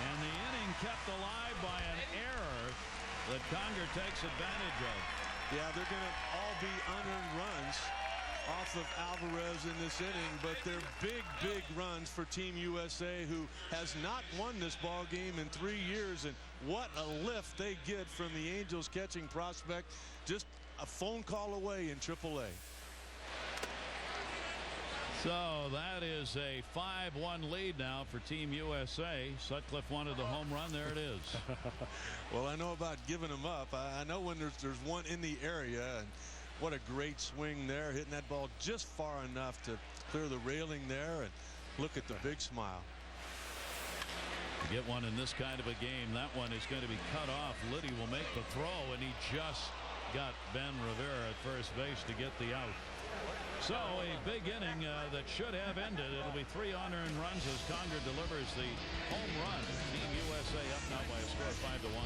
And the inning kept alive by an error that Conger takes advantage of. Yeah, they're going to all be unearned runs off of Alvarez in this inning, but they're big runs for Team USA, who has not won this ball game in 3 years. And what a lift they get from the Angels catching prospect, just a phone call away in AAA. So that is a 5-1 lead now for Team USA. Sutcliffe wanted the home run. There it is. Well, I know about giving them up. I know when there's one in the area. And what a great swing there, hitting that ball just far enough to clear the railing there. And look at the big smile. To get one in this kind of a game, that one is going to be cut off. Liddy will make the throw, and he just got Ben Rivera at first base to get the out. So a big inning that should have ended. It'll be 3 unearned runs as Conger delivers the home run. Team USA up now by a score of 5-1.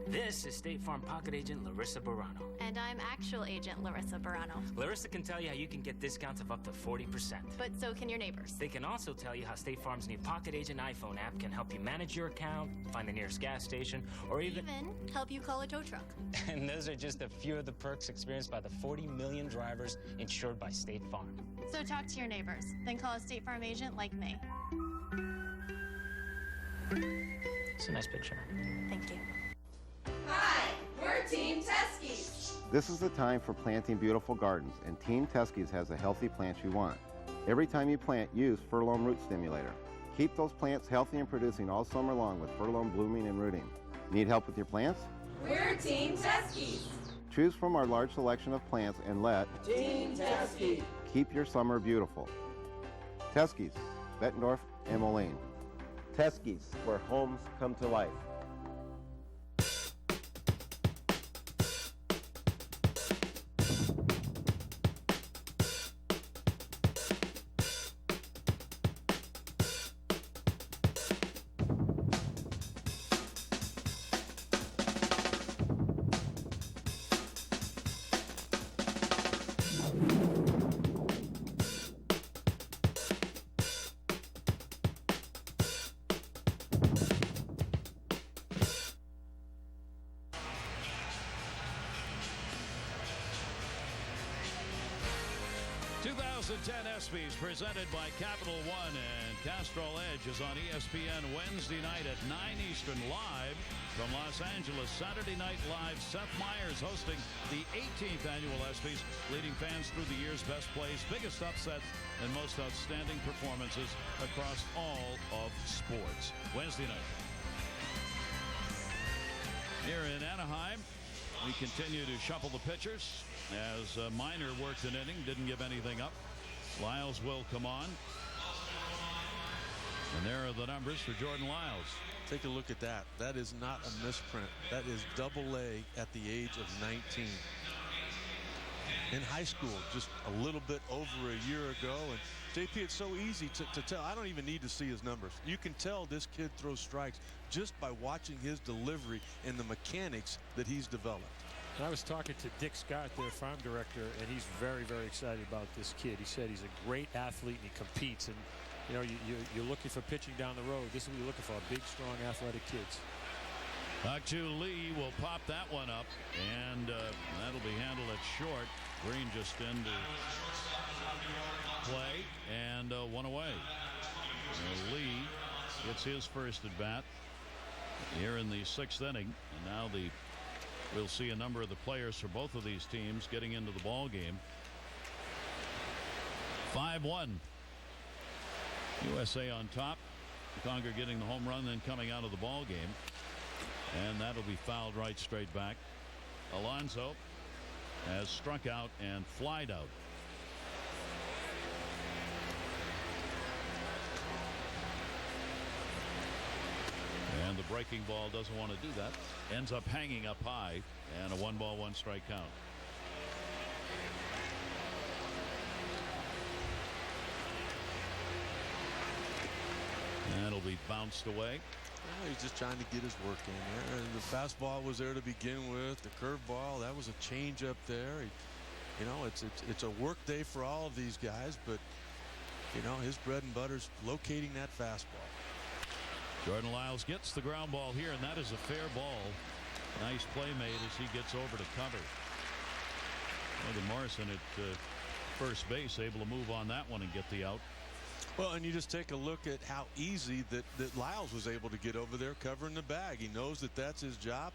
This is State Farm Pocket Agent Larissa Barano. And I'm Actual Agent Larissa Barano. Larissa can tell you how you can get discounts of up to 40%. But so can your neighbors. They can also tell you how State Farm's new Pocket Agent iPhone app can help you manage your account, find the nearest gas station, or even help you call a tow truck. And those are just a few of the perks experienced by the 40 million drivers insured by State Farm. So talk to your neighbors, then call a State Farm agent like me. It's a nice picture. Thank you. Hi, we're Team Teskies. This is the time for planting beautiful gardens, and Team Teskies has the healthy plants you want. Every time you plant, use Furlone Root Stimulator. Keep those plants healthy and producing all summer long with Furlone blooming and rooting. Need help with your plants? We're Team Teskies. Choose from our large selection of plants and let Team Teskies keep your summer beautiful. Teskies, Bettendorf and Moline. Teskies, where homes come to life. ESPYs presented by Capital One, and Castrol Edge is on ESPN Wednesday night at 9 Eastern live from Los Angeles. Saturday Night Live, Seth Meyers hosting the 18th annual ESPYs, leading fans through the year's best plays, biggest upsets, and most outstanding performances across all of sports. Wednesday night. Here in Anaheim, we continue to shuffle the pitchers as Minor worked an inning, didn't give anything up. Lyles will come on. And there are the numbers for Jordan Lyles. Take a look at that. That is not a misprint. That is Double-A at the age of 19. In high school, just a little bit over a year ago. And JP, it's so easy to tell. I don't even need to see his numbers. You can tell this kid throws strikes just by watching his delivery and the mechanics that he's developed. And I was talking to Dick Scott, their farm director, and he's very, very excited about this kid. He said he's a great athlete and he competes. And, you know, you're looking for pitching down the road. This is what you're looking for, big, strong, athletic kids. Hak-Chu Lee will pop that one up, and that'll be handled at short. Green just into play, and one away. Lee gets his first at bat here in the 6th inning, and now we'll see a number of the players for both of these teams getting into the ball game. 5-1. USA on top. Conger getting the home run, then coming out of the ball game. And that'll be fouled right straight back. Alonso has struck out and flied out. And the breaking ball doesn't want to do that. Ends up hanging up high, and a 1-ball, 1-strike count. That'll be bounced away. Well, he's just trying to get his work in there. The fastball was there to begin with. The curveball, that was a change up there. You know, it's a work day for all of these guys, but you know, his bread and butter's locating that fastball. Jordan Lyles gets the ground ball here, and that is a fair ball. Nice play made as he gets over to cover. Logan Morrison at first base, able to move on that one and get the out. Well, and you just take a look at how easy that Lyles was able to get over there covering the bag. He knows that that's his job.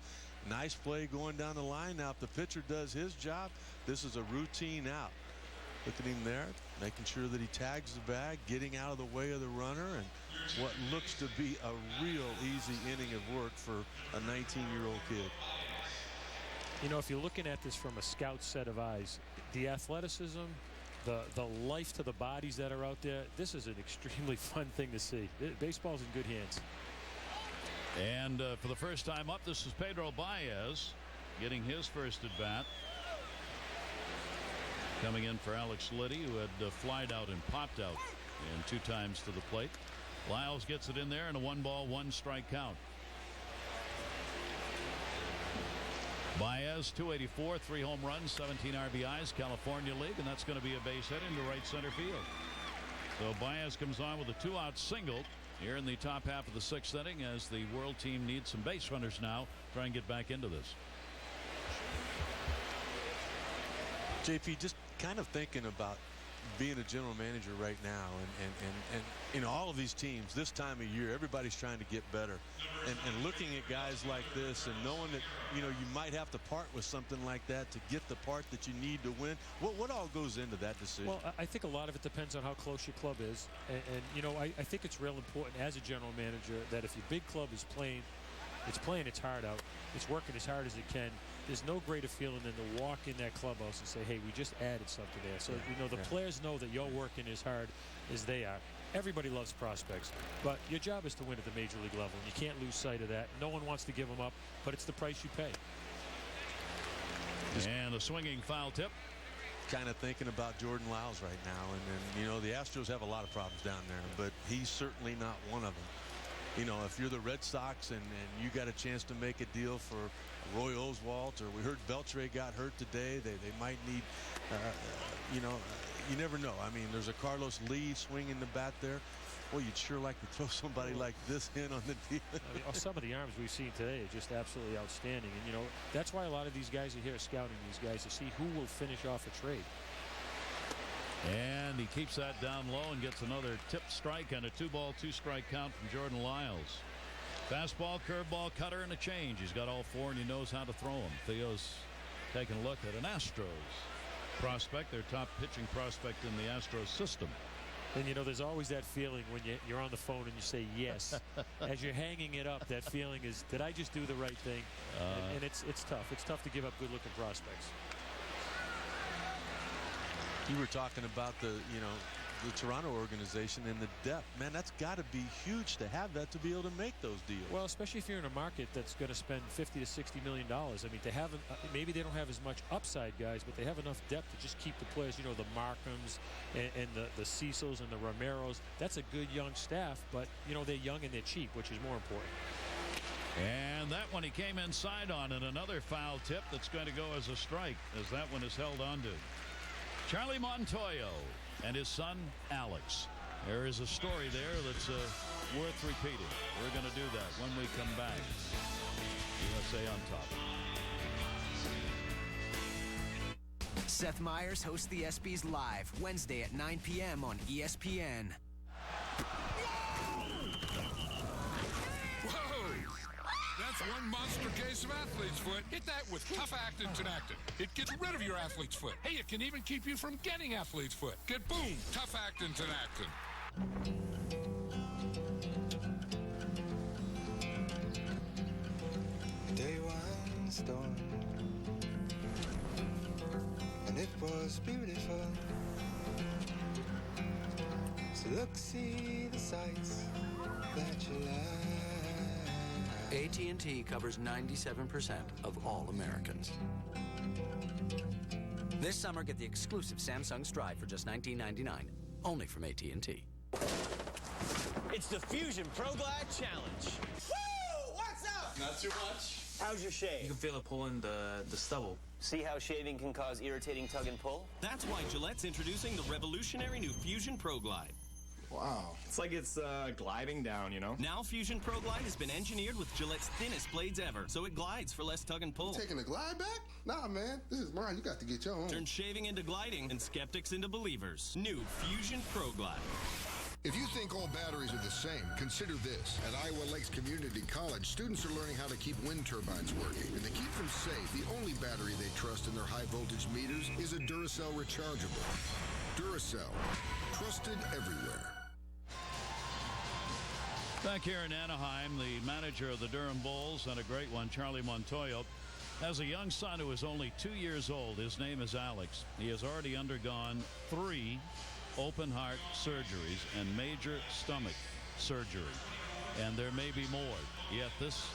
Nice play going down the line. Now, if the pitcher does his job, this is a routine out. Look at him there, making sure that he tags the bag, getting out of the way of the runner, and what looks to be a real easy inning of work for a 19-year-old kid. You know, if you're looking at this from a scout set of eyes, the athleticism, the life to the bodies that are out there, this is an extremely fun thing to see. Baseball's in good hands. And for the first time up, this is Pedro Baez getting his first at bat. Coming in for Alex Liddy, who had flied out and popped out and 2 times to the plate. Lyles gets it in there, and a 1-ball, 1-strike count. Baez, 284, 3 home runs, 17 RBIs, California League, and that's going to be a base hit into right center field. So Baez comes on with a 2-out single here in the top half of the 6th inning as the world team needs some base runners now. Try and get back into this. JP, just kind of thinking about being a general manager right now, and you know, all of these teams this time of year, everybody's trying to get better, and looking at guys like this and knowing that, you know, you might have to part with something like that to get the part that you need to win. What all goes into that decision? Well, I think a lot of it depends on how close your club is, and you know, I think it's real important as a general manager that if your big club is playing its heart out, it's working as hard as it can, there's no greater feeling than to walk in that clubhouse and say, hey, we just added something there. So, you know, the players know that you're working as hard as they are. Everybody loves prospects, but your job is to win at the major league level, and you can't lose sight of that. No one wants to give them up, but it's the price you pay. And a swinging foul tip. Kind of thinking about Jordan Lyles right now, and you know, the Astros have a lot of problems down there, but he's certainly not one of them. You know, if you're the Red Sox and you got a chance to make a deal for Roy Oswalt, or we heard Beltre got hurt today, they might need, you know, you never know. I mean, there's a Carlos Lee swinging the bat there. Boy, you'd sure like to throw somebody like this in on the deal. I mean, some of the arms we've seen today are just absolutely outstanding. And, you know, that's why a lot of these guys are here scouting these guys to see who will finish off a trade. And he keeps that down low and gets another tip strike and a 2-ball, 2-strike count from Jordan Lyles. Fastball, curveball, cutter, and a change. He's got all 4, and he knows how to throw them. Theo's taking a look at an Astros prospect, their top pitching prospect in the Astros system. And, you know, there's always that feeling when you're on the phone and you say yes. As you're hanging it up, that feeling is, did I just do the right thing? And it's tough. It's tough to give up good-looking prospects. You were talking about the, you know, the Toronto organization and the depth. Man, that's got to be huge to have that, to be able to make those deals. Well, especially if you're in a market that's going to spend $50 to $60 million. I mean, to have maybe they don't have as much upside guys, but they have enough depth to just keep the players. You know, the Markhams and the Cecils and the Romeros. That's a good young staff, but you know they're young and they're cheap, which is more important. And that one he came inside on, and another foul tip that's going to go as a strike, as that one is held onto. Charlie Montoyo and his son Alex. There is a story there that's worth repeating. We're going to do that when we come back. USA on top. Seth Meyers hosts the ESPYs live Wednesday at 9 p.m. on ESPN. That's one monster case of athlete's foot. Hit that with Tough Actin Tenactin. It gets rid of your athlete's foot. Hey, it can even keep you from getting athlete's foot. Get boom, Tough Actin Tenactin. Day one storm, and it was beautiful. So look, see the sights that you like. AT&T covers 97% of all Americans. This summer, get the exclusive Samsung Stride for just $19.99, only from AT&T. It's the Fusion Pro Glide Challenge. Woo! What's up? Not too much. How's your shave? You can feel it pulling the stubble. See how shaving can cause irritating tug and pull? That's why Gillette's introducing the revolutionary new Fusion Pro Glide. Wow. It's like it's gliding down, you know? Now Fusion Pro Glide has been engineered with Gillette's thinnest blades ever, so it glides for less tug and pull. You taking the glide back? Nah, man. This is mine. You got to get your own. Turn shaving into gliding and skeptics into believers. New Fusion Pro Glide. If you think all batteries are the same, consider this. At Iowa Lakes Community College, students are learning how to keep wind turbines working. And to keep them safe, the only battery they trust in their high-voltage meters is a Duracell rechargeable. Duracell. Trusted everywhere. Back here in Anaheim, the manager of the Durham Bulls, and a great one, Charlie Montoyo, has a young son who is only 2 years old. His name is Alex. He has already undergone 3 open heart surgeries and major stomach surgery. And there may be more. Yet this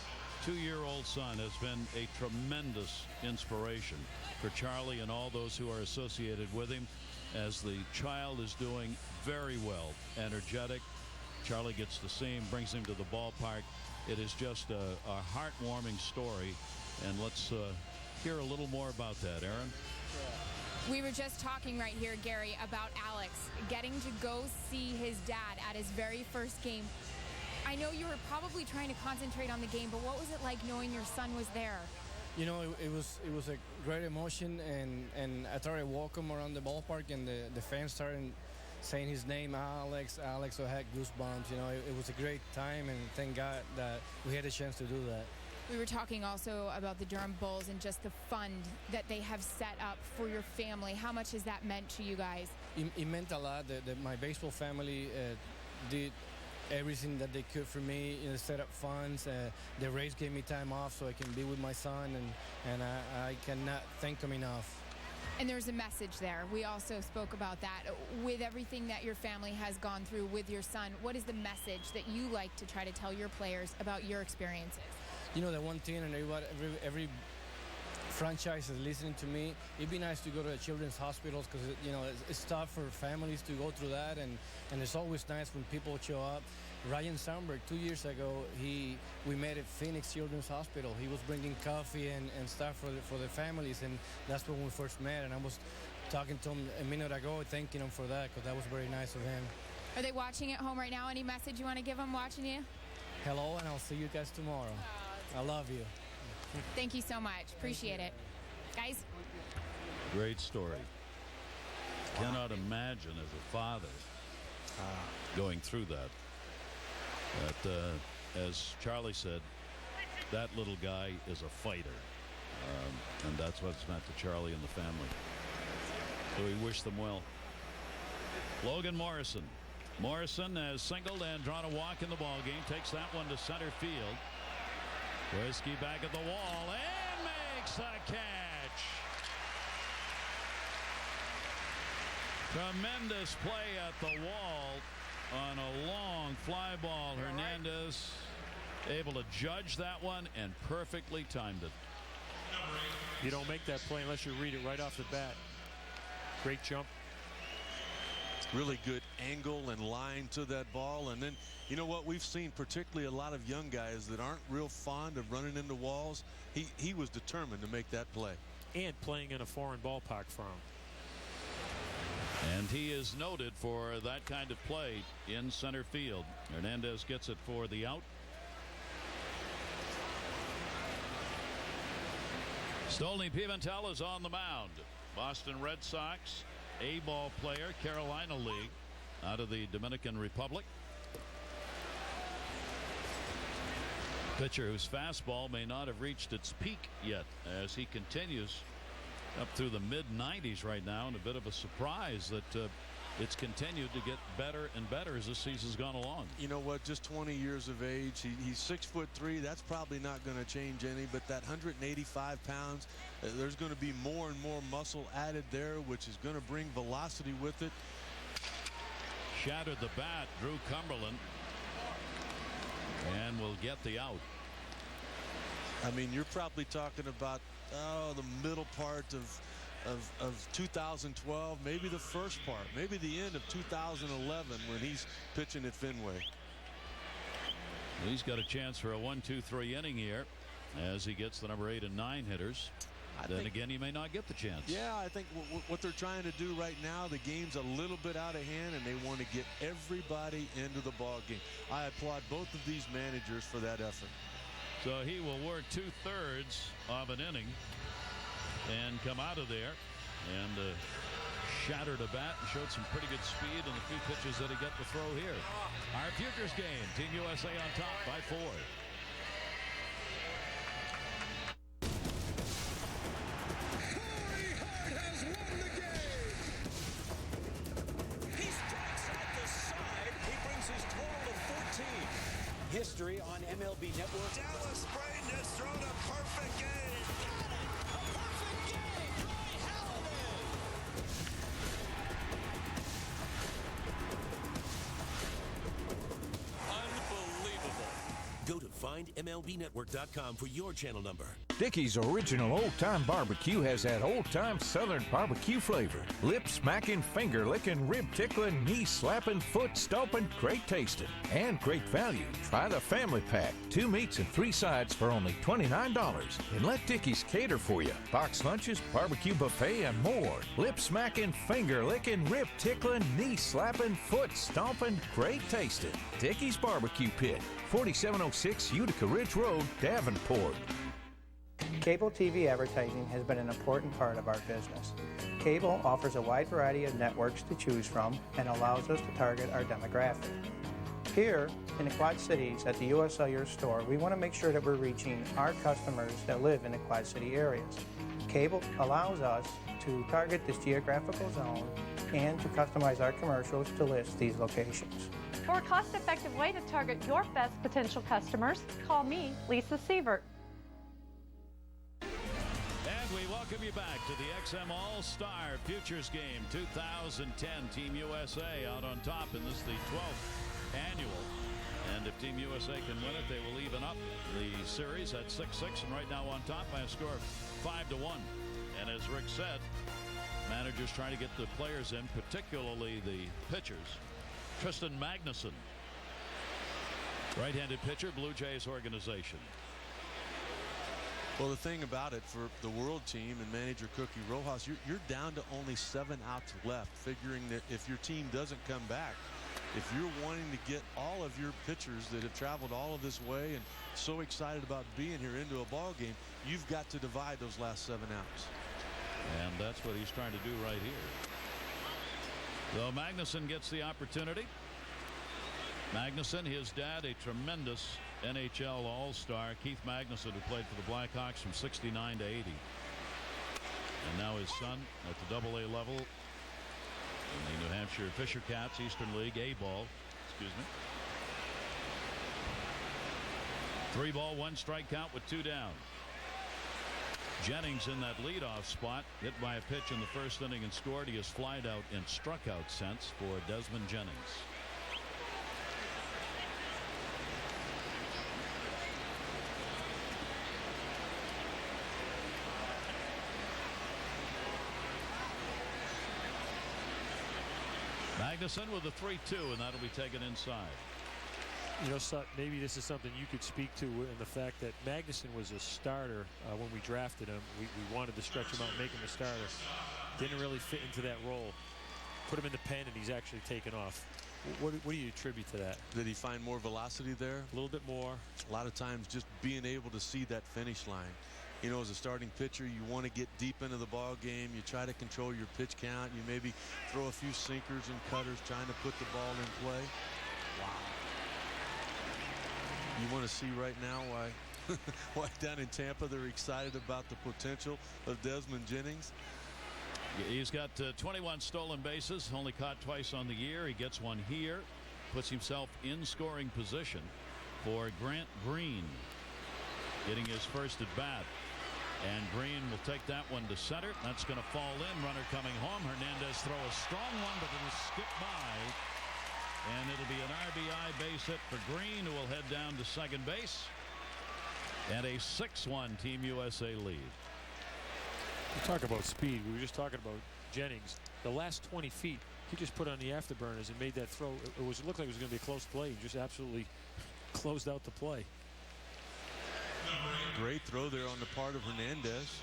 2-year-old son has been a tremendous inspiration for Charlie and all those who are associated with him, as the child is doing very well, energetic. Charlie gets to see him, brings him to the ballpark. It is just a heartwarming story. And let's hear a little more about that, Aaron. We were just talking right here, Gary, about Alex getting to go see his dad at his very first game. I know you were probably trying to concentrate on the game, but what was it like knowing your son was there? You know, it was a great emotion, and I started walking around the ballpark, and the fans started saying his name, Alex, so I had goosebumps. You know, it was a great time, and thank God that we had a chance to do that. We were talking also about the Durham Bulls and just the fund that they have set up for your family. How much has that meant to you guys? It meant a lot. My baseball family did everything that they could for me, you know, set up funds. The Rays gave me time off so I can be with my son, and I cannot thank them enough. And there's a message there. We also spoke about that. With everything that your family has gone through with your son, what is the message that you like to try to tell your players about your experiences? You know, the one thing, and every franchise is listening to me, it'd be nice to go to the children's hospitals, because, you know, it's tough for families to go through that, and it's always nice when people show up. Ryan Sandberg, 2 years ago, we met at Phoenix Children's Hospital. He was bringing coffee and stuff for the families, and that's when we first met. And I was talking to him a minute ago, thanking him for that, because that was very nice of him. Are they watching at home right now? Any message you want to give them watching you? Hello, and I'll see you guys tomorrow. I love you. Thank you so much. Appreciate it. Guys? Great story. Cannot imagine as a father going through that. As Charlie said, that little guy is a fighter. And that's what it's meant to Charlie and the family. So we wish them well. Logan Morrison. Morrison has singled and drawn a walk in the ball game. Takes that one to center field. Whiskey back at the wall and makes the catch. Tremendous play at the wall on a long fly ball. Hernandez able to judge that one and perfectly timed it. You don't make that play unless you read it right off the bat. Great jump. Really good angle and line to that ball. And then, you know what, we've seen particularly a lot of young guys that aren't real fond of running into walls. He was determined to make that play. And playing in a foreign ballpark for him. And he is noted for that kind of play in center field. Hernandez gets it for the out. Stolny Pimentel is on the mound. Boston Red Sox A-ball player, Carolina League, out of the Dominican Republic. Pitcher whose fastball may not have reached its peak yet as he continues up through the mid-90s right now, and a bit of a surprise that it's continued to get better and better as this season's gone along. You know what, just 20 years of age. He's 6'3". That's probably not going to change any, but that 185 pounds, there's going to be more and more muscle added there, which is going to bring velocity with it. Shattered the bat, Drew Cumberland, and will get the out. I mean, you're probably talking about the middle part of 2012, maybe the first part, maybe the end of 2011 when he's pitching at Fenway. He's got a chance for a 1-2-3 inning here as he gets the number 8 and 9 hitters. Then again, he may not get the chance. Yeah, I think what they're trying to do right now, the game's a little bit out of hand, and they want to get everybody into the ball game. I applaud both of these managers for that effort. So he will work 2/3 of an inning and come out of there and shattered a bat and showed some pretty good speed in the few pitches that he got to throw here. Our futures game, Team USA on top by 4. History on MLB Network. Dallas Braden has thrown a perfect game. A perfect game. Dry Halliday. Unbelievable. Go to findmlbnetwork.com for your channel number. Dickey's original old-time barbecue has that old-time southern barbecue flavor. Lip-smacking, finger-licking, rib-tickling, knee-slapping, foot-stomping, great tasting, and great value. Try the family pack. 2 meats and 3 sides for only $29. And let Dickey's cater for you. Box lunches, barbecue buffet, and more. Lip-smacking, finger-licking, rib-tickling, knee-slapping, foot-stomping, great tasting. Dickey's Barbecue Pit, 4706 Utica Ridge Road, Davenport. Cable TV advertising has been an important part of our business. Cable offers a wide variety of networks to choose from and allows us to target our demographic. Here in the Quad Cities at the U.S. Cellular store, we want to make sure that we're reaching our customers that live in the Quad City areas. Cable allows us to target this geographical zone and to customize our commercials to list these locations. For a cost-effective way to target your best potential customers, call me, Lisa Sievert. And we welcome you back to the XM All-Star Futures Game 2010. Team USA out on top in this, the 12th annual. And if Team USA can win it, they will even up the series at 6-6, and right now on top by a score of 5-1. And as Rick said, managers trying to get the players in, particularly the pitchers. Tristan Magnuson, right-handed pitcher, Blue Jays organization. Well, the thing about it for the world team and manager Cookie Rojas, you're down to only 7 outs left, figuring that if your team doesn't come back, if you're wanting to get all of your pitchers that have traveled all of this way and so excited about being here into a ball game, you've got to divide those last 7 outs. And that's what he's trying to do right here. So Magnuson gets the opportunity. Magnuson, his dad, a tremendous NHL All-Star, Keith Magnuson, who played for the Blackhawks from '69 to '80. And now his son at the AA level in the New Hampshire Fisher Cats Eastern League A-ball. Excuse me. 3 ball, 1 strike count with 2 down. Jennings in that leadoff spot, hit by a pitch in the first inning and scored. He has flied out and struck out since for Desmond Jennings. Magnuson with a 3-2, and that'll be taken inside. You know, maybe this is something you could speak to in the fact that Magnuson was a starter when we drafted him. We wanted to stretch him out, make him a starter. Didn't really fit into that role. Put him in the pen, and he's actually taken off. What do you attribute to that? Did he find more velocity there? A little bit more. A lot of times just being able to see that finish line. You know, as a starting pitcher, you want to get deep into the ball game. You try to control your pitch count. You maybe throw a few sinkers and cutters trying to put the ball in play. Wow. You want to see right now why down in Tampa they're excited about the potential of Desmond Jennings. He's got 21 stolen bases, only caught twice on the year. He gets one here, puts himself in scoring position for Grant Green, getting his first at bat. And Green will take that one to center. That's going to fall in. Runner coming home. Hernandez throw a strong one, but it'll skip by. And it'll be an RBI base hit for Green, who will head down to second base. And a 6-1 Team USA lead. You talk about speed. We were just talking about Jennings. The last 20 feet, he just put on the afterburners and made that throw. It looked like it was going to be a close play. He just absolutely closed out the play. Great throw there on the part of Hernandez.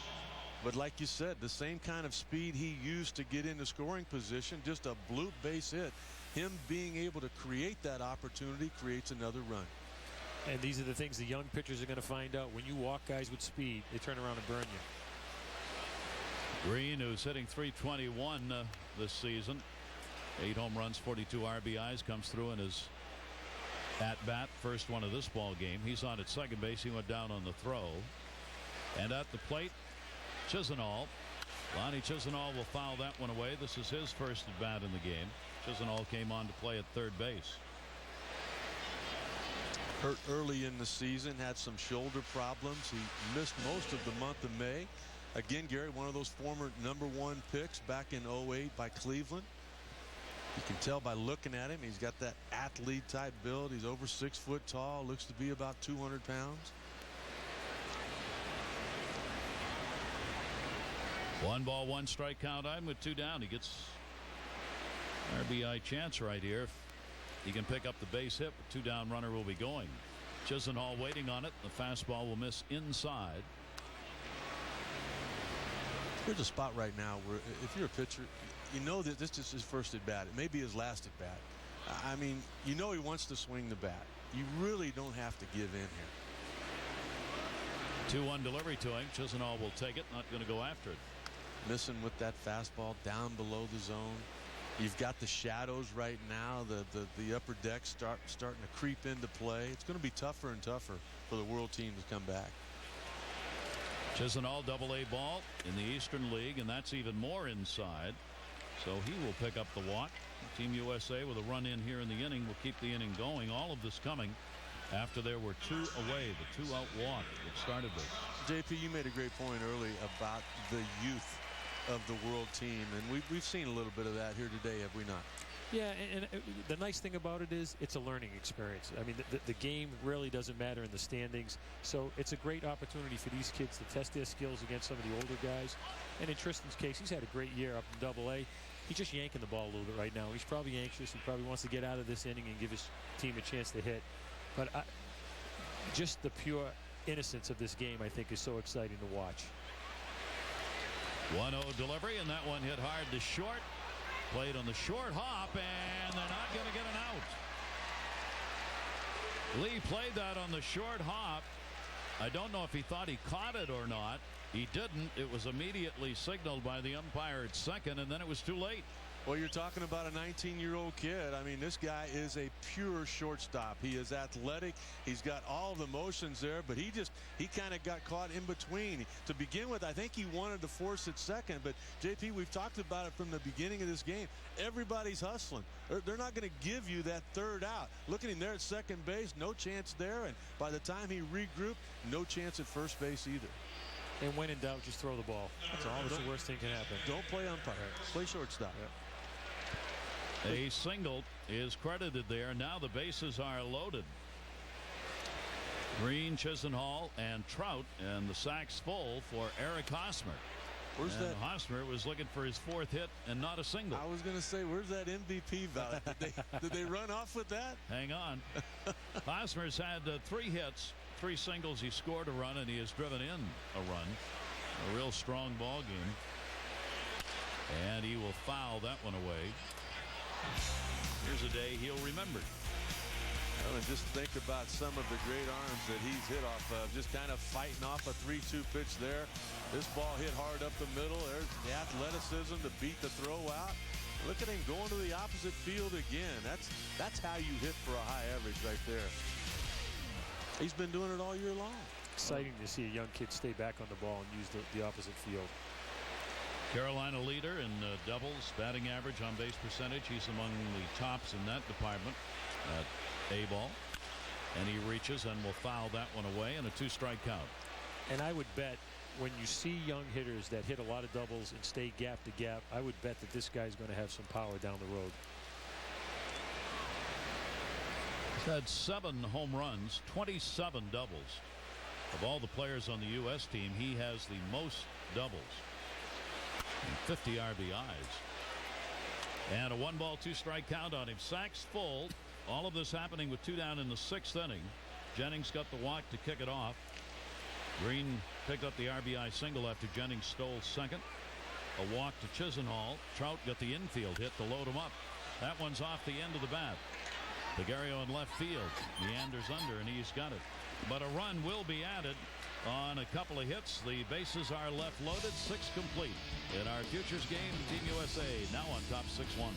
But like you said, the same kind of speed he used to get into scoring position, just a bloop base hit. Him being able to create that opportunity creates another run. And these are the things the young pitchers are going to find out. When you walk guys with speed, they turn around and burn you. Green, who's hitting .321 this season. 8 home runs, 42 RBIs, comes through in his at-bat, first one of this ball game. He's on at second base. He went down on the throw. And at the plate, Chisenhall. Lonnie Chisenhall will foul that one away. This is his first at bat in the game. Chisenhall came on to play at third base. Hurt early in the season, had some shoulder problems. He missed most of the month of May. Again, Gary, one of those former #1 picks back in '08 by Cleveland. You can tell by looking at him, he's got that athlete type build. He's over 6 foot tall, looks to be about 200 pounds. 1 ball, 1 strike count. I'm with 2 down. He gets RBI chance right here. If he can pick up the base hit, the 2 down runner will be going. Chisenhall waiting on it. The fastball will miss inside. Here's a spot right now where if you're a pitcher, you know that this is his first at bat. It may be his last at bat. I mean, you know he wants to swing the bat. You really don't have to give in here. 2-1 delivery to him. Chisenhall will take it. Not going to go after it. Missing with that fastball down below the zone. You've got the shadows right now. The upper deck starting to creep into play. It's going to be tougher and tougher for the world team to come back. Chisenhall, AA ball in the Eastern League, and that's even more inside. So he will pick up the walk. Team USA with a run in here in the inning will keep the inning going. All of this coming after there were 2 away, the 2-out walk that started this. JP, you made a great point early about the youth of the world team, and we've seen a little bit of that here today, have we not? Yeah, and the nice thing about it is it's a learning experience. I mean, the game really doesn't matter in the standings, so it's a great opportunity for these kids to test their skills against some of the older guys. And in Tristan's case, he's had a great year up in AA. He's just yanking the ball a little bit right now. He's probably anxious. He probably wants to get out of this inning and give his team a chance to hit. But just the pure innocence of this game, I think, is so exciting to watch. 1-0 delivery, and that one hit hard to short. Played on the short hop, and they're not going to get an out. Lee played that on the short hop. I don't know if he thought he caught it or not. He didn't. It was immediately signaled by the umpire at second, and then it was too late. Well, you're talking about a 19-year-old kid. I mean, this guy is a pure shortstop. He is athletic. He's got all the motions there, but he kind of got caught in between. To begin with, I think he wanted to force it second, but JP, we've talked about it from the beginning of this game. Everybody's hustling. They're not going to give you that third out. Look at him there at second base, no chance there, and by the time he regrouped, no chance at first base either. And when in doubt, just throw the ball. That's all. That's the worst thing can happen. Don't play umpire. Play shortstop. Yeah. A single is credited there. Now the bases are loaded. Green, Chisenhall, and Trout, and the sacks full for Eric Hosmer. Where's that? Hosmer was looking for his 4th hit and not a single. I was going to say, where's that MVP value? Did they run off with that? Hang on. Hosmer's had 3 hits, 3 singles. He scored a run, and he has driven in a run. A real strong ball game. And he will foul that one away. Here's a day he'll remember. Well, and just think about some of the great arms that he's hit off of. Just kind of fighting off a 3-2 pitch there. This ball hit hard up the middle. There's the athleticism to beat the throw out. Look at him going to the opposite field again. That's how you hit for a high average right there. He's been doing it all year long. Exciting to see a young kid stay back on the ball and use the opposite field. Carolina leader in doubles, batting average, on base percentage. He's among the tops in that department at A-ball. And he reaches and will foul that one away, and a 2-strike count. And I would bet when you see young hitters that hit a lot of doubles and stay gap to gap, I would bet that this guy's going to have some power down the road. He's had 7 home runs, 27 doubles. Of all the players on the U.S. team, he has the most doubles. And 50 RBIs. And a 1-ball, 2-strike count on him. Sacks full. All of this happening with 2 down in the 6th inning. Jennings got the walk to kick it off. Green picked up the RBI single after Jennings stole second. A walk to Chisenhall. Trout got the infield hit to load him up. That one's off the end of the bat. Peguero in left field. Meanders under, and he's got it. But a run will be added on a couple of hits. The bases are left loaded. 6 complete. In our futures game, Team USA now on top 6-1.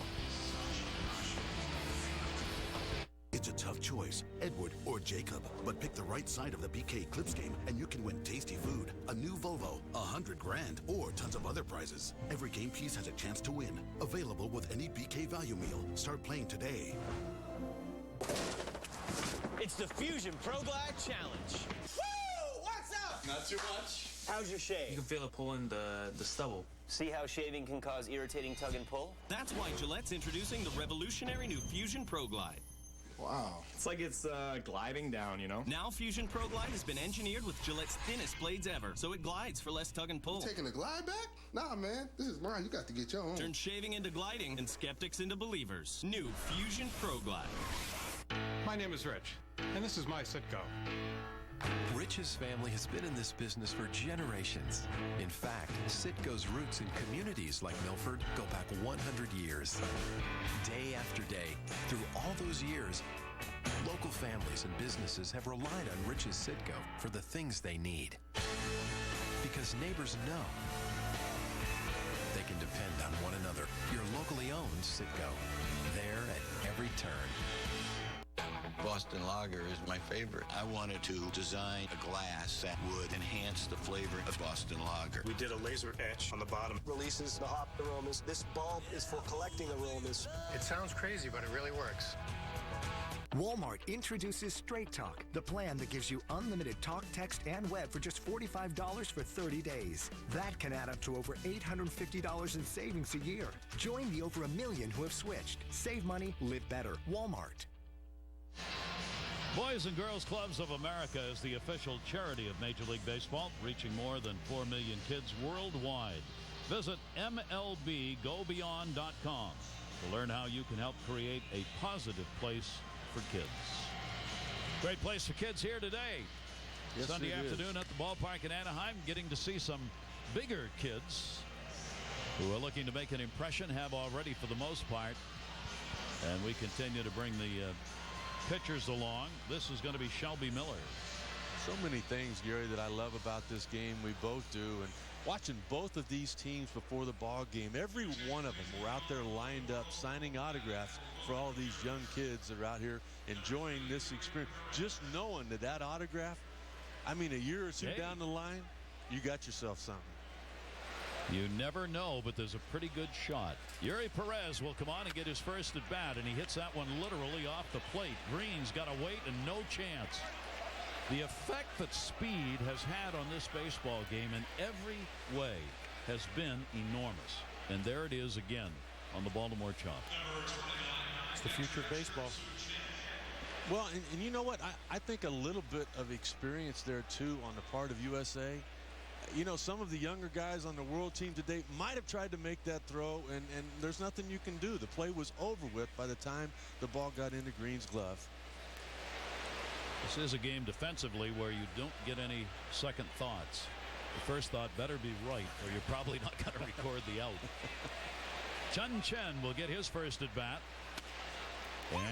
It's a tough choice, Edward or Jacob. But pick the right side of the BK Clips game and you can win tasty food, a new Volvo, $100 grand, or tons of other prizes. Every game piece has a chance to win. Available with any BK value meal. Start playing today. It's the Fusion Pro Glide Challenge. Woo! What's up? Not too much. How's your shave? You can feel it pulling the stubble. See how shaving can cause irritating tug and pull? That's why Gillette's introducing the revolutionary new Fusion Pro Glide. Wow. It's like it's gliding down, you know? Now Fusion Pro Glide has been engineered with Gillette's thinnest blades ever, so it glides for less tug and pull. You taking the glide back? Nah, man. This is mine. You got to get your own. Turn shaving into gliding and skeptics into believers. New Fusion Pro Glide. My name is Rich, and this is my Citgo. Rich's family has been in this business for generations. In fact, Citgo's roots in communities like Milford go back 100 years. Day after day, through all those years, local families and businesses have relied on Rich's Citgo for the things they need. Because neighbors know they can depend on one another. Your locally owned Citgo, there at every turn. Boston Lager is my favorite. I wanted to design a glass that would enhance the flavor of Boston Lager. We did a laser etch on the bottom. Releases the hop aromas. This bulb is for collecting aromas. It sounds crazy, but it really works. Walmart introduces Straight Talk, the plan that gives you unlimited talk, text, and web for just $45 for 30 days. That can add up to over $850 in savings a year. Join the over 1 million who have switched. Save money, live better. Walmart. Boys and Girls Clubs of America is the official charity of Major League Baseball, reaching more than 4 million kids worldwide. Visit MLBGoBeyond.com to learn how you can help create a positive place for kids. Great place for kids here today. Yes, Sunday afternoon at the ballpark in Anaheim, getting to see some bigger kids who are looking to make an impression, have already for the most part. And we continue to bring the pitchers along. This is going to be Shelby Miller. So many things, Gary, that I love about this game. We both do. And watching both of these teams before the ball game, every one of them were out there lined up signing autographs for all these young kids that are out here enjoying this experience. Just knowing that autograph, I mean, a year or two down the line, you got yourself something. You never know, but there's a pretty good shot. Yuri Perez will come on and get his first at bat, and he hits that one literally off the plate. Green's got to wait and no chance. The effect that speed has had on this baseball game in every way has been enormous. And there it is again on the Baltimore chop. It's the future of baseball. Well, and you know what? I think a little bit of experience there, too, on the part of USA. You know, some of the younger guys on the world team today might have tried to make that throw, and there's nothing you can do. The play was over with by the time the ball got into Green's glove. This is a game defensively where you don't get any second thoughts. The first thought better be right, or you're probably not going to record the out. Chun Chen will get his first at bat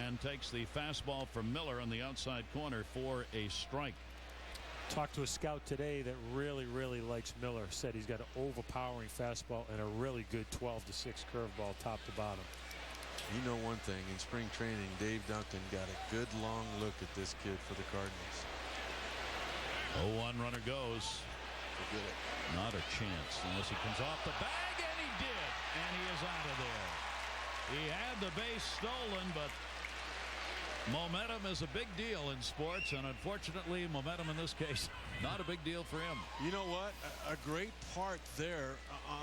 and takes the fastball from Miller on the outside corner for a strike. Talked to a scout today that really likes Miller. Said he's got an overpowering fastball and a really good 12-6 curveball top to bottom. You know one thing, in spring training, Dave Duncan got a good long look at this kid for the Cardinals. 0-1 runner goes. Forget it. Not a chance unless he comes off the bag, and he did. And he is out of there. He had the base stolen, but momentum is a big deal in sports, and unfortunately, momentum in this case, not a big deal for him. You know what? A great part there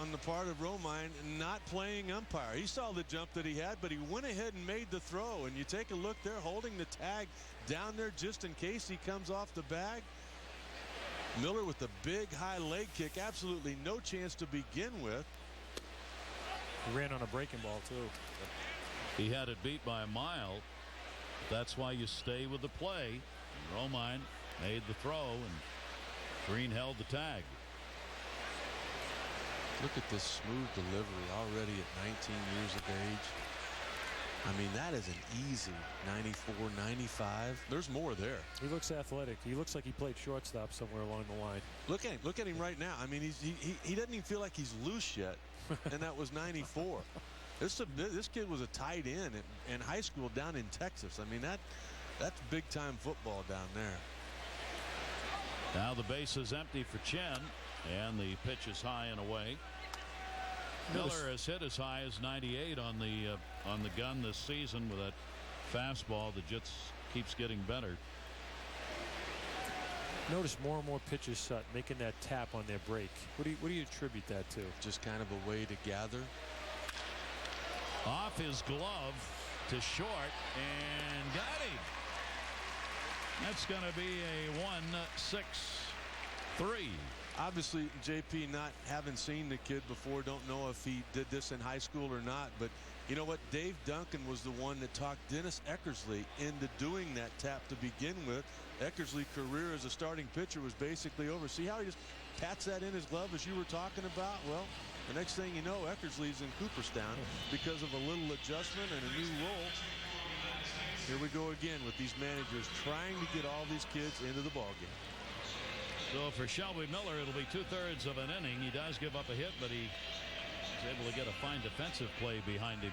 on the part of Romine not playing umpire. He saw the jump that he had, but he went ahead and made the throw. And you take a look there, holding the tag down there just in case he comes off the bag. Miller with the big high leg kick, absolutely no chance to begin with. He ran on a breaking ball, too. He had it beat by a mile. That's why you stay with the play. Romine made the throw, and Green held the tag. Look at this smooth delivery already at 19 years of age. I mean, that is an easy 94, 95. There's more there. He looks athletic. He looks like he played shortstop somewhere along the line. Look at him. Look at him right now. I mean, he doesn't even feel like he's loose yet, and that was 94. This kid was a tight end in high school down in Texas. I mean, that's big-time football down there. Now the base is empty for Chen, and the pitch is high and away. Miller has hit as high as 98 on the gun this season with that fastball that just keeps getting better. Notice more and more pitchers, Sut, making that tap on their break. What do you attribute that to? Just kind of a way to gather. Off his glove to short, and got him. That's going to be a 1-6-3. Obviously, JP, not having seen the kid before, don't know if he did this in high school or not, but you know what? Dave Duncan was the one that talked Dennis Eckersley into doing that tap to begin with. Eckersley's career as a starting pitcher was basically over. See how he just pats that in his glove as you were talking about? Well, the next thing you know, Eckersley's in Cooperstown because of a little adjustment and a new role. Here we go again with these managers trying to get all these kids into the ballgame. So for Shelby Miller, it'll be 2/3 of an inning. He does give up a hit, but he is able to get a fine defensive play behind him.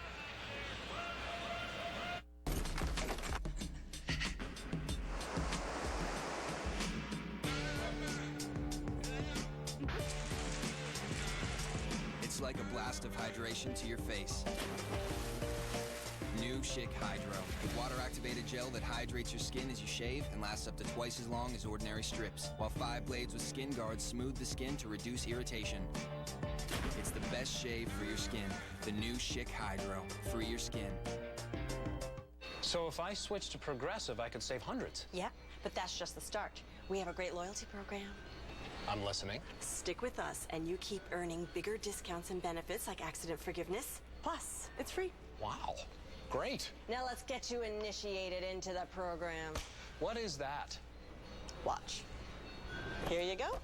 It's like a blast of hydration to your face. New Schick Hydro, the water-activated gel that hydrates your skin as you shave and lasts up to twice as long as ordinary strips, while 5 blades with skin guards smooth the skin to reduce irritation. It's the best shave for your skin. The new Schick Hydro. Free your skin. So if I switch to Progressive, I could save hundreds. Yeah, but that's just the start. We have a great loyalty program. I'm listening. Stick with us, and you keep earning bigger discounts and benefits like accident forgiveness. Plus, it's free. Wow. Great. Now let's get you initiated into the program. What is that? Watch. Here you go.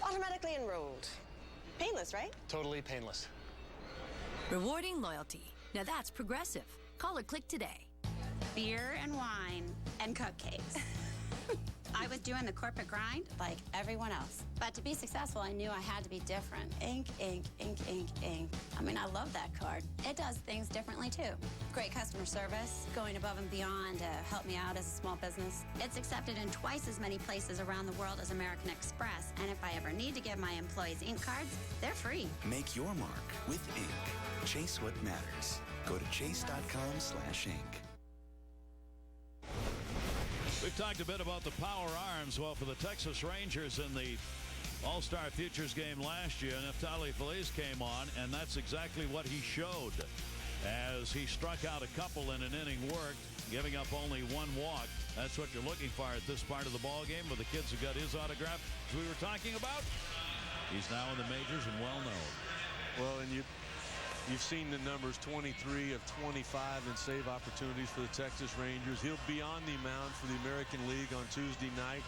Automatically enrolled. Painless, right? Totally painless. Rewarding loyalty. Now that's Progressive. Call or click today. Beer and wine and cupcakes. I was doing the corporate grind like everyone else. But to be successful, I knew I had to be different. Ink, ink, ink, ink, ink. I mean, I love that card. It does things differently, too. Great customer service, going above and beyond to help me out as a small business. It's accepted in twice as many places around the world as American Express. And if I ever need to give my employees ink cards, they're free. Make your mark with ink. Chase what matters. Go to chase.com/ink. We've talked a bit about the power arms. Well, for the Texas Rangers in the All-Star Futures game last year, Neftali Feliz came on, and that's exactly what he showed as he struck out a couple in an inning worked, giving up only one walk. That's what you're looking for at this part of the ball game with the kids who got his autograph, as we were talking about. He's now in the majors and well known. Well, and you've seen the numbers, 23 of 25 in save opportunities for the Texas Rangers. He'll be on the mound for the American League on Tuesday night.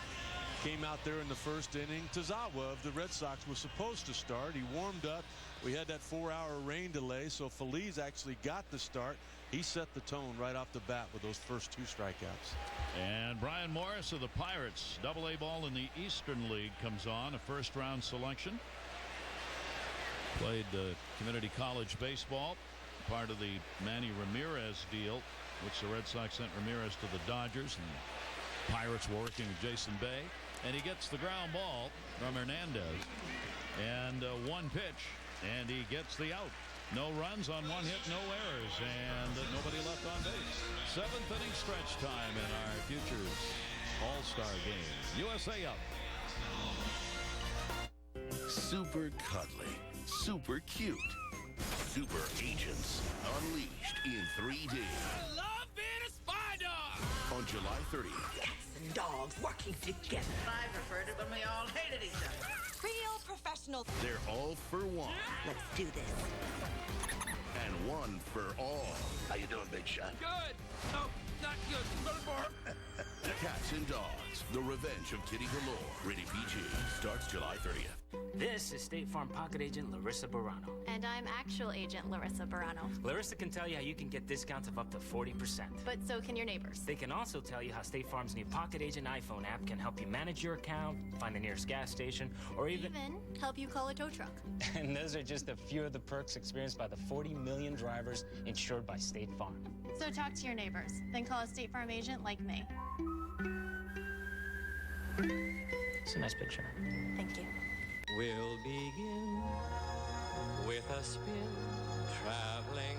Came out there in the first inning. Tazawa of the Red Sox was supposed to start. He warmed up. We had that 4-hour rain delay, so Feliz actually got the start. He set the tone right off the bat with those first 2 strikeouts. And Brian Morris of the Pirates, Double-A ball in the Eastern League, comes on, a first-round selection. Played community college baseball, part of the Manny Ramirez deal, which the Red Sox sent Ramirez to the Dodgers, and Pirates were working with Jason Bay. And he gets the ground ball from Hernandez, and one pitch, and he gets the out. No runs on one hit, no errors, and nobody left on base. 7th inning stretch time in our Futures All-Star game. USA up. Super cuddly, super cute, super agents unleashed in 3D. I love being a spy dog. On July 30th. Cats and dogs working together. I preferred it when we all hated each other. Real professional. They're all for one. Let's do this. And one for all. How you doing, big shot? Good. No, not good. Go to bar. Cats and Dogs, The Revenge of Kitty Galore. Rated PG. Starts July 30th. This is State Farm Pocket Agent Larissa Barano. And I'm Actual Agent Larissa Barano. Larissa can tell you how you can get discounts of up to 40%. But so can your neighbors. They can also tell you how State Farm's new Pocket Agent iPhone app can help you manage your account, find the nearest gas station, or even help you call a tow truck. And those are just a few of the perks experienced by the 40 million drivers insured by State Farm. So talk to your neighbors, then call a State Farm agent like me. It's a nice picture. Thank you. We'll begin with a spin, traveling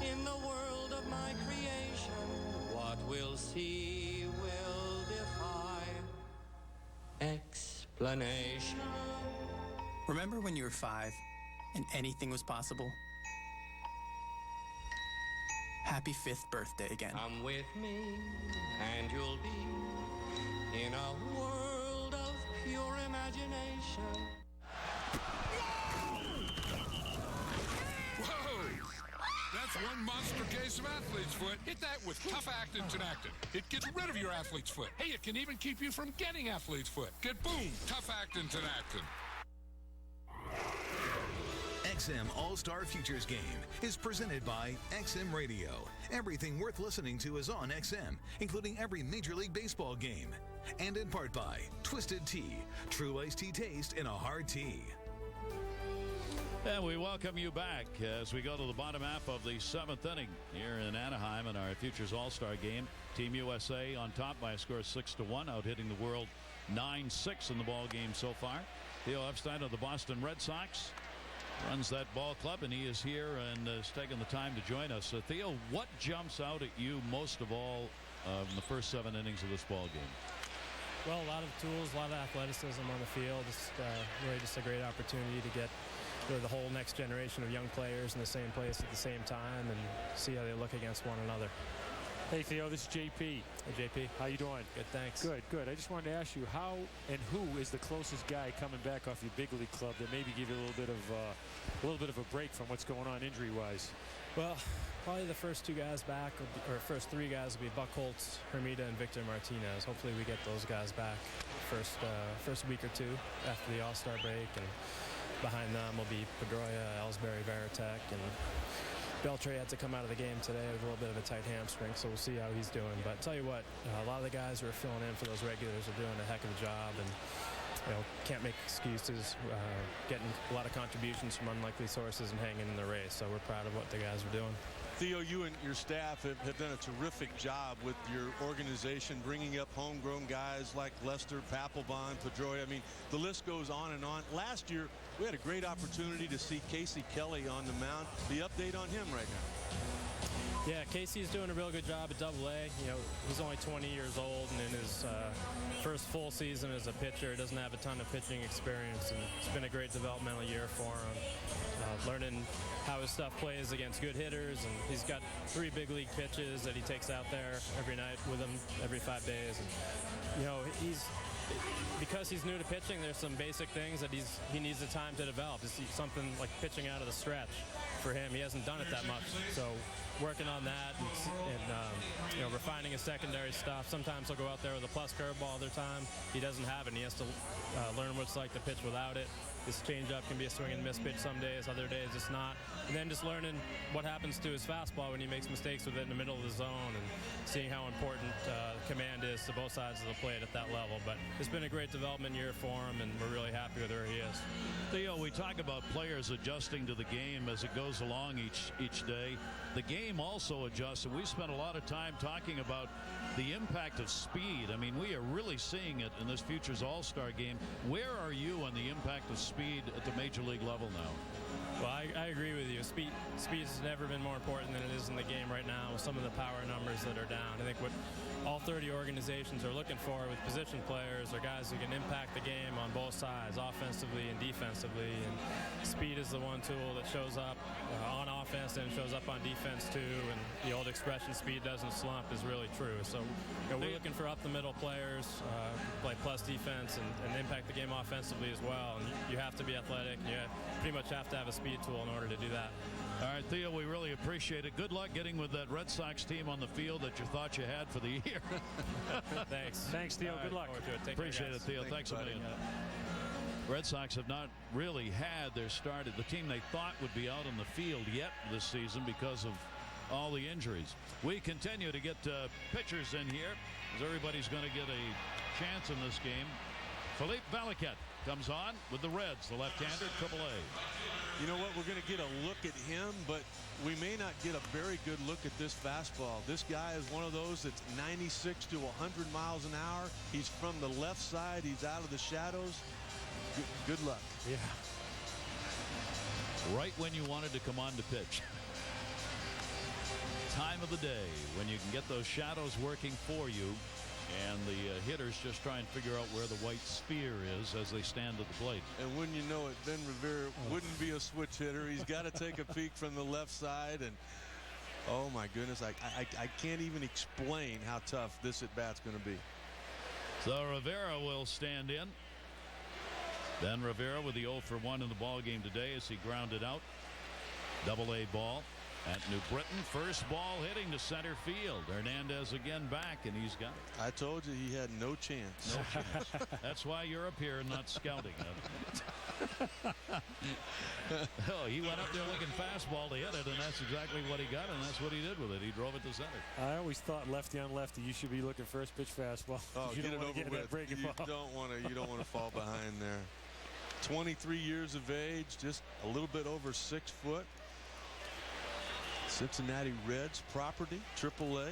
in the world of my creation. What we'll see will defy explanation. Remember when you were 5 and anything was possible? Happy 5th birthday again. Come with me and you'll be in a world of pure imagination. Whoa! That's one monster case of athlete's foot. Hit that with Tough Actin Tenactin. It gets rid of your athlete's foot. Hey, it can even keep you from getting athlete's foot. Get boom, Tough Actin Tenactin. XM All-Star Futures Game is presented by XM Radio. Everything worth listening to is on XM, including every Major League Baseball game. And in part by Twisted Tea, true iced tea taste in a hard tea. And we welcome you back as we go to the bottom half of the 7th inning here in Anaheim in our Futures All-Star game. Team USA on top by a score of 6-1, out hitting the world 9-6 in the ball game so far. Theo Epstein of the Boston Red Sox runs that ball club, and he is here and has taken the time to join us. Theo, what jumps out at you most of all in the first 7 innings of this ball game? Well, a lot of tools, a lot of athleticism on the field. It's really just a great opportunity to get the whole next generation of young players in the same place at the same time and see how they look against one another. Hey, Theo, this is JP. Hey, JP. How you doing? Good, thanks. Good, good. I just wanted to ask you, how and who is the closest guy coming back off your big league club that maybe give you a little bit of a break from what's going on injury-wise? Well, probably the first 2 guys back, or first 3 guys will be Buck Holtz, Hermida, and Victor Martinez. Hopefully we get those guys back first week or 2 after the All-Star break, and behind them will be Pedroia, Ellsbury, Varitek, and Beltre had to come out of the game today with a little bit of a tight hamstring, so we'll see how he's doing. But tell you what, a lot of the guys who are filling in for those regulars are doing a heck of a job, and can't make excuses. Getting a lot of contributions from unlikely sources and hanging in the race. So we're proud of what the guys are doing. Theo, you and your staff have done a terrific job with your organization, bringing up homegrown guys like Lester, Papelbon, Pedroia. I mean, the list goes on and on. Last year, we had a great opportunity to see Casey Kelly on the mound. The update on him right now. Yeah, Casey's doing a real good job at Double-A. You know, he's only 20 years old, and in his first full season as a pitcher, doesn't have a ton of pitching experience, and it's been a great developmental year for him. Learning how his stuff plays against good hitters, and he's got 3 big league pitches that he takes out there every night with him every 5 days. And you know, because he's new to pitching, there's some basic things that he needs the time to develop. It's something like pitching out of the stretch for him. He hasn't done it that much, so working on that and you know, refining his secondary stuff. Sometimes he'll go out there with a plus curveball. Other time he doesn't have it, and he has to learn what it's like to pitch without it. His changeup can be a swing and miss pitch some days, other days it's not. And then just learning what happens to his fastball when he makes mistakes with it in the middle of the zone, and seeing how important command is to both sides of the plate at that level. But it's been a great development year for him, and we're really happy with where he is. Theo, we talk about players adjusting to the game as it goes along each day. The game also adjusts, and we spent a lot of time talking about the impact of speed. I mean, we are really seeing it in this Futures All-Star game. Where are you on the impact of speed at the major league level now? Well, I agree with you. Speed has never been more important than it is in the game right now with some of the power numbers that are down. I think what all 30 organizations are looking for with position players are guys who can impact the game on both sides, offensively and defensively. And speed is the one tool that shows up on offense and shows up on defense too. And the old expression, speed doesn't slump, is really true. So you know, we're looking for up-the-middle players, play plus defense and impact the game offensively as well. And you have to be athletic. You pretty much have to have a speed tool in order to do that. All right, Theo, we really appreciate it. Good luck getting with that Red Sox team on the field that you thought you had for the year. Thanks, Theo. Good luck. Appreciate it, Theo. Thanks a million. Red Sox have not really had their start at the team they thought would be out on the field yet this season because of all the injuries. We continue to get pitchers in here as everybody's going to get a chance in this game. Philippe Valiquette comes on with the Reds, the left-hander, AAA. You know what? We're going to get a look at him, but we may not get a very good look at this fastball. This guy is one of those that's 96 to 100 miles an hour. He's from the left side. He's out of the shadows. Good luck. Yeah. Right when you wanted to come on to pitch. Time of the day when you can get those shadows working for you, and the hitters just try and figure out where the white sphere is as they stand at the plate. And when you know it, Ben Rivera wouldn't be a switch hitter. He's got to take a peek from the left side, and oh my goodness, I can't even explain how tough this at bat's going to be. So Rivera will stand in. Ben Rivera with the 0 for 1 in the ball game today as he grounded out. Double-A ball at New Britain. First ball hitting to center field. Hernandez again back, and he's got it. I told you he had no chance. No chance. That's why you're up here and not scouting. Oh, he went up there looking fastball to hit it, and that's exactly what he got, and that's what he did with it. He drove it to center. I always thought lefty on lefty, you should be looking first pitch fastball. Oh, you get it don't over with. You don't want to fall behind there. 23 years of age, just a little bit over 6 foot. Cincinnati Reds property, AAA.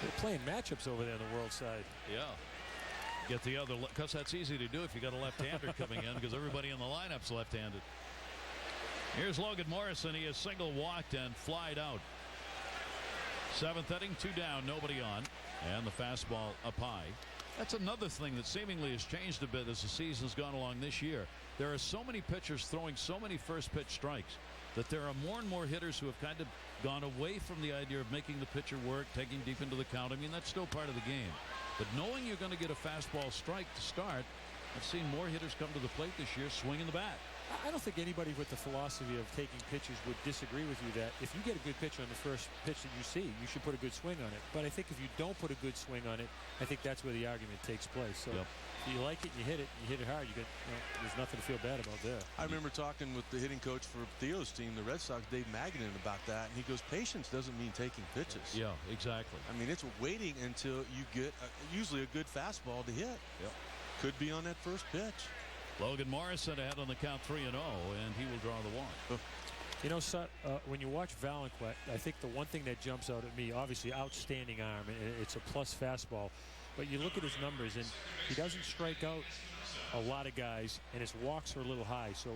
They're playing matchups over there on the world side. Yeah. Get the other, because that's easy to do if you got a left-hander coming in, because everybody in the lineup's left-handed. Here's Logan Morrison. He is single walked and flied out. 7th inning, 2 down, nobody on, and the fastball up high. That's another thing that seemingly has changed a bit as the season's gone along this year. There are so many pitchers throwing so many first pitch strikes that there are more and more hitters who have kind of gone away from the idea of making the pitcher work, taking deep into the count. I mean, that's still part of the game. But knowing you're going to get a fastball strike to start, I've seen more hitters come to the plate this year swinging the bat. I don't think anybody with the philosophy of taking pitches would disagree with you that if you get a good pitch on the first pitch that you see, you should put a good swing on it. But I think if you don't put a good swing on it, I think that's where the argument takes place. So if you like it, you hit it hard, there's nothing to feel bad about there. I remember talking with the hitting coach for Theo's team, the Red Sox, Dave Magnan, about that, and he goes, patience doesn't mean taking pitches. Yeah, exactly. I mean, it's waiting until you get usually a good fastball to hit. Yep. Could be on that first pitch. Logan Morrison ahead on the count 3-0, and he will draw the walk. You know, Sut, when you watch Valiquette, I think the one thing that jumps out at me, obviously outstanding arm, and it's a plus fastball. But you look at his numbers, and he doesn't strike out a lot of guys, and his walks are a little high. So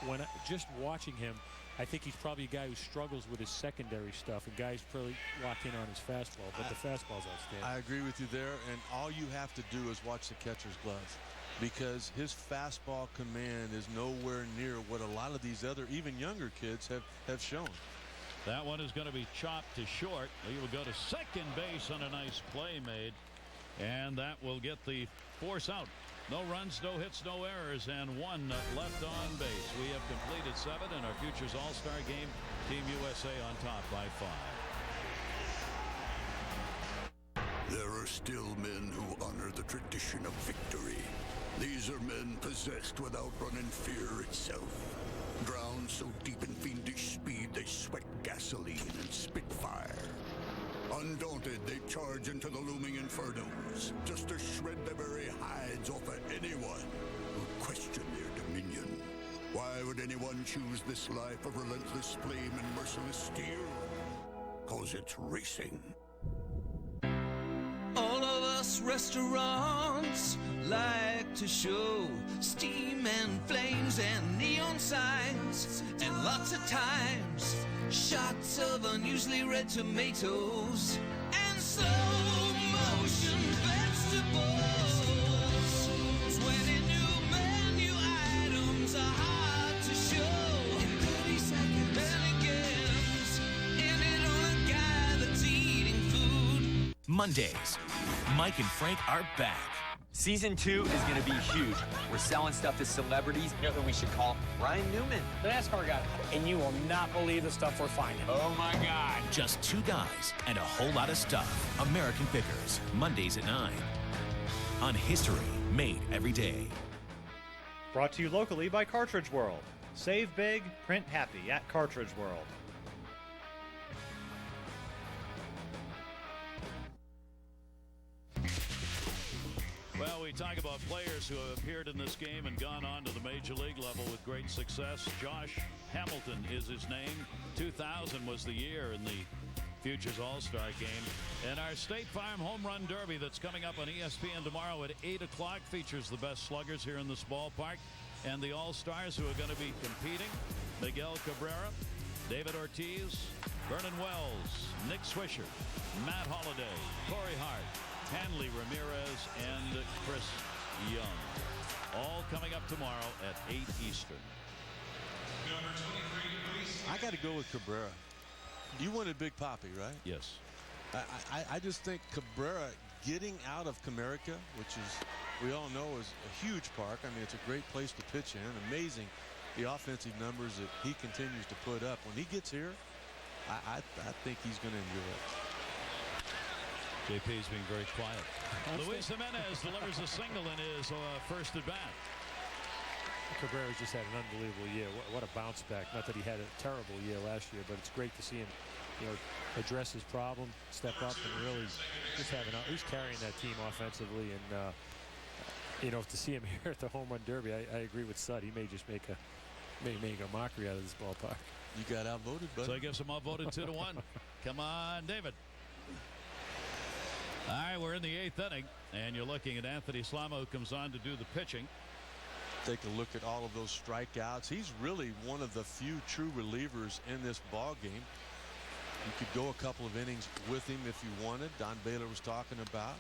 when just watching him, I think he's probably a guy who struggles with his secondary stuff, and guys probably lock in on his fastball, but the fastball's outstanding. I agree with you there, and all you have to do is watch the catcher's glove, because his fastball command is nowhere near what a lot of these other, even younger kids have shown. That one is going to be chopped to short. He will go to second base on a nice play made, and that will get the force out. No runs, no hits, no errors, and one left on base. We have completed 7 in our Futures All-Star game. Team USA on top by 5. There are still men who honor the tradition of victory. These are men possessed without running fear itself. Drowned so deep in fiendish speed they sweat gasoline and spit fire. Undaunted, they charge into the looming infernos, just to shred the very hides off of anyone who question their dominion. Why would anyone choose this life of relentless flame and merciless steel? 'Cause it's racing. All of us restaurants like to show steam and flames and neon signs, and lots of times shots of unusually red tomatoes and slow motion vegetables. 20 new menu items are hard to show in 30 seconds. Elegance in it on a guy that's eating food. Mondays, Mike and Frank are back. Season 2 is going to be huge. We're selling stuff to celebrities. You know who we should call? Ryan Newman, the NASCAR guy. And you will not believe the stuff we're finding. Oh my God. Just 2 guys and a whole lot of stuff. American Pickers, Mondays at 9. On History Made Every Day. Brought to you locally by Cartridge World. Save big, print happy at Cartridge World. Well, we talk about players who have appeared in this game and gone on to the major league level with great success. Josh Hamilton is his name. 2000 was the year in the Futures All-Star game. And our State Farm Home Run Derby that's coming up on ESPN tomorrow at 8 o'clock features the best sluggers here in this ballpark and the All-Stars who are going to be competing. Miguel Cabrera, David Ortiz, Vernon Wells, Nick Swisher, Matt Holliday, Corey Hart, Hanley Ramirez, and Chris Young. All coming up tomorrow at 8 Eastern. I got to go with Cabrera. You wanted Big Papi, right? Yes. I just think Cabrera getting out of Comerica, which is, we all know, is a huge park. I mean, it's a great place to pitch in. Amazing the offensive numbers that he continues to put up. When he gets here, I think he's going to enjoy it. JP's being very quiet. Luis Jimenez delivers a single in his first at bat. Cabrera's just had an unbelievable year. What a bounce back. Not that he had a terrible year last year, but it's great to see him, address his problem, step up, and really just he's carrying that team offensively. And to see him here at the Home Run Derby, I agree with Sud. He may just make a mockery out of this ballpark. You got outvoted, buddy. So I guess I'm outvoted 2-1. Come on, David. All right, we're in the 8th inning, and you're looking at Anthony Slama, who comes on to do the pitching. Take a look at all of those strikeouts. He's really one of the few true relievers in this ball game. You could go a couple of innings with him if you wanted. Don Baylor was talking about.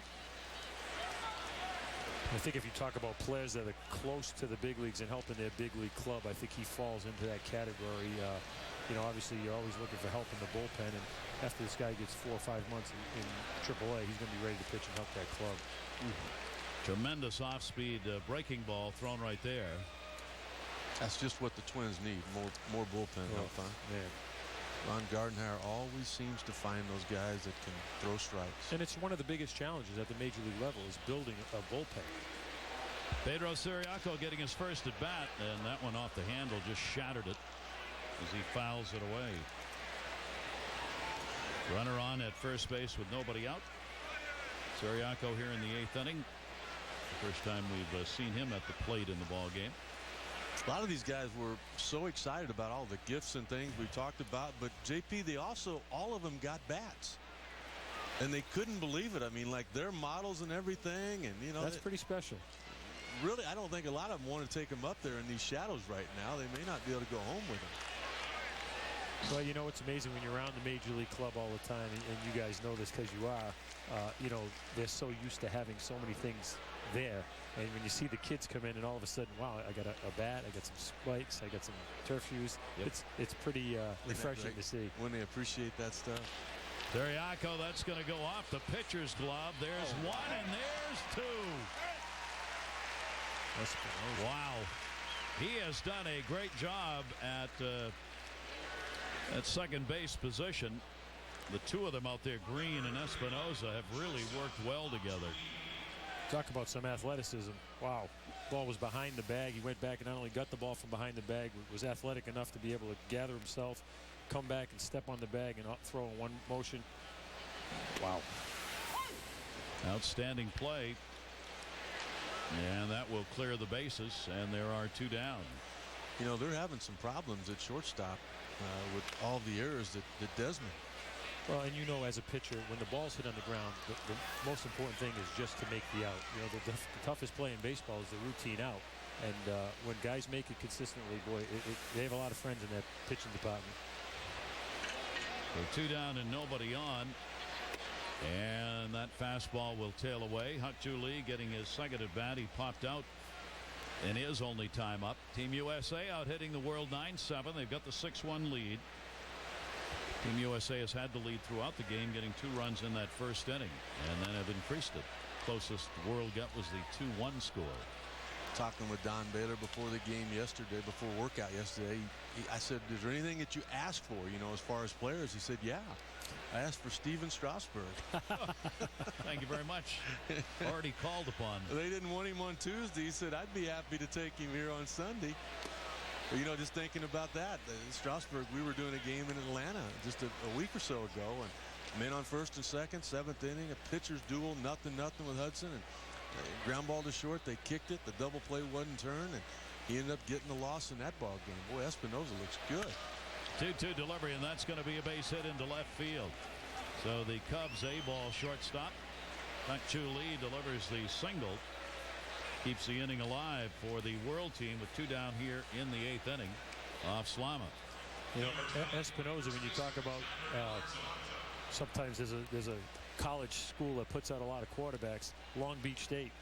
I think if you talk about players that are close to the big leagues and helping their big league club, I think he falls into that category. Obviously you're always looking for help in the bullpen, and after this guy gets 4 or 5 months in AAA, he's going to be ready to pitch and help that club. Tremendous off-speed breaking ball thrown right there. That's just what the Twins need, more bullpen help, huh? Man. Ron Gardenhire always seems to find those guys that can throw strikes. And it's one of the biggest challenges at the major league level is building a bullpen. Pedro Ciriaco getting his first at bat, and that one off the handle just shattered it as he fouls it away. Runner on at first base with nobody out. Ciriaco here in the 8th inning. The first time we've seen him at the plate in the ball game. A lot of these guys were so excited about all the gifts and things we talked about, but JP, all of them got bats. And they couldn't believe it. I mean, like their models and everything, and you know, that's pretty special. Really, I don't think a lot of them want to take him up there in these shadows right now. They may not be able to go home with him. Well, you know, it's amazing when you're around the Major League club all the time, and you guys know this because you are. You know, they're so used to having so many things there. And when you see the kids come in and all of a sudden, wow, I got a bat, I got some spikes, I got some turf shoes. Yep. It's pretty refreshing to see. When they appreciate that stuff. Deriaco, that's going to go off the pitcher's glove. There's one and there's two. Wow. He has done a great job at second base position. The two of them out there, Green and Espinoza, have really worked well together. Talk about some athleticism. Wow. Ball was behind the bag. He went back and not only got the ball from behind the bag, was athletic enough to be able to gather himself, come back and step on the bag and throw in one motion. Wow. Outstanding play. And that will clear the bases, and there are two down. You know, they're having some problems at shortstop with all the errors that Desmond. Well, and you know, as a pitcher, when the ball's hit on the ground, the most important thing is just to make the out. You know, the toughest play in baseball is the routine out. And when guys make it consistently, boy, they have a lot of friends in that pitching department. So two down and nobody on. And that fastball will tail away. Hak-Ju Lee getting his second at bat. He popped out in his only time up. Team USA out hitting the world 9-7. They've got the 6-1 lead. Team USA has had the lead throughout the game, getting 2 runs in that first inning, and then have increased it. Closest the world got was the 2-1 score. Talking with Don Baylor before the game yesterday, before workout yesterday, I said, is there anything that you asked for, you know, as far as players? He said, yeah. I asked for Steven Strasburg. Thank you very much. Already called upon. They didn't want him on Tuesday. He said, I'd be happy to take him here on Sunday. But, you know, just thinking about that, Strasburg, we were doing a game in Atlanta just a week or so ago, and men on first and second, 7th inning, a pitcher's duel, 0-0 with Hudson, and ground ball to short. They kicked it. The double play wasn't turned, and he ended up getting the loss in that ball game. Boy, Espinoza looks good. 2-2 delivery, and that's going to be a base hit into left field. So the Cubs A-ball shortstop, Hak-Ju Lee, delivers the single. Keeps the inning alive for the world team with 2 down here in the 8th inning off Slama. You know, Espinoza, when you talk about sometimes there's a college school that puts out a lot of quarterbacks. Long Beach State,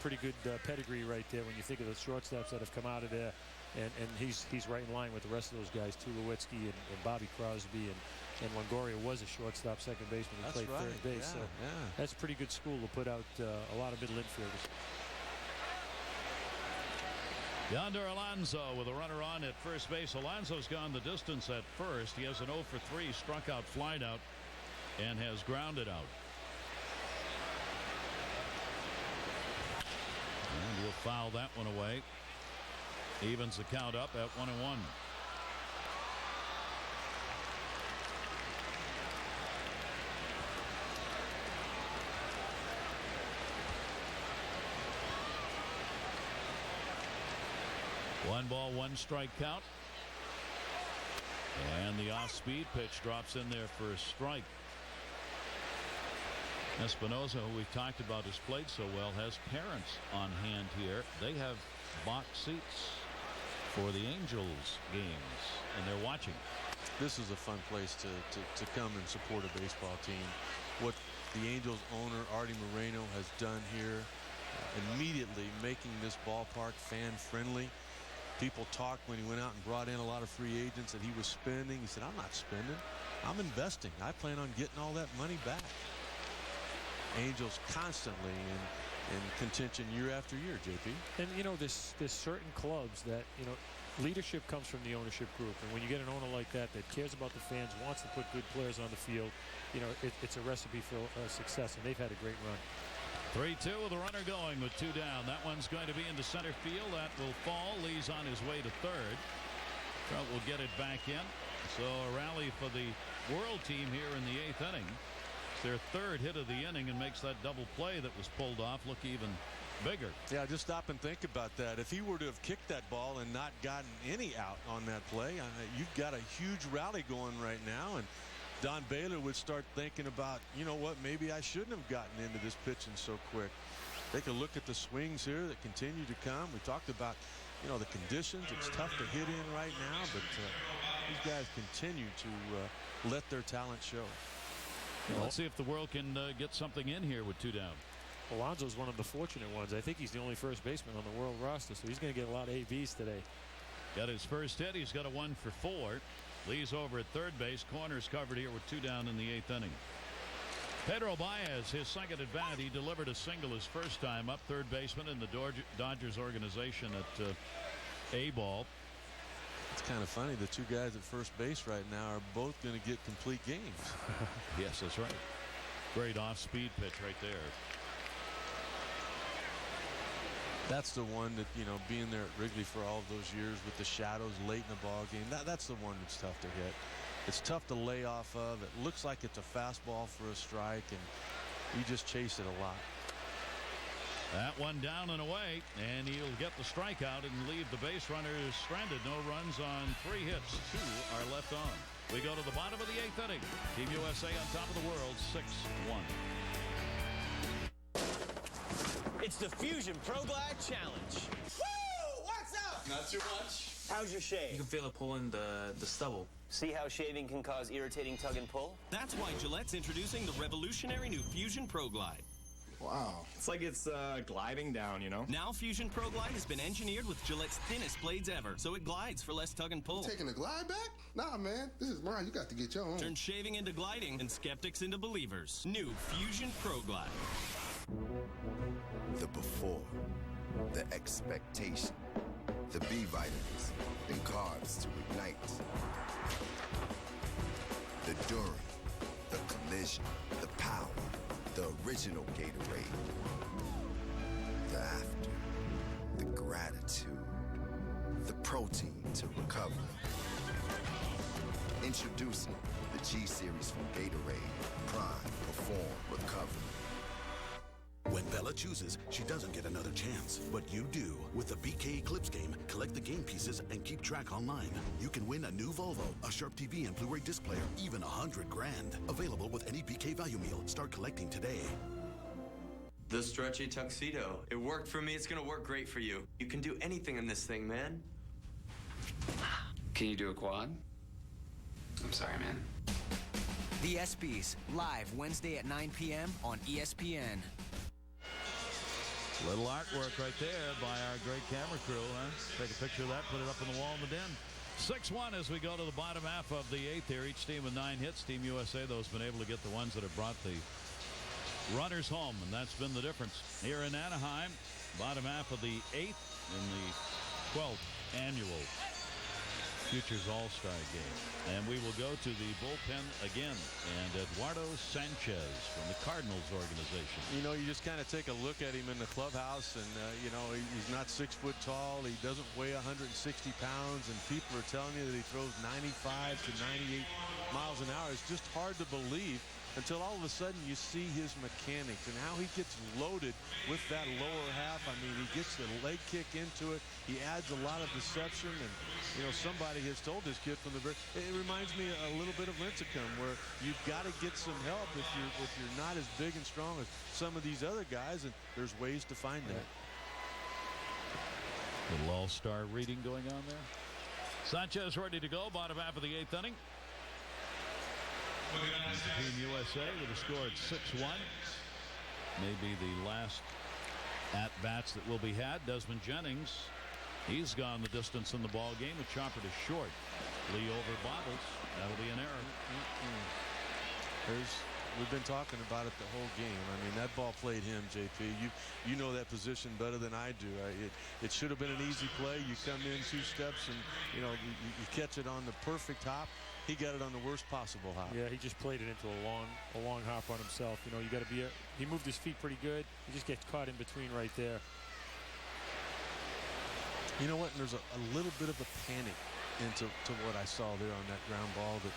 pretty good pedigree right there when you think of the shortstops that have come out of there. And he's right in line with the rest of those guys, Tulowitzki and Bobby Crosby, and Longoria was a shortstop, second baseman, who played third base. Yeah, so that's a pretty good school to put out a lot of middle infielders. Yonder Alonso with a runner on at first base. Alonso's gone the distance at first. He has an 0 for 3 struck out fly out and has grounded out. And we'll foul that one away. Evens the count up at 1-1. One ball, one strike count. And the off-speed pitch drops in there for a strike. Espinoza, who we've talked about has played so well, has parents on hand here. They have box seats for the Angels games, and they're watching. This is a fun place to come and support a baseball team. What the Angels owner, Artie Moreno, has done here, immediately making this ballpark fan-friendly. People talked when he went out and brought in a lot of free agents that he was spending. He said, I'm not spending. I'm investing. I plan on getting all that money back. Angels constantly in contention year after year, JP. And, you know, there's certain clubs that, you know, leadership comes from the ownership group. And when you get an owner like that cares about the fans, wants to put good players on the field, you know, it's a recipe for success. And they've had a great run. 3-2 with the runner going with 2 down. That one's going to be into center field. That will fall. Lee's on his way to third. Trout will get it back in. So a rally for the world team here in the 8th inning. It's their 3rd hit of the inning and makes that double play that was pulled off look even bigger. Yeah, just stop and think about that. If he were to have kicked that ball and not gotten any out on that play, you've got a huge rally going right now. And Don Baylor would start thinking about, you know what, maybe I shouldn't have gotten into this pitching so quick. Take a look at the swings here that continue to come. We talked about, you know, the conditions. It's tough to hit in right now, but these guys continue to let their talent show. Well, let's see if the world can get something in here with 2 down. Alonso's one of the fortunate ones. I think he's the only first baseman on the world roster, so he's going to get a lot of ABs today. Got his first hit. He's got a 1 for 4. Lee's over at third base. Corners covered here with 2 down in the 8th inning. Pedro Baez, his second at bat. He delivered a single his first time up, third baseman in the Dodgers organization at A-ball. It's kind of funny. The 2 guys at first base right now are both going to get complete games. Yes, that's right. Great off-speed pitch right there. That's the one that, you know, being there at Wrigley for all of those years with the shadows late in the ball game, that's the one that's tough to hit. It's tough to lay off of. It looks like it's a fastball for a strike, and you just chase it a lot. That one down and away, and he'll get the strikeout and leave the base runners stranded. No runs on 3 hits. 2 are left on. We go to the bottom of the 8th inning. Team USA on top of the world, 6-1. It's the Fusion Pro Glide Challenge. Woo! What's up? Not too much. How's your shave? You can feel it pulling the stubble. See how shaving can cause irritating tug and pull? That's why Gillette's introducing the revolutionary new Fusion Pro Glide. Wow. It's like it's gliding down, you know? Now Fusion Pro Glide has been engineered with Gillette's thinnest blades ever, so it glides for less tug and pull. You taking the glide back? Nah, man. This is mine. You got to get your own. Turn shaving into gliding and skeptics into believers. New Fusion Pro Glide. The before, the expectation, the B vitamins and carbs to ignite, the during, the collision, the power, the original Gatorade, the after, the gratitude, the protein to recover. Introducing the G Series from Gatorade, Prime, Perform, Recover. When Bella chooses, she doesn't get another chance. But you do. With the BK Eclipse game, collect the game pieces and keep track online. You can win a new Volvo, a Sharp TV and Blu-ray disc player, even $100 grand. Available with any BK value meal. Start collecting today. The stretchy tuxedo. It worked for me. It's going to work great for you. You can do anything in this thing, man. Can you do a quad? I'm sorry, man. The ESPYs, live Wednesday at 9 p.m. on ESPN. Little artwork right there by our great camera crew. Take a picture of that, put it up on the wall in the den. 6-1 as we go to the bottom half of the 8th here. Each team with 9 hits. Team USA, though, has been able to get the ones that have brought the runners home, and that's been the difference. Here in Anaheim, bottom half of the 8th in the 12th annual Futures All-Star Game. And we will go to the bullpen again. And Eduardo Sanchez from the Cardinals organization. You know, you just kind of take a look at him in the clubhouse, and, you know, he's not 6 foot tall. He doesn't weigh 160 pounds, and people are telling you that he throws 95 to 98 miles an hour. It's just hard to believe until all of a sudden you see his mechanics and how he gets loaded with that lower half. I mean, he gets the leg kick into it. He adds a lot of deception, and, you know, somebody has told this kid from the very, it reminds me a little bit of Lincecum, where you've got to get some help if you're not as big and strong as some of these other guys, and there's ways to find that. Little all-star reading going on there. Sanchez ready to go, bottom half of the 8th inning. Team USA with a score at 6-1. Maybe the last at-bats that will be had. Desmond Jennings, he's gone the distance in the ball game. A chopper to short. Lee over bobbles. That'll be an error. We've been talking about it the whole game. I mean, that ball played him, JP. You know that position better than I do. It should have been an easy play. You come in 2 steps and, you know, you catch it on the perfect hop. He got it on the worst possible hop. Yeah, he just played it into a long hop on himself. You know, you got to be he moved his feet pretty good. He just gets caught in between right there. You know what? And there's a little bit of a panic into what I saw there on that ground ball that,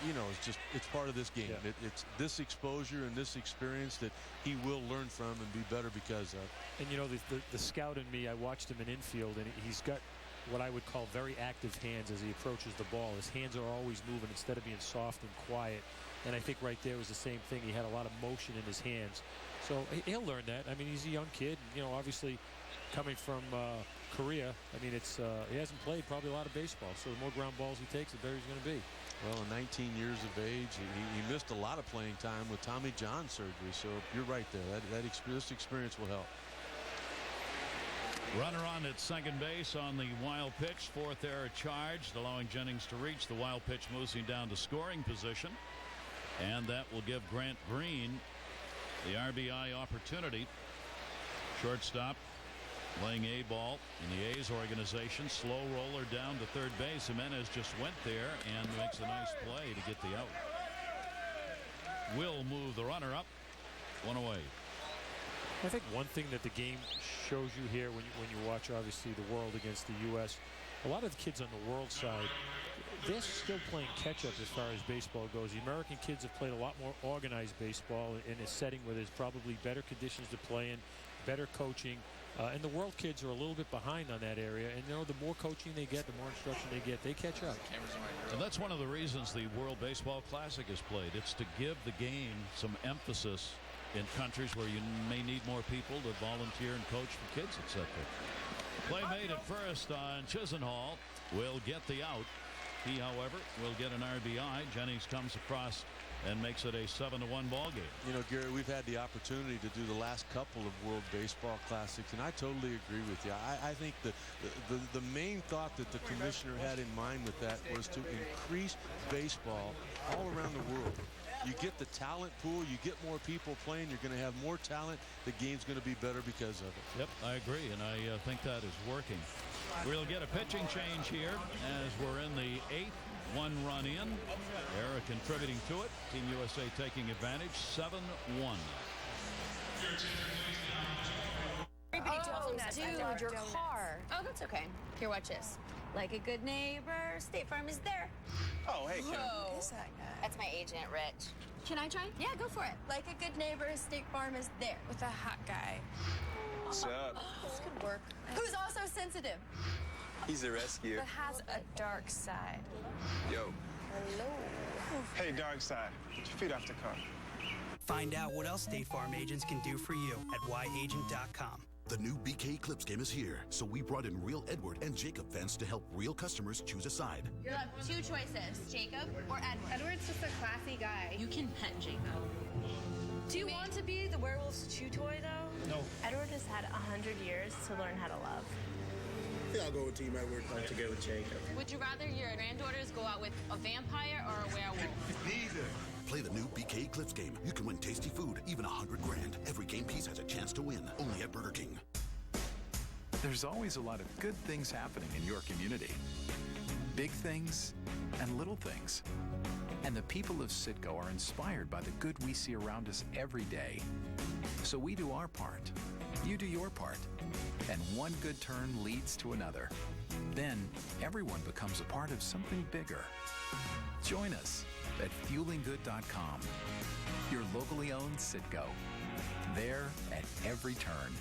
you know, it's part of this game. Yeah. It's this exposure and this experience that he will learn from and be better because of. And, you know, the scout in me, I watched him in infield, and he's got what I would call very active hands as he approaches the ball. His hands are always moving instead of being soft and quiet. And I think right there was the same thing. He had a lot of motion in his hands. So he'll learn that. I mean, he's a young kid. You know, obviously coming from Korea, I mean, he hasn't played probably a lot of baseball. So the more ground balls he takes, the better he's going to be. Well, at 19 years of age, he missed a lot of playing time with Tommy John surgery. So you're right there. This experience will help. Runner on at second base on the wild pitch. Fourth error charged, allowing Jennings to reach. The wild pitch moves him down to scoring position. And that will give Grant Green the RBI opportunity. Shortstop playing A ball in the A's organization. Slow roller down to third base. Jimenez just went there and makes a nice play to get the out. Will move the runner up. One away. I think one thing that the game shows you here when you watch, obviously, the world against the U.S., a lot of the kids on the world side, they're still playing catch-up as far as baseball goes. The American kids have played a lot more organized baseball in a setting where there's probably better conditions to play in, better coaching, and the world kids are a little bit behind on that area. And, you know, the more coaching they get, the more instruction they get, they catch up. And that's one of the reasons the World Baseball Classic is played. It's to give the game some emphasis in countries where you may need more people to volunteer and coach for kids, etc. Play made at first on Chisenhall will get the out. He, however, will get an RBI. Jennings comes across and makes it a 7-1 ball game. You know, Gary, we've had the opportunity to do the last couple of World Baseball Classics, and I totally agree with you. I think the main thought that the commissioner had in mind with that was to increase baseball all around the world. You get the talent pool, you get more people playing, you're going to have more talent. The game's going to be better because of it. Yep, I agree, and I think that is working. We'll get a pitching change here as we're in the 8th. One run in. Era contributing to it. Team USA taking advantage. 7-1. Everybody told him that. Dude, your car. Oh, that's okay. Here, watch this. Like a good neighbor, State Farm is there. Oh, hey, Kim. Who is that guy? That's my agent, Rich. Can I try? Yeah, go for it. Like a good neighbor, State Farm is there. With a hot guy. What's up? This could work. Who's also sensitive. He's a rescue. But has a dark side. Yo. Hello. Hey, dark side. Get your feet off the car. Find out what else State Farm agents can do for you at whyagent.com. The new BK Clips game is here, so we brought in real Edward and Jacob fans to help real customers choose a side. You'll have two choices, Jacob or Edward. Edward's just a classy guy. You can pet Jacob. Do you want to be the werewolf's chew toy, though? No. Edward has had 100 years to learn how to love. Yeah, I'll go with Team Edward. I'd like to go with Jacob. Would you rather your granddaughters go out with a vampire or a werewolf? Neither. Play the new BK Clips game. You can win tasty food, even 100 grand. Every game piece has a chance to win. Only at Burger King. There's always a lot of good things happening in your community. Big things and little things. And the people of Citgo are inspired by the good we see around us every day. So we do our part. You do your part. And one good turn leads to another. Then everyone becomes a part of something bigger. Join us at fuelinggood.com. Your locally owned Citgo. There at every turn.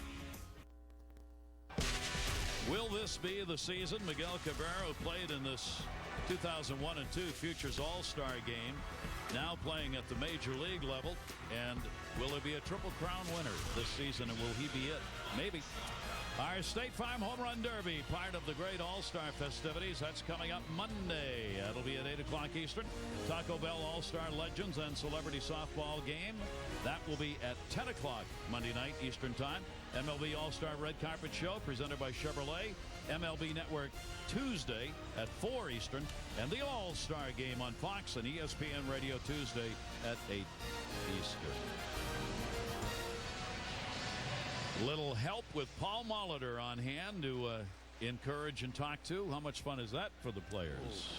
Will this be the season? Miguel Cabrera played in this 2001 and 2 Futures All-Star game, now playing at the major league level. And will there be a Triple Crown winner this season, and will he be it? Maybe. Our State Farm Home Run Derby, part of the great All-Star festivities. That's coming up Monday. That'll be at 8 o'clock Eastern. Taco Bell All-Star Legends and Celebrity Softball Game. That will be at 10 o'clock Monday night Eastern Time. MLB All-Star Red Carpet Show presented by Chevrolet. MLB Network Tuesday at 4 Eastern. And the All-Star Game on Fox and ESPN Radio Tuesday at 8 Eastern. Little help with Paul Molitor on hand to encourage and talk to. How much fun is that for the players?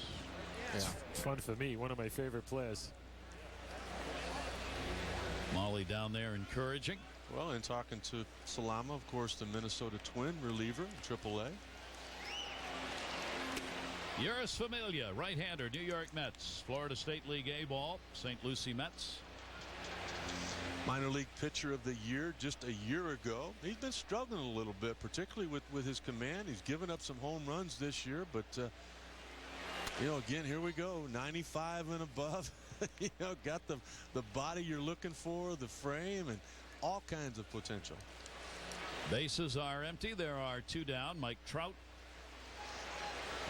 Yeah, it's fun for me. One of my favorite players. Molly down there encouraging. Well, and talking to Salama, of course, the Minnesota Twin reliever in AAA. Uris Familia, right-hander, New York Mets. Florida State League A ball, St. Lucie Mets. Minor league pitcher of the year just a year ago. He's been struggling a little bit, particularly with his command. He's given up some home runs this year, but you know, again, here we go, 95 and above. You know, got the body you're looking for, the frame, and all kinds of potential. Bases are empty. There are 2 down. Mike Trout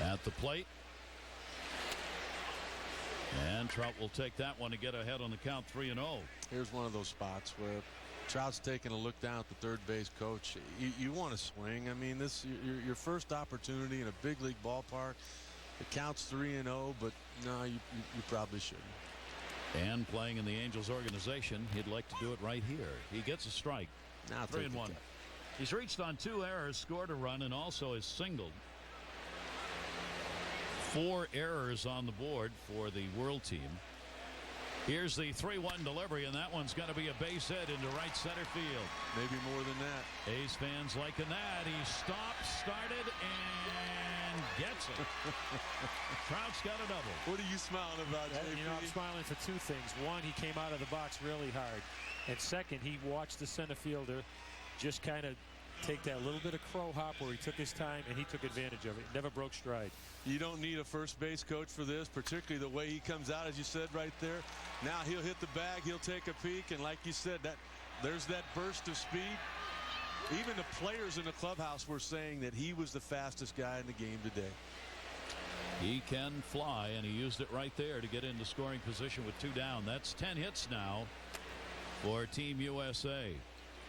at the plate. And Trout will take that one to get ahead on the count 3-0. Here's one of those spots where Trout's taking a look down at the third base coach. You want to swing. I mean, this your first opportunity in a big league ballpark. It counts 3-0, but no, you probably shouldn't. And playing in the Angels organization, he'd like to do it right here. He gets a strike. Now 3-1. He's reached on 2 errors, scored a run, and also has singled. 4 errors on the board for the World team. Here's the 3-1 delivery, and that one's going to be a base hit into right center field. Maybe more than that. A's fans liking that. He stopped, started, and gets it. Trout's got a double. What are you smiling about, JP? You know, I'm smiling for 2 things. One, he came out of the box really hard. And second, he watched the center fielder just kind of take that little bit of crow hop where he took his time, and he took advantage of it. Never broke stride. You don't need a first base coach for this, particularly the way he comes out, as you said right there. Now he'll hit the bag, he'll take a peek, and like you said, there's that burst of speed. Even the players in the clubhouse were saying that he was the fastest guy in the game today. He can fly, and he used it right there to get into scoring position with 2 down. That's 10 hits now for Team USA.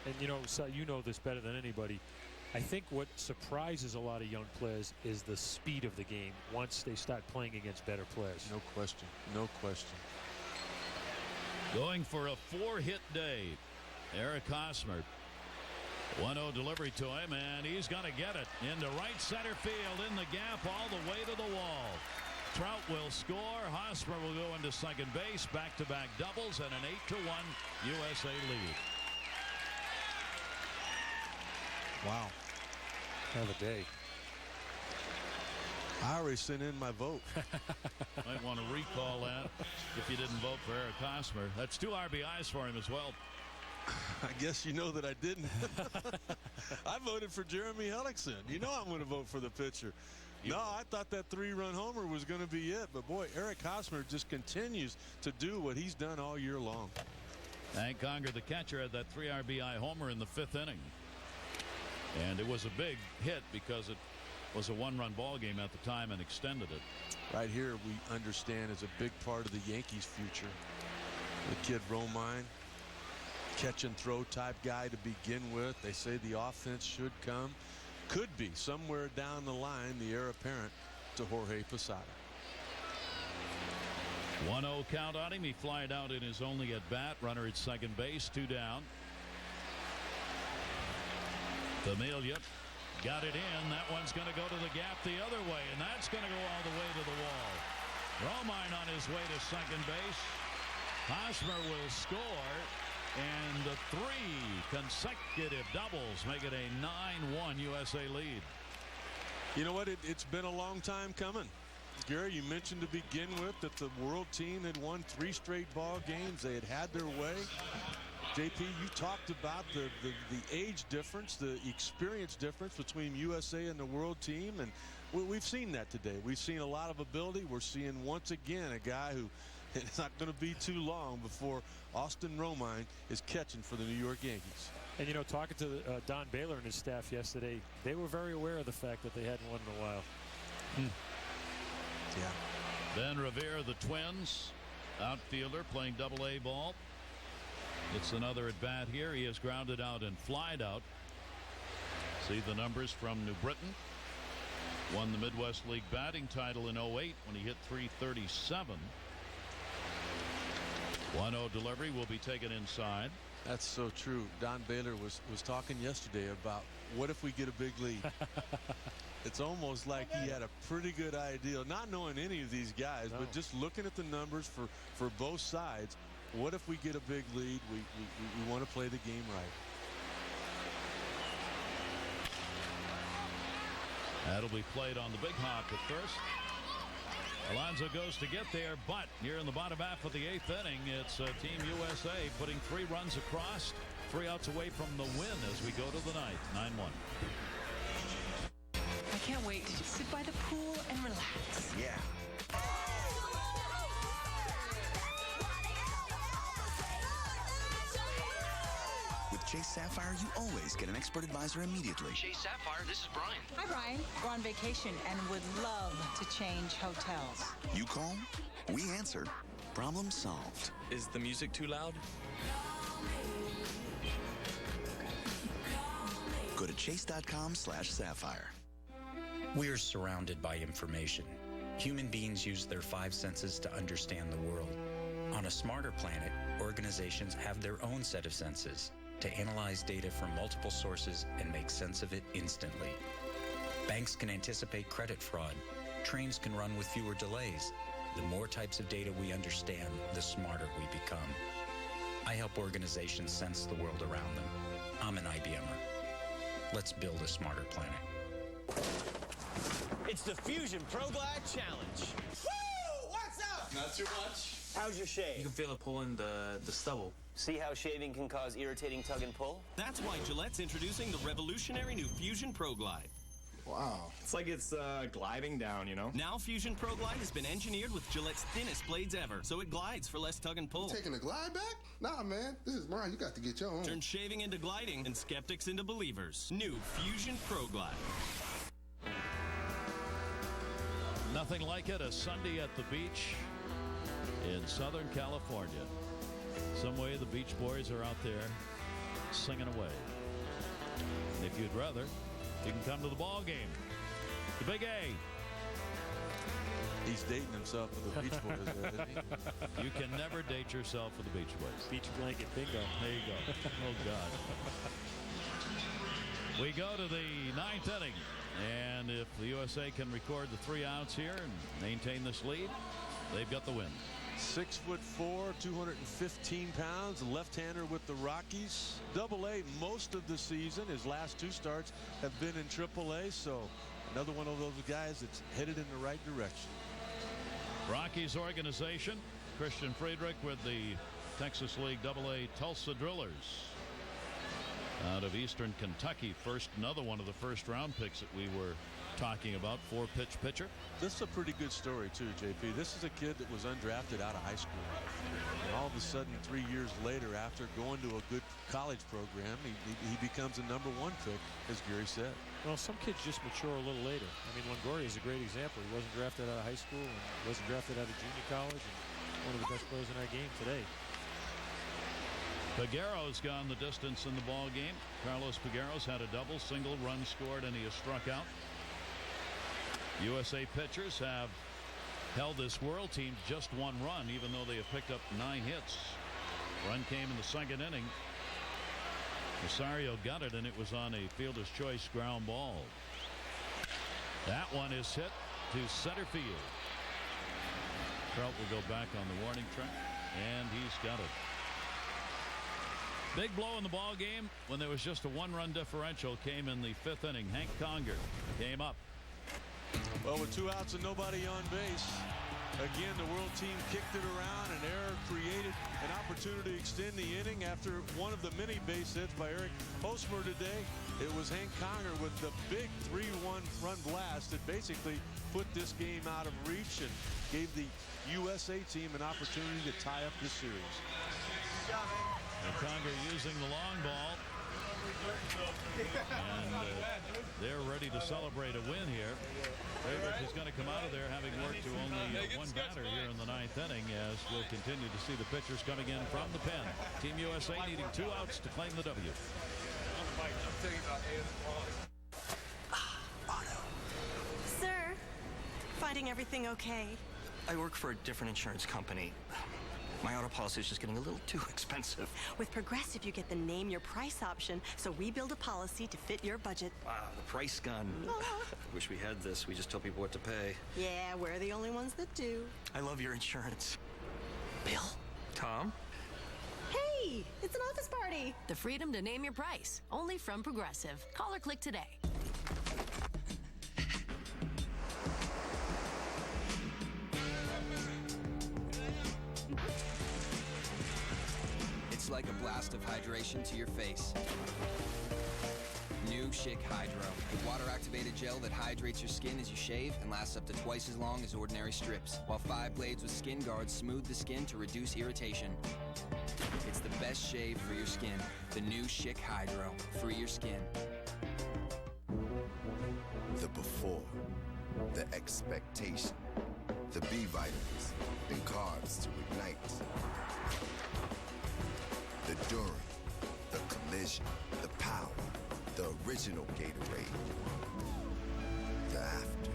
And you know, so you know this better than anybody. I think what surprises a lot of young players is the speed of the game once they start playing against better players. No question. No question. Going for a 4-hit day. Eric Hosmer. 1-0 delivery to him, and he's going to get it into right center field in the gap all the way to the wall. Trout will score. Hosmer will go into second base. Back-to-back doubles and an 8-1 USA lead. Wow. Have a day. I already sent in my vote. Might want to recall that if you didn't vote for Eric Hosmer. That's 2 RBIs for him as well. I guess you know that I didn't. I voted for Jeremy Hellickson. You know I'm going to vote for the pitcher. No, I thought that 3-run homer was going to be it. But, boy, Eric Hosmer just continues to do what he's done all year long. Hank Conger, the catcher, had that 3 RBI homer in the 5th inning. And it was a big hit because it was a 1-run ball game at the time and extended it. Right here we understand is a big part of the Yankees' future. The kid Romine, catch and throw type guy to begin with. They say the offense should come. Could be somewhere down the line the heir apparent to Jorge Posada. 1-0 count on him. He flied out in his only at bat. Runner at second base, 2 down. Familia got it in. That one's going to go to the gap the other way, and that's going to go all the way to the wall. Romine on his way to second base. Hosmer will score, and the 3 consecutive doubles make it a 9-1 USA lead. You know what? It's been a long time coming. Gary, you mentioned to begin with that the world team had won 3 straight ball games. They had their way. JP, you talked about the age difference, the experience difference between USA and the world team, and we've seen that today. We've seen a lot of ability. We're seeing once again a guy who it's not going to be too long before Austin Romine is catching for the New York Yankees. And, you know, talking to Don Baylor and his staff yesterday, they were very aware of the fact that they hadn't won in a while. Yeah. Ben Revere, the Twins, outfielder playing Double-A ball. It's another at bat here. He is grounded out and flied out. See the numbers from New Britain. Won the Midwest League batting title in 08 when he hit .337. 1-0 delivery will be taken inside. That's so true. Don Baylor was talking yesterday about what if we get a big lead. It's almost like he had a pretty good idea, not knowing any of these guys, but just looking at the numbers for both sides. What if we get a big lead? We want to play the game right. That'll be played on the big hop at first. Alonso goes to get there, but here in the bottom half of the 8th inning, it's Team USA putting 3 runs across, 3 outs away from the win as we go to the 9th, 9-1. I can't wait to just sit by the pool and relax. Yeah. With Chase Sapphire, you always get an expert advisor immediately. Chase Sapphire, this is Brian. Hi, Brian. We're on vacation and would love to change hotels. You call, we answer. Problem solved. Is the music too loud? Go to chase.com/sapphire. We're surrounded by information. Human beings use their 5 senses to understand the world. On a smarter planet, organizations have their own set of senses to analyze data from multiple sources and make sense of it instantly. Banks can anticipate credit fraud. Trains can run with fewer delays. The more types of data we understand, the smarter we become. I help organizations sense the world around them. I'm an IBMer. Let's build a smarter planet. It's the Fusion Pro Glide Challenge. Woo! What's up? Not too much. How's your shave? You can feel it pulling the stubble. See how shaving can cause irritating tug and pull? That's why Gillette's introducing the revolutionary new Fusion Pro Glide. Wow. It's like it's gliding down, you know? Now Fusion Pro Glide has been engineered with Gillette's thinnest blades ever, so it glides for less tug and pull. You taking a glide back? Nah, man. This is Brian. You got to get your own. Turn shaving into gliding and skeptics into believers. New Fusion Pro Glide. Nothing like it, a Sunday at the beach in Southern California. Some way the Beach Boys are out there singing away. And if you'd rather, you can come to the ball game. The Big A. He's dating himself with the Beach Boys there, isn't he? You can never date yourself with the Beach Boys. Beach blanket bingo. There you go. Oh, God. We go to the 9th inning. And if the USA can record the 3 outs here and maintain this lead, they've got the win. 6'4", 215 pounds, left-hander with the Rockies. AA most of the season. His last 2 starts have been in AAA, so another one of those guys that's headed in the right direction. Rockies organization, Christian Friedrich with the Texas League AA Tulsa Drillers. Out of Eastern Kentucky, another one of the first-round picks that we were talking about, 4-pitch pitcher. This is a pretty good story, too, JP. This is a kid that was undrafted out of high school. And all of a sudden, 3 years later, after going to a good college program, he becomes a #1 pick, as Gary said. Well, some kids just mature a little later. I mean, Longoria is a great example. He wasn't drafted out of high school and wasn't drafted out of junior college. And one of the best players in our game today. Peguero's gone the distance in the ball game. Carlos Peguero's had a double, single, run scored, and he has struck out. USA pitchers have held this world team to just 1 run, even though they have picked up 9 hits. Run came in the 2nd inning. Rosario got it, and it was on a fielder's choice ground ball. That one is hit to center field. Trout will go back on the warning track, and he's got it. Big blow in the ball game when there was just a 1-run differential came in the 5th inning. Hank Conger came up. Well, with 2 outs and nobody on base, again, the world team kicked it around. An error created an opportunity to extend the inning after one of the many base hits by Eric Hosmer today. It was Hank Conger with the big 3-1 run blast that basically put this game out of reach and gave the USA team an opportunity to tie up this series. And Conger using the long ball. And they're ready to celebrate a win here. Friedrich is going to come out of there having worked to only 1 batter here in the 9th inning, as we'll continue to see the pitchers coming in from the pen. Team USA needing 2 outs to claim the W. Sir, finding everything okay? I work for a different insurance company. My auto policy is just getting a little too expensive. With Progressive, you get the name your price option, so we build a policy to fit your budget. Wow, the price gun. Wish we had this. We just tell people what to pay. Yeah, we're the only ones that do. I love your insurance. Bill? Tom? Hey, it's an office party. The freedom to name your price, only from Progressive. Call or click today. blast of hydration to your face. New Schick Hydro, a water-activated gel that hydrates your skin as you shave and lasts up to twice as long as ordinary strips, while 5 blades with skin guards smooth the skin to reduce irritation. It's the best shave for your skin. The new Schick Hydro. Free your skin. The before, the expectation, the B vitamins, and carbs to ignite. The during, the collision, the power, the original Gatorade. The after,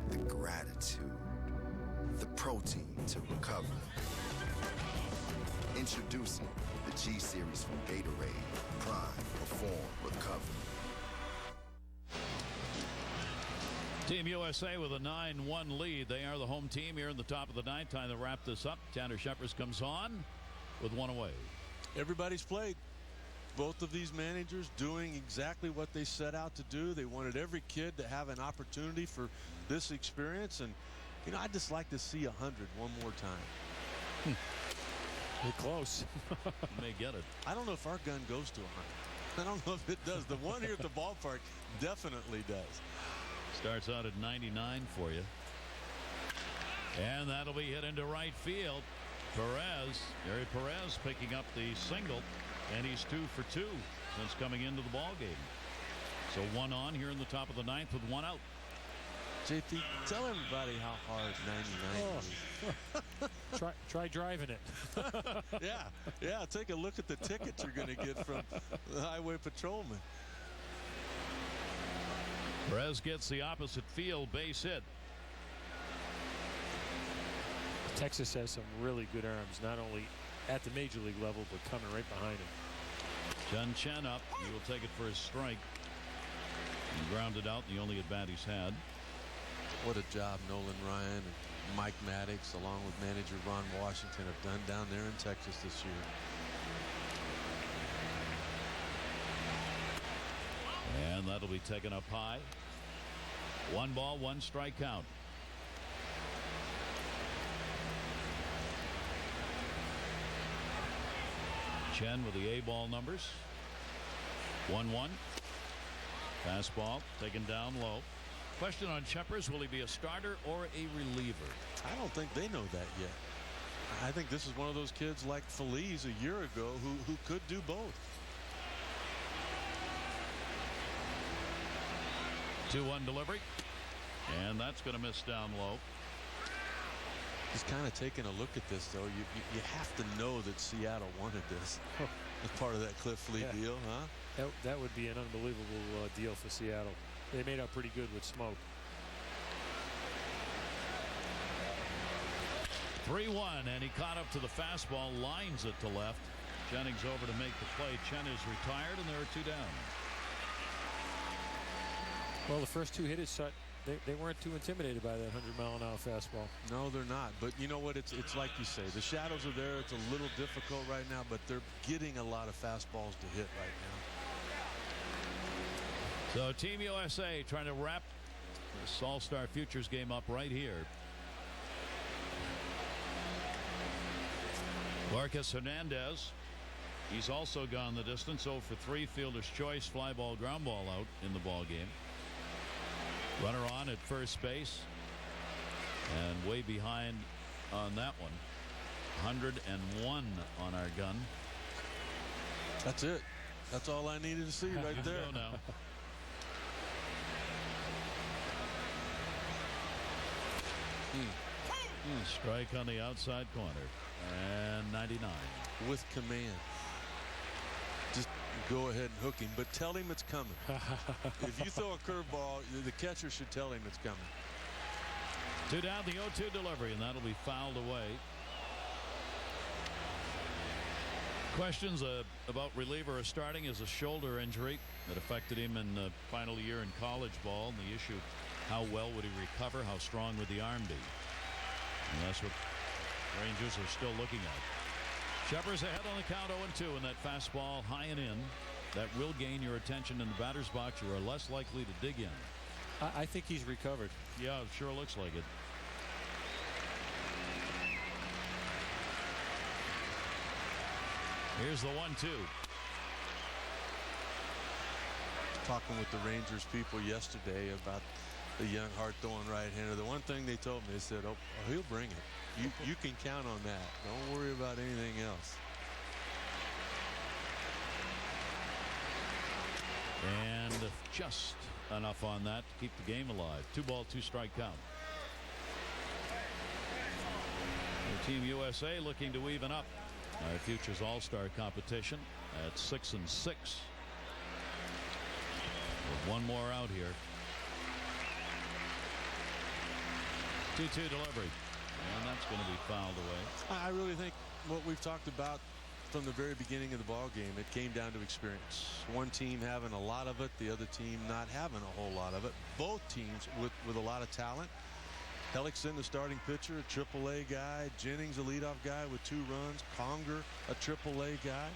the gratitude, the protein to recover. Introducing the G Series from Gatorade. Prime, perform, recover. Team USA with a 9-1 lead. They are the home team here in the top of the ninth. Time to wrap this up. Tanner Shepard comes on with one away. Everybody's played. Both of these managers doing exactly what they set out to do. They wanted every kid to have an opportunity for this experience. And, you know, I'd just like to see 100 one more time. We're close. May get it. I don't know if our gun goes to 100. I don't know if it does. The one here at the ballpark definitely does. Starts out at 99 for you. And that'll be hit into right field. Gary Perez picking up the single. And he's 2 for 2 since coming into the ball game. So 1 on here in the top of the ninth with 1 out. JP, tell everybody how hard 99 is. Try driving it. Yeah. Take a look at the tickets you're going to get from the highway patrolman. Perez gets the opposite field base hit. Texas has some really good arms, not only at the major league level, but coming right behind him. John Chen up. He will take it for his strike. He grounded out, the only at bat he's had. What a job Nolan Ryan and Mike Maddox, along with manager Ron Washington, have done down there in Texas this year. And that'll be taken up high. 1 ball, 1 strike count. Chen with the A ball numbers. 1-1. Fastball taken down low. Question on Shepard: will he be a starter or a reliever? I don't think they know that yet. I think this is one of those kids like Feliz a year ago who could do both. 2-1 delivery. And that's going to miss down low. He's kind of taking a look at this, though. You have to know that Seattle wanted this as part of that Cliff Lee deal, huh? That would be an unbelievable deal for Seattle. They made out pretty good with Smoke. 3-1, and he caught up to the fastball, lines it to left. Jennings over to make the play. Chen is retired, and there are 2 down. Well, the first 2 hitters, they weren't too intimidated by that 100-mile-an-hour fastball. No, they're not. But you know what? It's like you say. The shadows are there. It's a little difficult right now, but they're getting a lot of fastballs to hit right now. So Team USA trying to wrap this All-Star Futures game up right here. Marcus Hernandez. He's also gone the distance. 0 for 3. Fielder's choice. Fly ball, ground ball out in the ball game. Runner on at first base. And way behind on that one. 101 on our gun. That's it. That's all I needed to see right there. Go now. Strike on the outside corner. And 99. With command. Just go ahead and hook him, but tell him it's coming. If you throw a curveball, the catcher should tell him it's coming. 2 down, the 0-2 delivery, and that'll be fouled away. Questions about reliever starting is a shoulder injury that affected him in the final year in college ball. And the issue, how well would he recover? How strong would the arm be? And that's what Rangers are still looking at. Shepard's ahead on the count 0-2, and that fastball high and in. That will gain your attention in the batter's box. You are less likely to dig in. I think he's recovered. Yeah, it sure looks like it. Here's the 1-2. Talking with the Rangers people yesterday about the young hard-throwing right-hander. The one thing they told me, they said, oh, he'll bring it. You can count on that. Don't worry about anything else. And just enough on that to keep the game alive. 2-ball, 2-strike count. The Team USA looking to even up our Futures All-Star competition at 6-6. With one more out here. 2-2 delivery. And that's going to be fouled away. I really think what we've talked about from the very beginning of the ball game, it came down to experience. One team having a lot of it, the other team not having a whole lot of it. Both teams with a lot of talent. Hellickson, the starting pitcher, a AAA guy. Jennings, a leadoff guy with 2 runs. Conger, a AAA guy.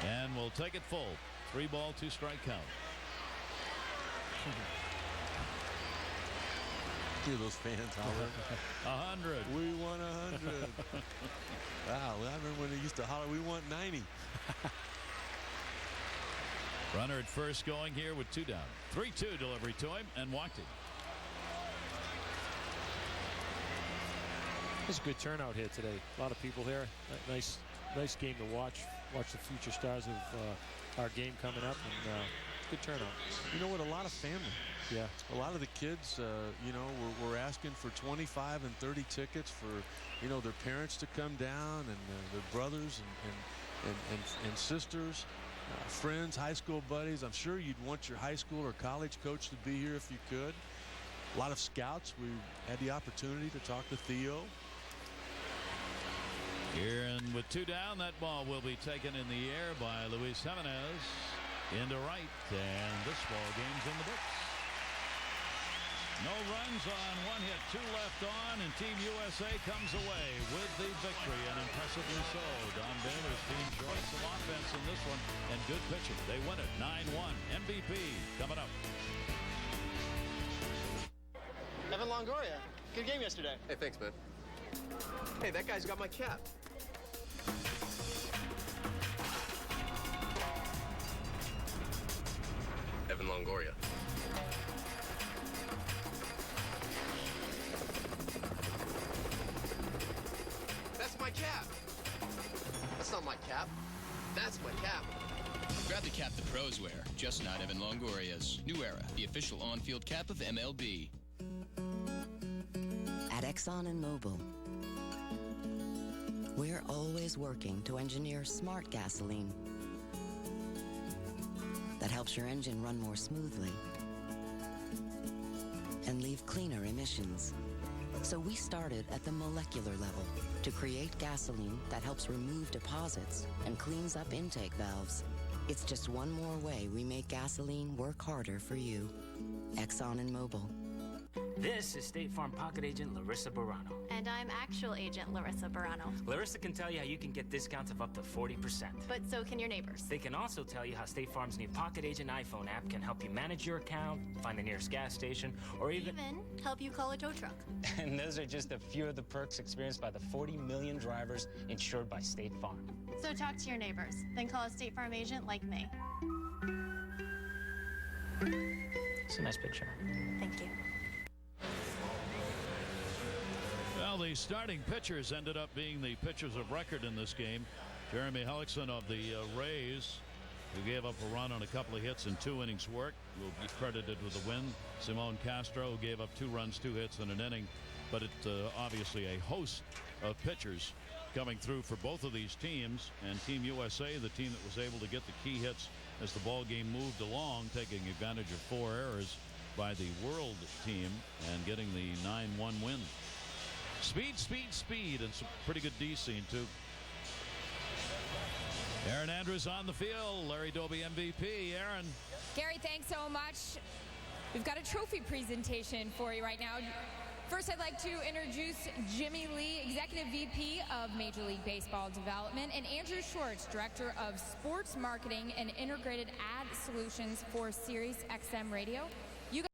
And we'll take it full. 3-ball, 2-strike count. Hear those fans holler. 100. We won 100. Wow, I remember when they used to holler, we want 90. Runner at first going here with 2 down. 3-2 delivery to him and walked him. It's a good turnout here today. A lot of people here. Nice game to watch. Watch the future stars of our game coming up, and good turnout. You know what? A lot of family. Yeah. A lot of the kids, you know, we're asking for 25 and 30 tickets for, you know, their parents to come down, and their brothers and sisters, friends, high school buddies. I'm sure you'd want your high school or college coach to be here if you could. A lot of scouts. We had the opportunity to talk to Theo. Here and with 2 down, that ball will be taken in the air by Luis Jimenez into right, and this ball game's in the books. No runs on 1 hit, 2 left on, and Team USA comes away with the victory, and impressively so. Don Baylor's team showing some offense in this one and good pitching. They win it 9-1. MVP coming up. Evan Longoria, good game yesterday. Hey, thanks, man. Hey, that guy's got my cap. Evan Longoria. That's my cap. That's not my cap. That's my cap. Grab the cap the pros wear, just not Evan Longoria's. New Era, the official on-field cap of MLB. At Exxon and Mobil, we're always working to engineer smart gasoline that helps your engine run more smoothly and leave cleaner emissions. So we started at the molecular level to create gasoline that helps remove deposits and cleans up intake valves. It's just one more way we make gasoline work harder for you. Exxon and Mobil. This is State Farm Pocket Agent Larissa Barano. And I'm actual agent Larissa Barano. Larissa can tell you how you can get discounts of up to 40%. But so can your neighbors. They can also tell you how State Farm's new Pocket Agent iPhone app can help you manage your account, find the nearest gas station, or even help you call a tow truck. And those are just a few of the perks experienced by the 40 million drivers insured by State Farm. So talk to your neighbors, then call a State Farm agent like me. It's a nice picture. Thank you. Well, the starting pitchers ended up being the pitchers of record in this game. Jeremy Hellickson of the Rays, who gave up a run on a couple of hits and 2 innings work, will be credited with the win. Simone Castro, who gave up 2 runs, 2 hits, and an inning. But it obviously a host of pitchers coming through for both of these teams. And Team USA, the team that was able to get the key hits as the ball game moved along, taking advantage of 4 errors by the world team and getting the 9-1 win. Speed, speed, speed, and some pretty good D scene, too. Aaron Andrews on the field. Larry Doby MVP. Aaron. Gary, thanks so much. We've got a trophy presentation for you right now. First, I'd like to introduce Jimmy Lee, Executive VP of Major League Baseball Development, and Andrew Schwartz, Director of Sports Marketing and Integrated Ad Solutions for Sirius XM Radio.